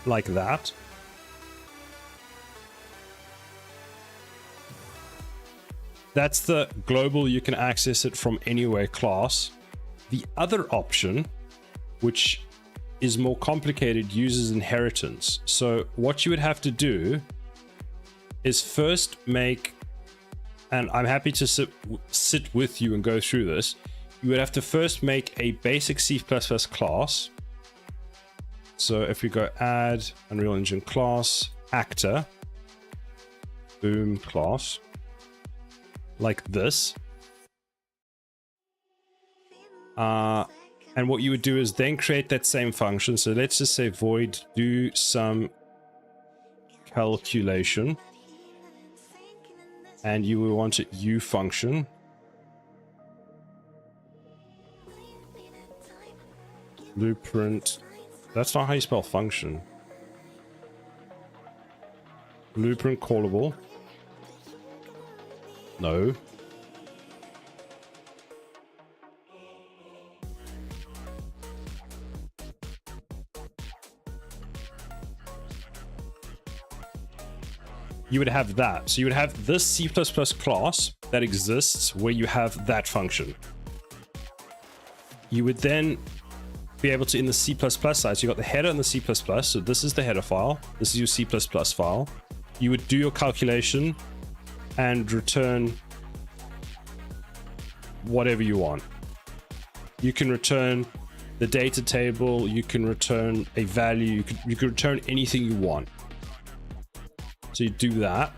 like that. That's the global, you can access it from anywhere class. The other option, which is more complicated, uses inheritance. So what you would have to do is first make, and I'm happy to sit with you and go through this. You would have to first make a basic C++ class. So if we go add Unreal Engine class, actor, boom class, like this. And what you would do is then create that same function. So let's just say void do some calculation. And you will want it U function. Blueprint. That's not how you spell function. Blueprint callable. No. You would have that. So you would have this C++ class that exists where you have that function. You would then be able to, in the C++ side, so you got the header and the C++, so this is the header file, this is your C++ file. You would do your calculation and return whatever you want. You can return the data table, you can return a value, you could return anything you want. So you do that.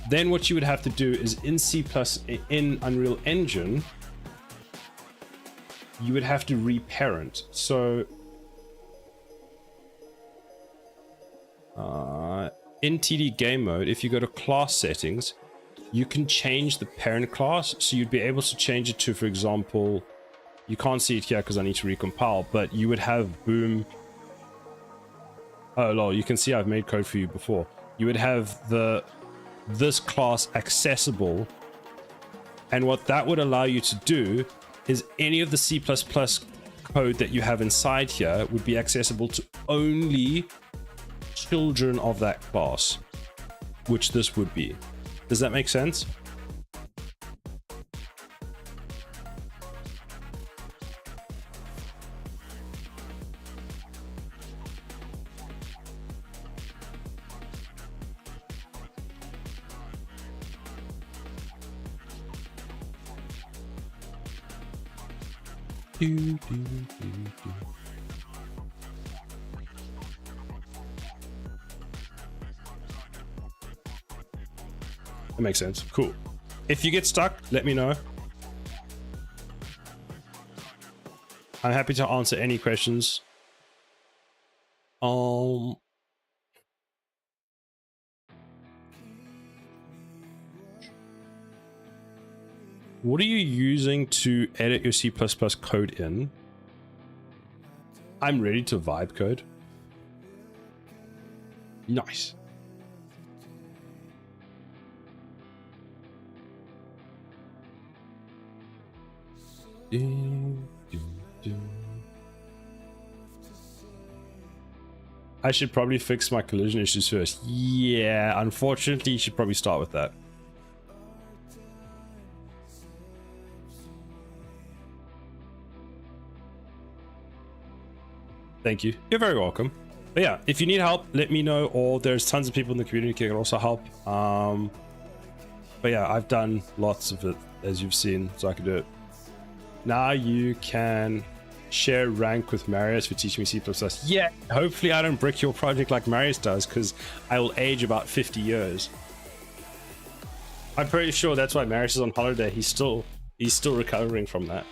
Then what you would have to do is in Unreal Engine, you would have to reparent. So in TD game mode, if you go to class settings, you can change the parent class. So you'd be able to change it to, for example, you can't see it here because I need to recompile, but you would have boom. Oh lol, you can see I've made code for you before. You would have this class accessible, and what that would allow you to do is any of the C++ code that you have inside here would be accessible to only children of that class, which this would be. Does that make sense? That makes sense. Cool. If you get stuck, let me know. I'm happy to answer any questions. What are you using to edit your C++ code in? I'm ready to vibe code. Nice. I should probably fix my collision issues first. Yeah, unfortunately, you should probably start with that. Thank you. You're very welcome. But yeah, if you need help, let me know, or there's tons of people in the community who can also help. But yeah, I've done lots of it, as you've seen, so I can do it. Now you can share rank with Marius for teaching me C++. Yeah, hopefully I don't brick your project like Marius does, because I will age about 50 years. I'm pretty sure that's why Marius is on holiday. He's still recovering from that.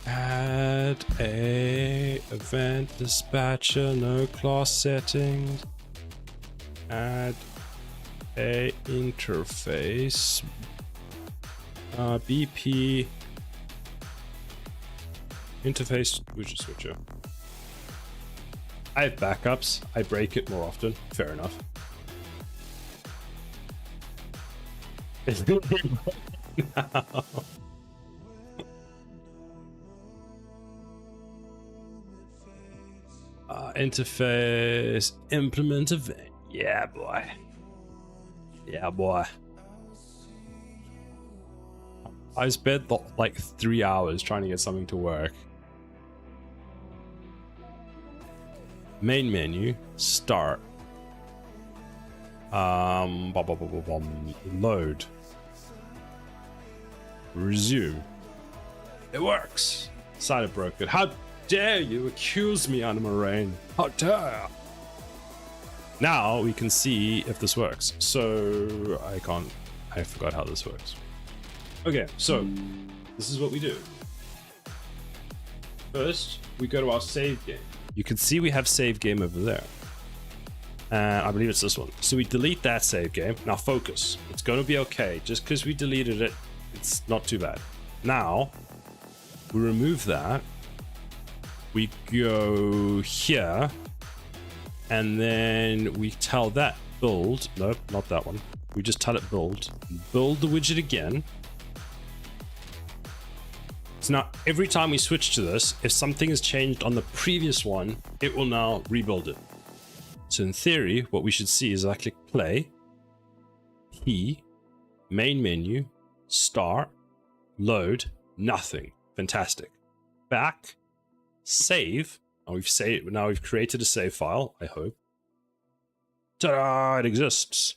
Add a event dispatcher, no class settings. Add a interface. BP interface switcher. I have backups. I break it more often. Fair enough. No. Interface implement event. Yeah, boy. Yeah, boy. I spent like 3 hours trying to get something to work. Main menu, start. Load. Resume. It works. Decided broke it. How dare you accuse me, Anna Moraine? How dare! Now we can see if this works. So I forgot how this works. Okay, so this is what we do. First, we go to our save game. You can see we have save game over there. And I believe it's this one. So we delete that save game. Now focus. It's going to be okay. Just because we deleted it, it's not too bad. Now, we remove that. We go here. And then we tell that build. Nope, not that one. We just tell it build. Build the widget again. So now, every time we switch to this, if something has changed on the previous one, it will now rebuild it. So in theory, what we should see is I click play, main menu, start, load, nothing. Fantastic. Back, save. Now we've created a save file, I hope. Ta-da! It exists.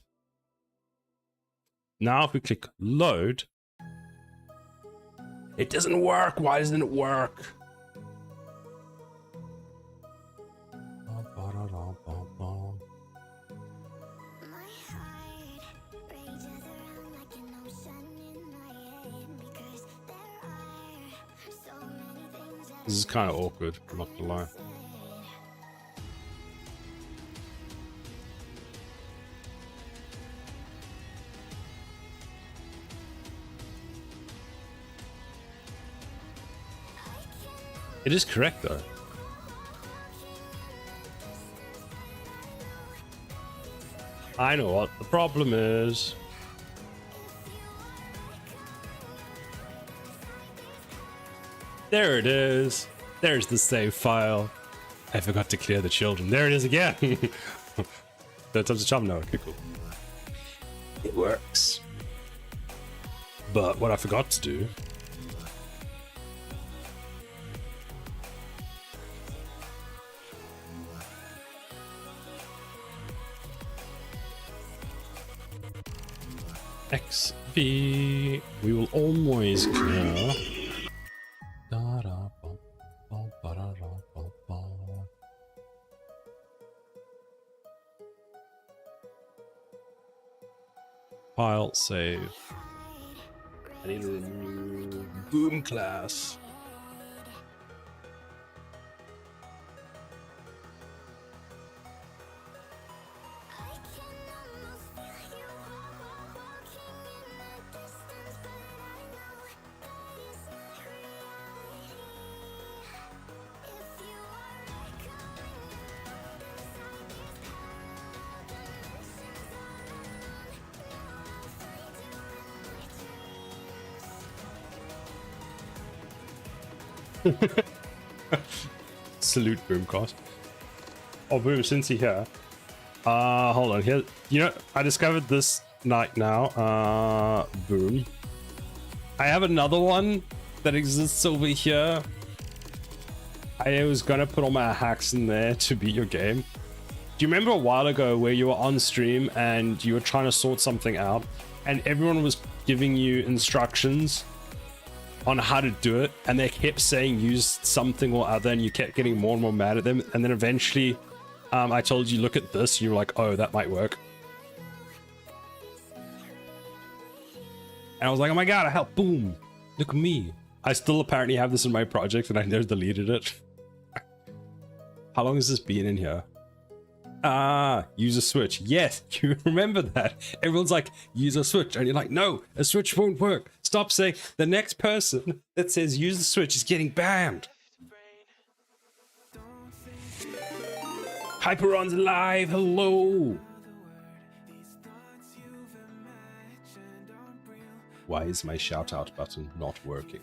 Now if we click load, it doesn't work. Why doesn't it work? This is kind of awkward, I'm not gonna lie. It is correct though. I know what the problem is. There it is. There's the save file. I forgot to clear the children. There it is again. Third time's a charm now. Okay, cool. It works. But what I forgot to do XV, we will always clear. File save. I need to remove boom class. Salute Boomcast. Oh, Boom, since you're here. Hold on. Here, you know, I discovered this night now. Boom. I have another one that exists over here. I was gonna put all my hacks in there to beat your game. Do you remember a while ago where you were on stream and you were trying to sort something out and everyone was giving you instructions on how to do it and they kept saying use something or other and you kept getting more and more mad at them, and then eventually I told you look at this and you were like, oh, that might work. And I was like, oh my god, I helped. Boom, look at me. I still apparently have this in my project and I never deleted it. How long has this been in here? Use a switch. Yes, you remember that. Everyone's like, use a switch. And you're like, no, a switch won't work. Stop saying. The next person that says use the switch is getting banned. Hyperon's live. Hello. Why is my shout out button not working?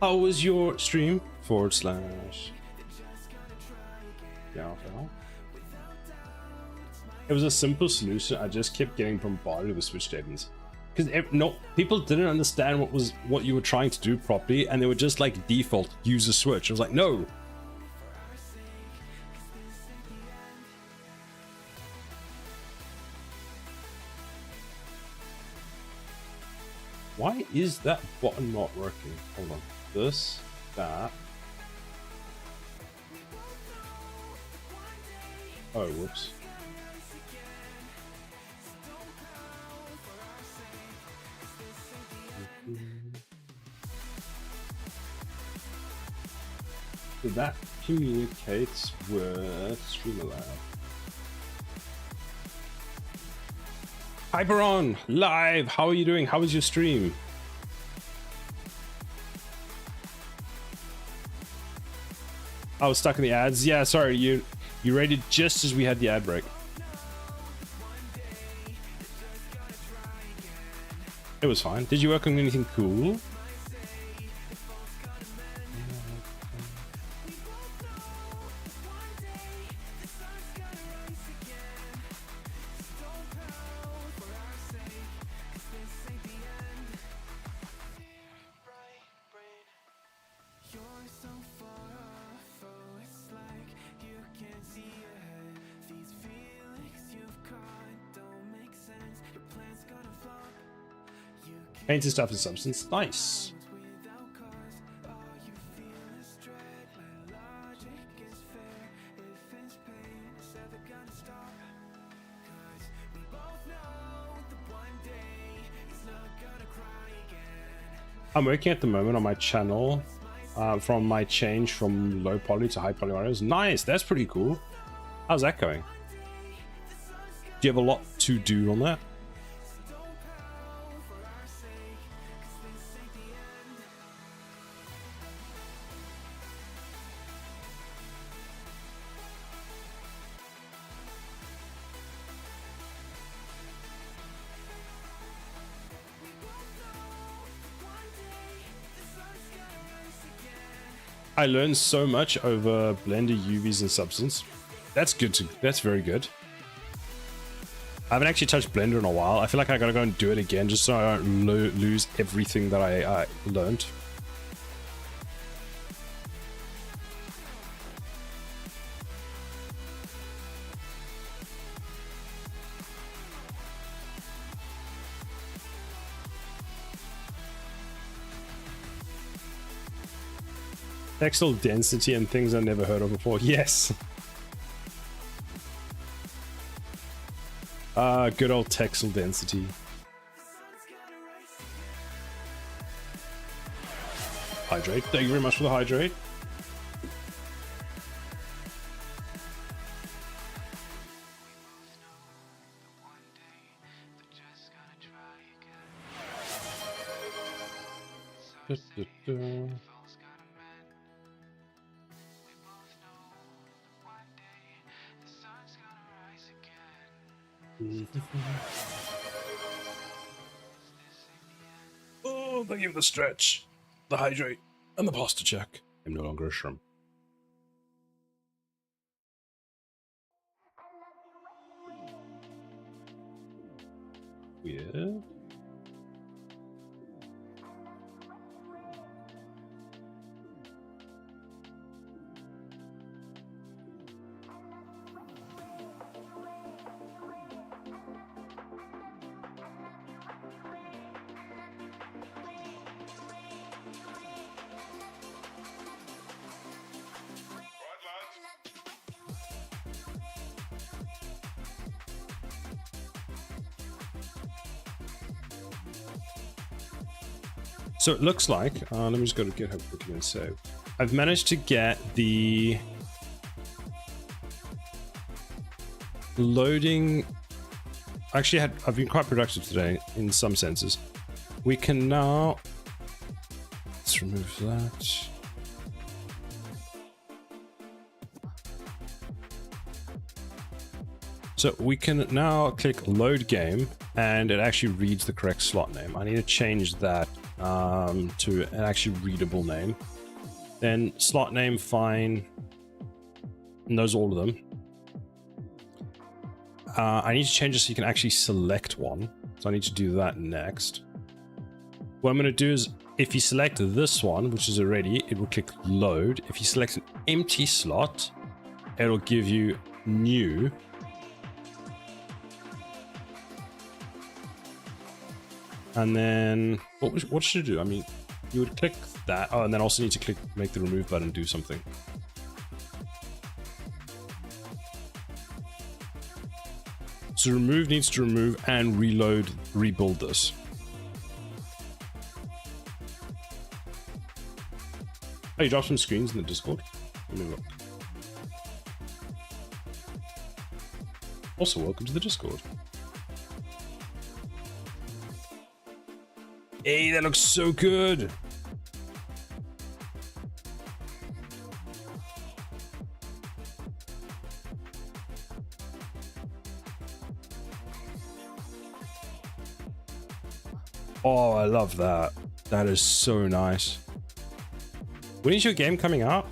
How was your stream? / Yeah. It was a simple solution. I just kept getting bombarded with switch statements because no people didn't understand what you were trying to do properly, and they were just like default use a switch. I was like, no. Why is that button not working? Hold on. This, that. Oh, whoops. So that communicates with Streamalab. Hyperon, live! How are you doing? How was your stream? I was stuck in the ads. Yeah, sorry, you rated just as we had the ad break. It was fine. Did you work on anything cool? Painted stuff is substance. Nice. I'm working at the moment on my channel from my change from low poly to high poly videos. Nice. That's pretty cool. How's that going? Do you have a lot to do on that? I learned so much over Blender, UVs, and Substance. That's good. That's very good. I haven't actually touched Blender in a while. I feel like I gotta go and do it again just so I don't lose everything that I learned. Textile density and things I never heard of before. Yes. Good old textile density. Hydrate. Thank you very much for the hydrate. Oh, thank you for the stretch, the hydrate, and the posture check. I'm no longer a shrimp. Yeah. So it looks like, let me just go to GitHub quickly and save. I've managed to get the loading. Actually, I've been quite productive today in some senses. We can now, let's remove that. So we can now click load game and it actually reads the correct slot name. I need to change that to an actually readable name. Then slot name, fine. Knows all of them. I need to change it so you can actually select one. So I need to do that next. What I'm going to do is if you select this one, which is already, it will click load. If you select an empty slot, it'll give you new. And then what should you do? I mean, you would click that. Oh, and then also need to click make the remove button do something. So remove needs to remove and rebuild this. Oh, you dropped some screens in the Discord. Let me look. Also, welcome to the Discord. Hey, that looks so good. Oh, I love that. That is so nice. When is your game coming out?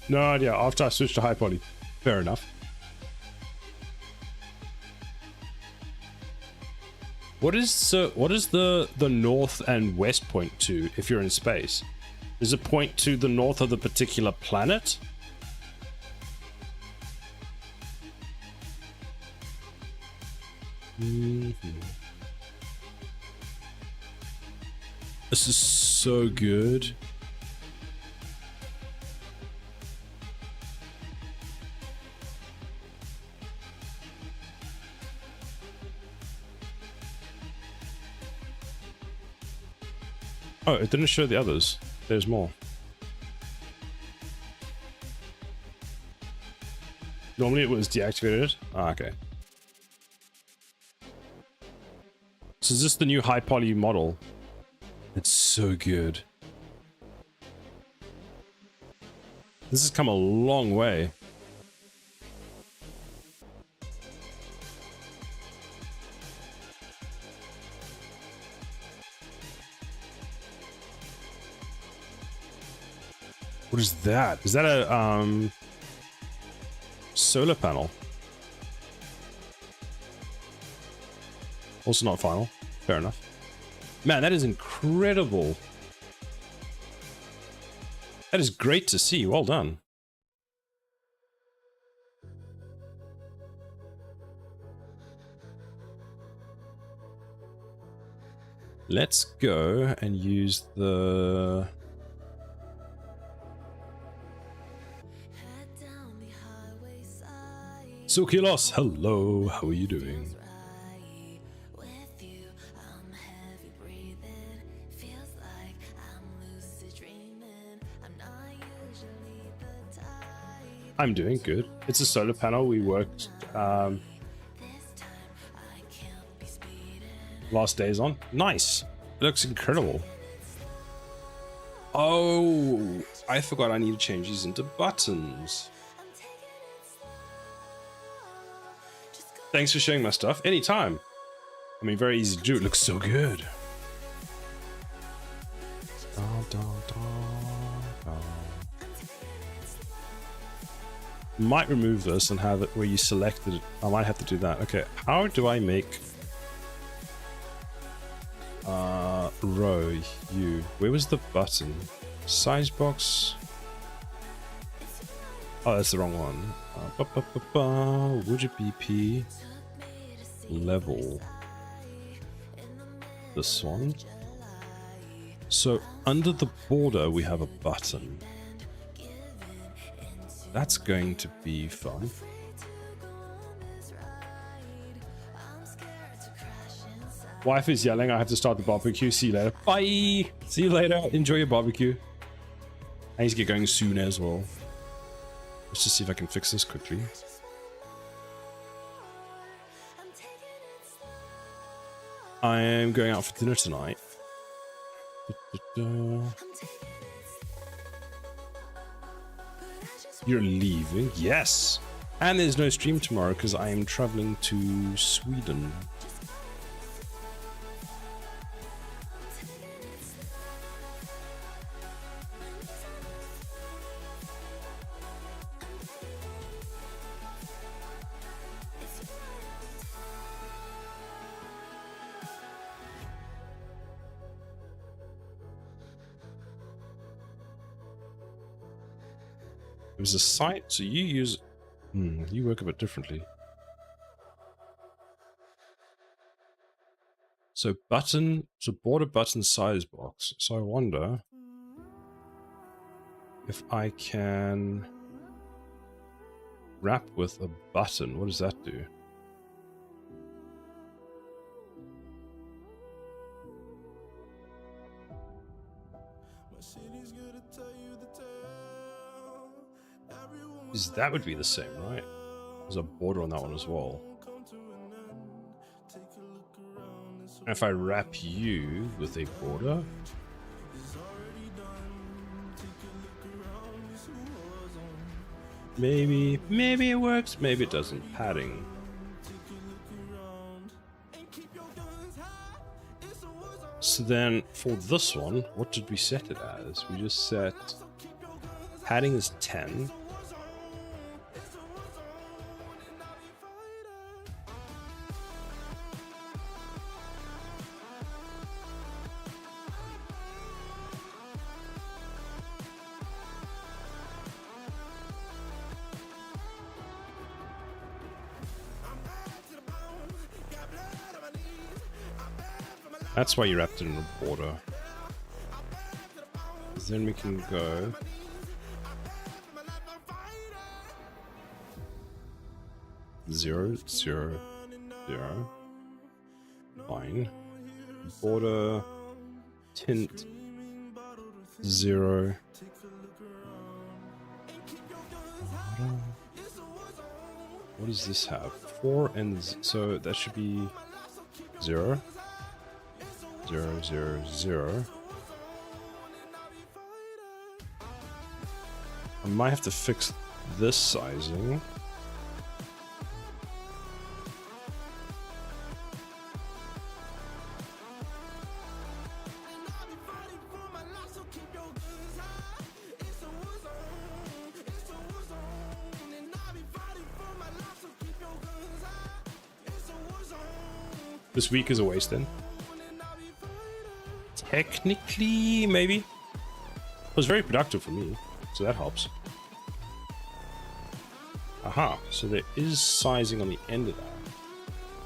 No idea. After I switched to high poly. Fair enough. What is the north and west point to if you're in space? Does it point to the north of the particular planet? This is so good. Oh, it didn't show the others. There's more. Normally it was deactivated. Ah, okay. So is this the new high poly model? It's so good. This has come a long way. What is that? Is that a solar panel? Also not final. Fair enough. Man, that is incredible. That is great to see. Well done. Let's go and use the... Sukilos, hello, how are you doing? I'm doing good. It's a solar panel. We worked last days on. Nice. It looks incredible. Oh, I forgot I need to change these into buttons. Thanks for sharing my stuff. Anytime. I mean, very easy to do. It looks so good. Might remove this and have it where you selected it. I might have to do that. Okay, how do I make row U? Where was the button? Size box. Oh, that's the wrong one. Would it be P? Level. This one. So under the border we have a button. That's going to be fun. Wife is yelling, I have to start the barbecue. See you later. Bye! See you later. Enjoy your barbecue. I need to get going soon as well. Let's just see if I can fix this quickly. I am going out for dinner tonight. You're leaving? Yes! And there's no stream tomorrow because I am traveling to Sweden. It was a site, so you use... you work a bit differently. So button, so border button size box. So I wonder if I can wrap with a button. What does that do? Because that would be the same, right? There's a border on that one as well. And if I wrap you with a border, maybe it works, maybe it doesn't. Padding. So then for this one, what did we set it as? We just set padding is 10. That's why you wrapped it in a border. Then we can go. Zero, zero, zero. Fine. Border. Tint. 0. What does this have? 4 and so that should be 0. 0, 0, 0. I might have to fix this sizing. This week is a waste then. Technically, maybe. It was very productive for me, so that helps. Aha, so there is sizing on the end of that.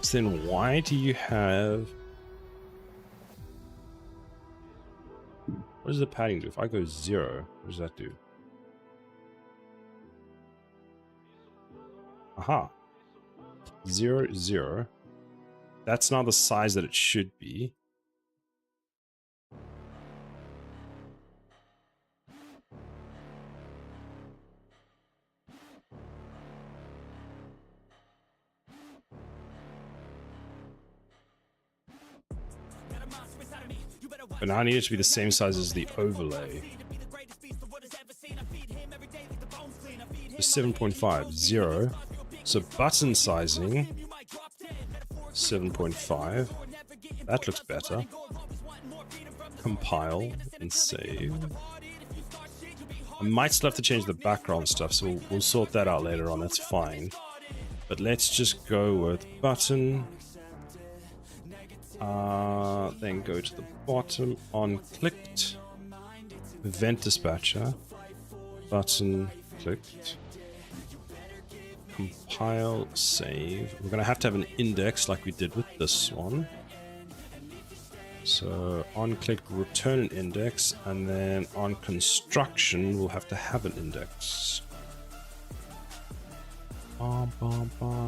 So then why do you have... What does the padding do? If I go 0, what does that do? Aha. 0, 0. That's not the size that it should be. But now I need it to be the same size as the overlay. So 7.5, 0. So button sizing, 7.5. That looks better. Compile and save. I might still have to change the background stuff, so we'll sort that out later on, that's fine. But let's just go with button. Then go to the bottom, on clicked. Event dispatcher. Button clicked. Compile, save. We're going to have an index like we did with this one. So on click, return an index, and then on construction, we'll have to have an index.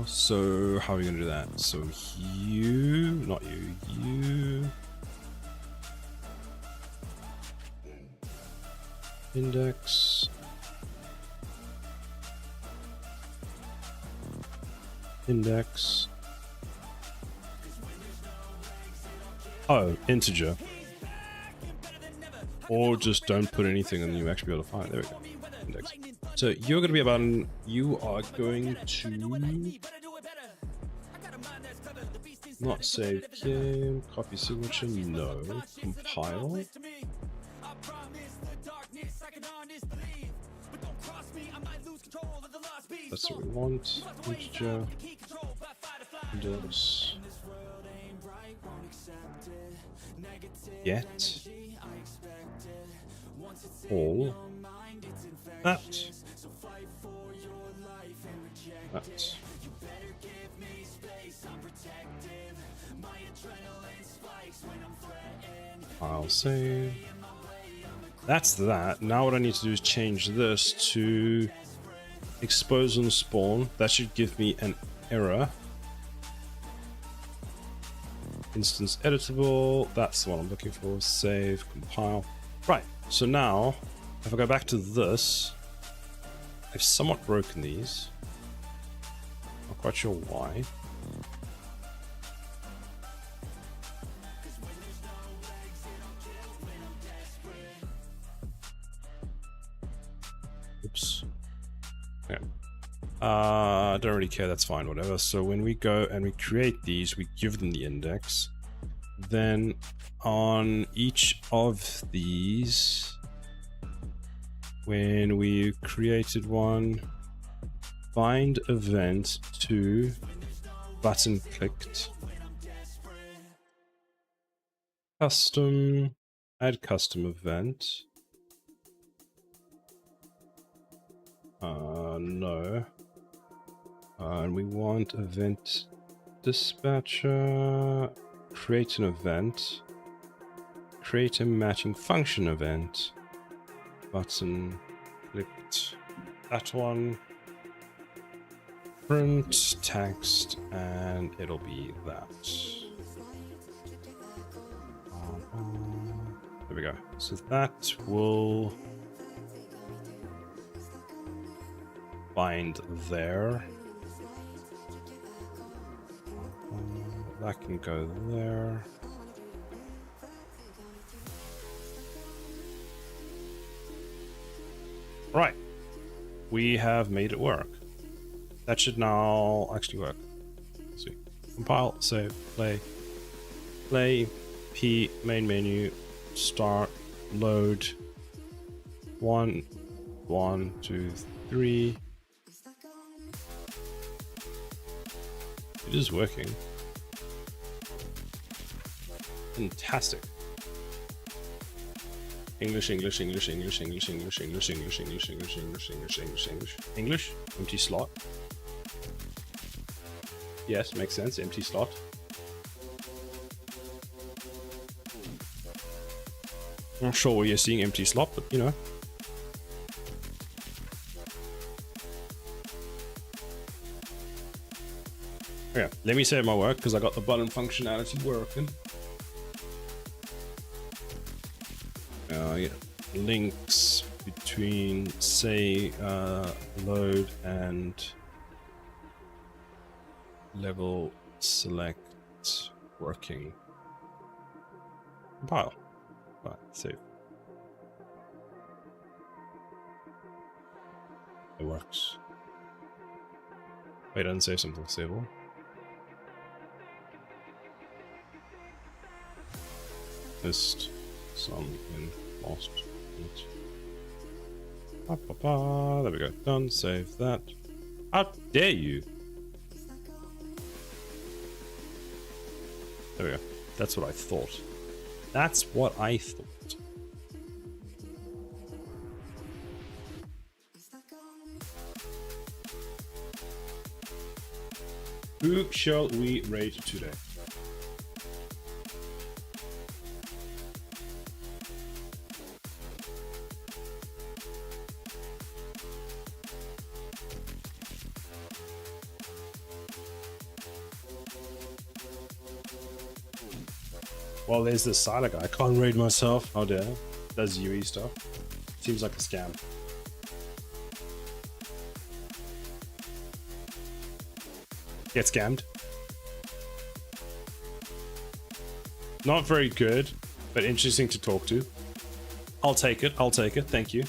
So how are we going to do that? So you, not you, you. Index. Index. Oh, integer. Or just don't put anything and you actually be able to find it. There we go. Index. So you're going to be about, you are going to not save game, copy signature, no, compile. That's what we want. Integer. Index. Get. All. That. That. I'll save. That's that. Now what I need to do is change this to expose and spawn. That should give me an error. Instance editable. That's the one I'm looking for. Save, compile. Right. So now, if I go back to this, I've somewhat broken these. Not quite sure why. Oops. Okay. I don't really care, that's fine, whatever. So when we go and we create these, we give them the index. Then on each of these, when we created one, bind event to button clicked. Custom, add custom event. No. And we want event dispatcher, create an event, create a matching function event, button clicked, that one, print text, and it'll be that. There we go. So that will bind there. That can go there. Right. We have made it work. That should now actually work. Let's see. Compile, save, play. Play, P, main menu, start, load. 1, 1, 2, 3. It is working. Fantastic. English, English, English, English, English, English, English, English, English, English, English, English, English, English, English, empty slot. Yes, makes sense, empty slot. Not sure where you're seeing empty slot, but you know. Okay, let me save my work because I got the button functionality working. Yeah, links between, say, load and level select working. Compile. Right, save. It works. Wait, unsave something. Save all. Missed something lost. There we go. Done. Save that. How dare you? There we go. That's what I thought. That's what I thought. Who shall we raid today? Well, there's this Siler guy. I can't raid myself. How dare. Does UE stuff. Seems like a scam. Get scammed. Not very good, but interesting to talk to. I'll take it. I'll take it. Thank you.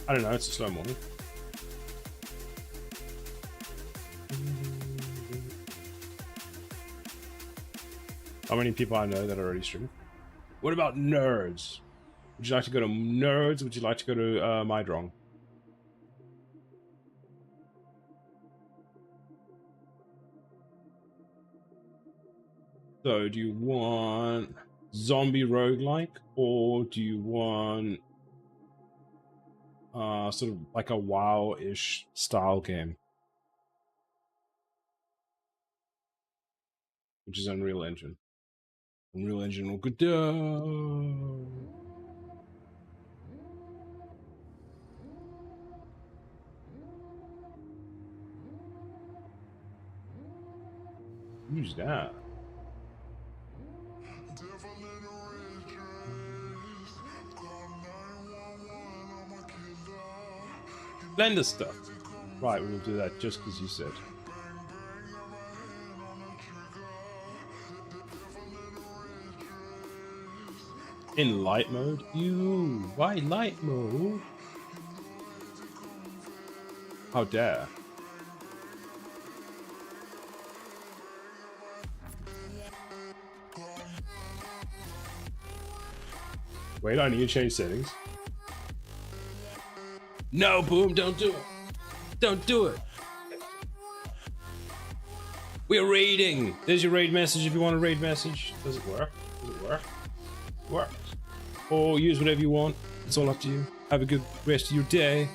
I don't know, it's a slow morning. How many people I know that are already streaming? What about nerds? Would you like to go to nerds? Would you like to go to Mydrong? So, do you want zombie roguelike, or do you want sort of like a WoW-ish style game, which is Unreal Engine? Unreal Engine will go. Who's that? Blender stuff. Right, we'll do that just because you said. In light mode? You, why light mode? How dare. Wait, I need to change settings. No, Boom, don't do it. Don't do it. We're raiding. There's your raid message if you want a raid message. Does it work? Does it work? Works. Or use whatever you want. It's all up to you. Have a good rest of your day.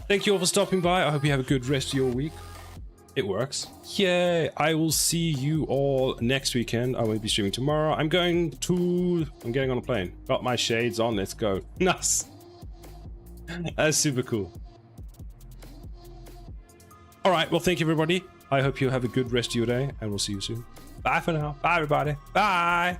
Thank you all for stopping by. I hope you have a good rest of your week. It works. Yay. I will see you all next weekend. I will be streaming tomorrow. I'm getting on a plane. Got my shades on. Let's go. Nice. That's super cool. All right. Well, thank you, everybody. I hope you have a good rest of your day, and we'll see you soon. Bye for now. Bye, everybody. Bye.